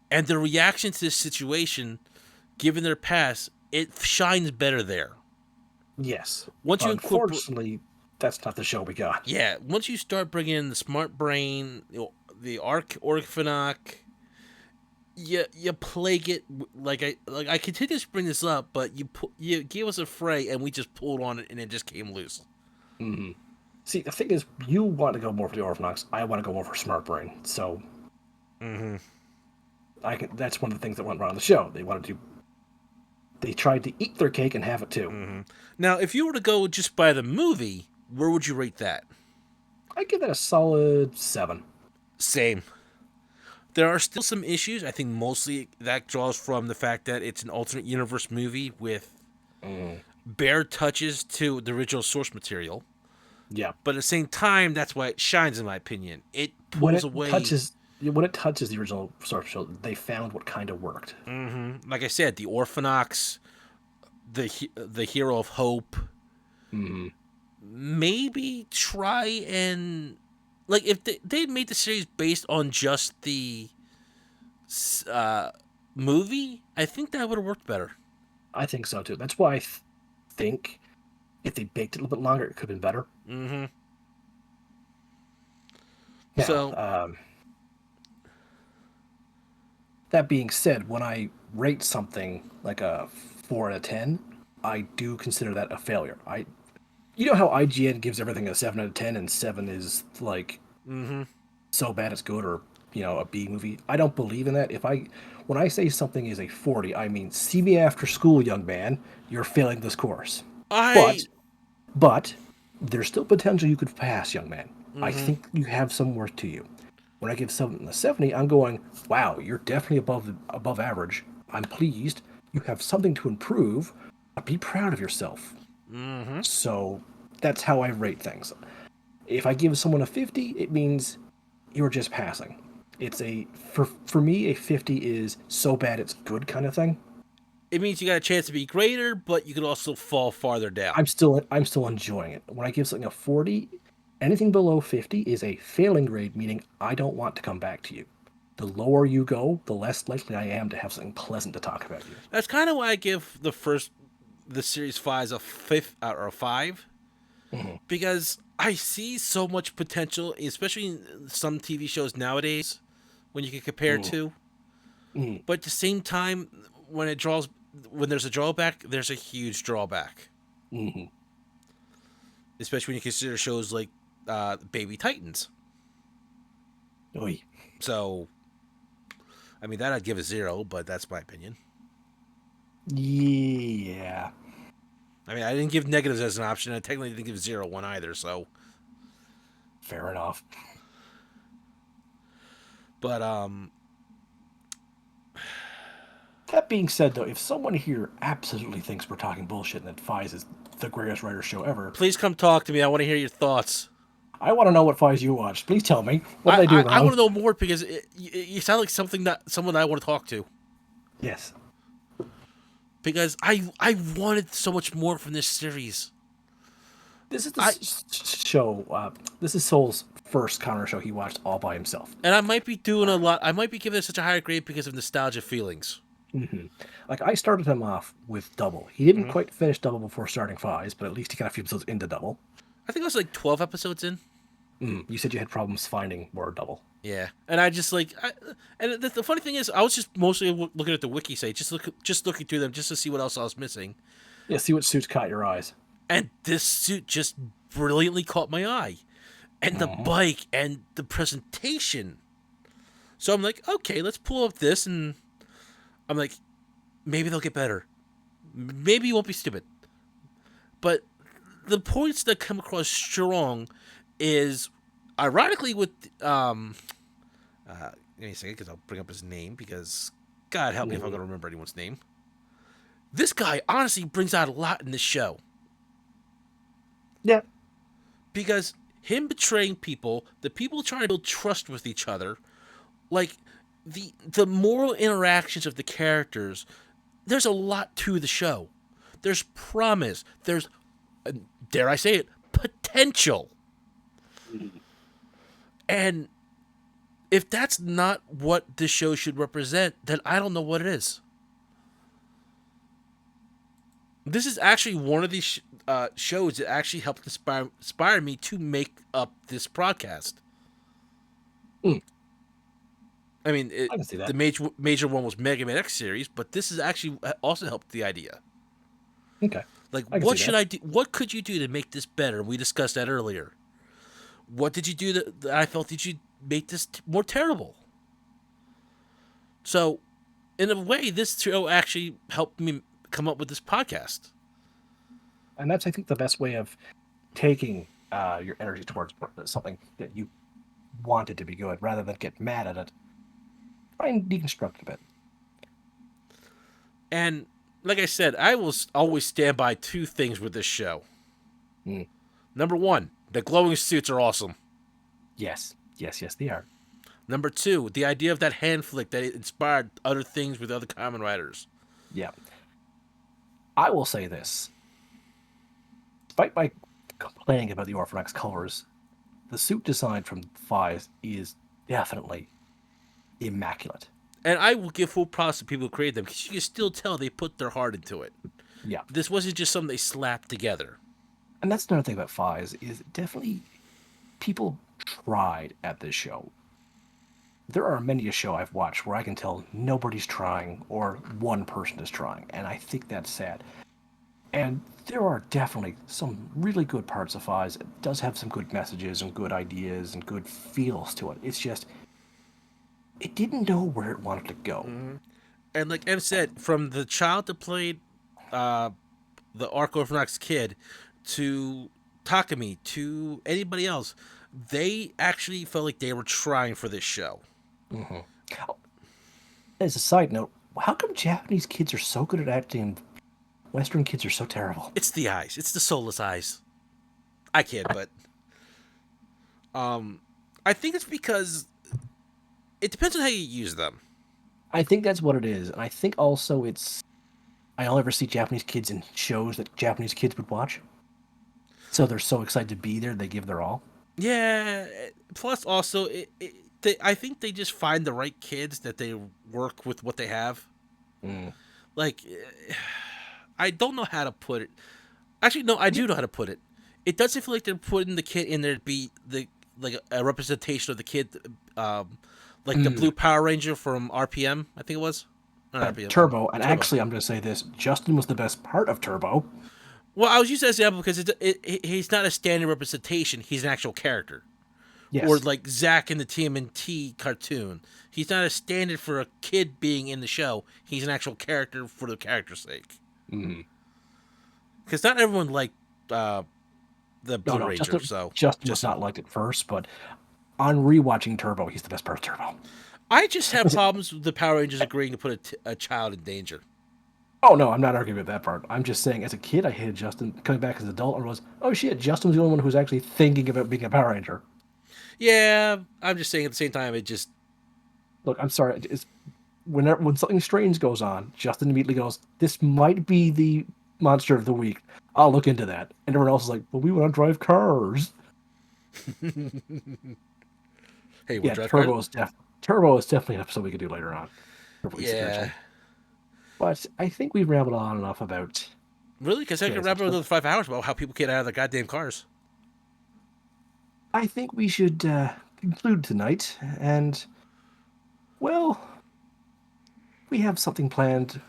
And the reaction to this situation, given their past, it shines better there. Yes. Once you incorporate, Unfortunately, that's not the show we got. yeah, once you start bringing in the smart brain, the Orphanok, you plague it I continue to bring this up, but you gave us a fray and we just pulled on it and it just came loose. Mm-hmm. See, the thing is, you want to go more for the Orphanox. I want to go more for Smart Brain. So Mm-hmm. That's one of the things that went wrong on the show. They tried to eat their cake and have it too. Mm-hmm. Now, if you were to go just by the movie, where would you rate that? I give that a solid 7. Same. There are still some issues. I think mostly that draws from the fact that it's an alternate universe movie with Mm. bare touches to the original source material. Yeah. But at the same time, that's why it shines, in my opinion. It When pulls it away. touches when it touches the original source show, they found what kind of worked. Like I said, the Orphanox, the hero of hope. Mm-hmm. Maybe try and if they made the series based on just the uh, movie, I think that would have worked better. I think so too. That's why think if they baked it a little bit longer, it could have been better. Mm-hmm. Now, So that being said, when I rate something like a 4 out of 10, I do consider that a failure. You know how IGN gives everything a 7 out of 10, and 7 is like mm-hmm. so bad it's good, or a B movie. I don't believe in that. When I say something is a 40, I mean see me after school, young man. You're failing this course. But I but there's still potential you could pass, young man. I mm-hmm. think you have some worth to you. When I give something a 70, I'm going, wow, you're definitely above average. I'm pleased. You have something to improve. Be proud of yourself. Mm-hmm. So that's how I rate things. If I give someone a 50, it means you're just passing. It's for me, a 50 is so bad it's good kind of thing. It means you got a chance to be greater, but you could also fall farther down. I'm still enjoying it. When I give something a 40, anything below 50 is a failing grade, meaning I don't want to come back to you. The lower you go, the less likely I am to have something pleasant to talk about you. That's kind of why I give the series five a fifth or a five, Mhm. because I see so much potential, especially in some TV shows nowadays, when you can compare Mhm. to. Mhm. But at the same time, when there's a drawback, there's a huge drawback, Mhm. especially when you consider shows like Baby Titans. Oy. So, I mean, that I'd give a 0, but that's my opinion. Yeah. I mean, I didn't give negatives as an option. I technically didn't give 0 1 either. So, Fair enough. but That being said, though, if someone here absolutely thinks we're talking bullshit and that Faiz is the greatest writer show ever, please come talk to me. I want to hear your thoughts. I want to know what Faiz you watched. Please tell me. What did I do I want wrong? to know more because you sound like someone I want to talk to. Yes. Because I wanted so much more from this series. This is the I show. This is Soul's first counter show he watched all by himself. and I might be doing a lot. I might be giving it such a higher grade because of nostalgia feelings. Hmm. Like, I started him off with Double. He didn't Hmm. quite finish Double before starting Fives, but at least he got a few episodes into Double. I think it was like 12 episodes in. You said you had problems finding more Double. Yeah, and I just and the funny thing is, I was just mostly looking at the wiki site, just looking through them, just to see what else I was missing. Yeah, see what suits caught your eyes. And this suit just brilliantly caught my eye, and the Hmm. bike and the presentation. So I'm like, okay, let's pull up this, and I'm like, maybe they'll get better. Maybe you won't be stupid. But the points that come across strong is, ironically, with give me a second because I'll bring up his name because God help me if I'm Hmm. gonna remember anyone's name. This guy honestly brings out a lot in this show Yeah. because him betraying people, the people trying to build trust with each other, like the moral interactions of the characters. There's a lot to the show. There's promise. There's, dare I say it, potential. And if that's not what this show should represent, then I don't know what it is. This is actually one of these shows that actually helped inspire me to make up this podcast. Mm, I mean, I can see the that. major one was Mega Man X series, but this is actually also helped the idea. Okay. Like, I can see what should that. I do? What could you do to make this better? We discussed that earlier. What did you do that I felt did you make this more terrible? So, in a way, this show actually helped me come up with this podcast. And that's, I think, the best way of taking your energy towards something that you wanted to be good, rather than get mad at it. Try and deconstruct a bit. And like I said, I will always stand by two things with this show. Mm. Number one, the glowing suits are awesome. Yes. Yes, yes, they are. Number two, the idea of that hand flick that inspired other things with other Kamen Riders. Yeah. I will say this. Despite my complaining about the Orphanex colors, the suit design from Fives is definitely immaculate. And I will give full props to people who created them because you can still tell they put their heart into it. Yeah. This wasn't just something they slapped together. And that's another thing about Faiz is definitely people tried at this show. There are many a show I've watched where I can tell nobody's trying or one person is trying, and I think that's sad. And there are definitely some really good parts of Faiz. It does have some good messages and good ideas and good feels to it. It's just it didn't know where it wanted to go. And like Em said, from the child that played uh, the Arc Orthodox kid to Takumi to anybody else, they actually felt like they were trying for this show. Hmm. As a side note, how come Japanese kids are so good at acting and Western kids are so terrible? It's the eyes. It's the soulless eyes. I kid, but I think it's because it depends on how you use them. I think that's what it is. And I think also it's I only ever see Japanese kids in shows that Japanese kids would watch. So they're so excited to be there, they give their all. Yeah. Plus, also, I think they just find the right kids that they work with what they have. Mm. Like, I don't know how to put it. Actually, no, I do know how to put it. It doesn't feel like they're putting the kid in there to be the like a representation of the kid, like the blue Power Ranger from RPM. I think it was. Not RPM, Turbo, and Turbo. actually, I'm going to say this: Justin was the best part of Turbo. Well, I was using that example because he's not a standard representation. He's an actual character. Yes. Or like Zack in the TMNT cartoon. He's not a standard for a kid being in the show. He's an actual character for the character's sake. Because not everyone liked the Blue Ranger. Justin was not liked at first, but on rewatching Turbo, he's the best part of Turbo. I just have problems with the Power Rangers agreeing to put a child in danger. Oh no, I'm not arguing with that part. I'm just saying, as a kid, I hated Justin. Coming back as an adult, I was, oh shit, Justin was the only one who was actually thinking about being a Power Ranger. Yeah, I'm just saying at the same time, it just... Look, I'm sorry. It's, when something strange goes on, Justin immediately goes, this might be the monster of the week. I'll look into that. And everyone else is like, well, we want to drive cars. Hey, yeah, Turbo is definitely an episode we could do later on. Yeah. But I think we've rambled on enough about... Really? Because I could ramble another 5 hours about how people get out of their goddamn cars. I think we should conclude tonight, and, well, we have something planned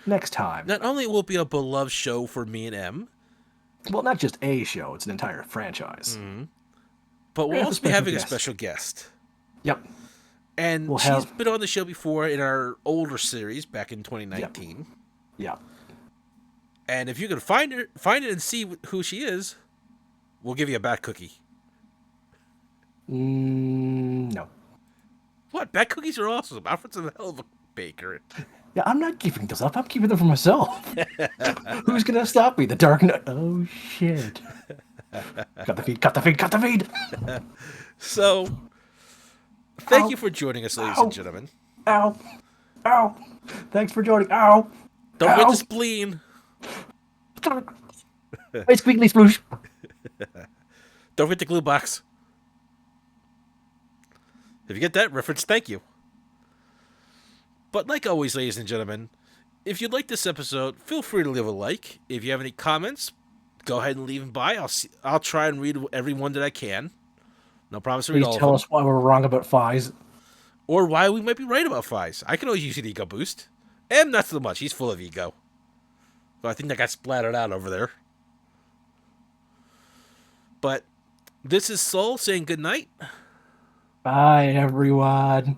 next time. Not only will it be a beloved show for me and M. Well, not just a show, it's an entire franchise. Mm-hmm. But we'll also be having a special guest. Yep. And she's been on the show before in our older series back in 2019. Yep. And if you can find it and see who she is, we'll give you a bat cookie. No. What? Bat cookies are awesome. Alfred's a hell of a baker. Yeah, I'm not giving those up. I'm keeping them for myself. Who's going to stop me? The Dark Knight. Oh, shit. Cut the feed. So, thank you for joining us, ladies and gentlemen. Ow. Thanks for joining. Ow. Don't get the spleen. Hey, squeaky sploosh. Don't forget the glue box. If you get that reference, thank you. But like always, ladies and gentlemen, if you like this episode, feel free to leave a like. If you have any comments, go ahead and leave them by. I'll try and read every one that I can. No promise to read all of them. Please tell us why we're wrong about Faiz. Or why we might be right about Faiz. I can always use an ego boost. M, not so much. He's full of ego. But I think that got splattered out over there. But this is Soul saying good night. Bye, everyone.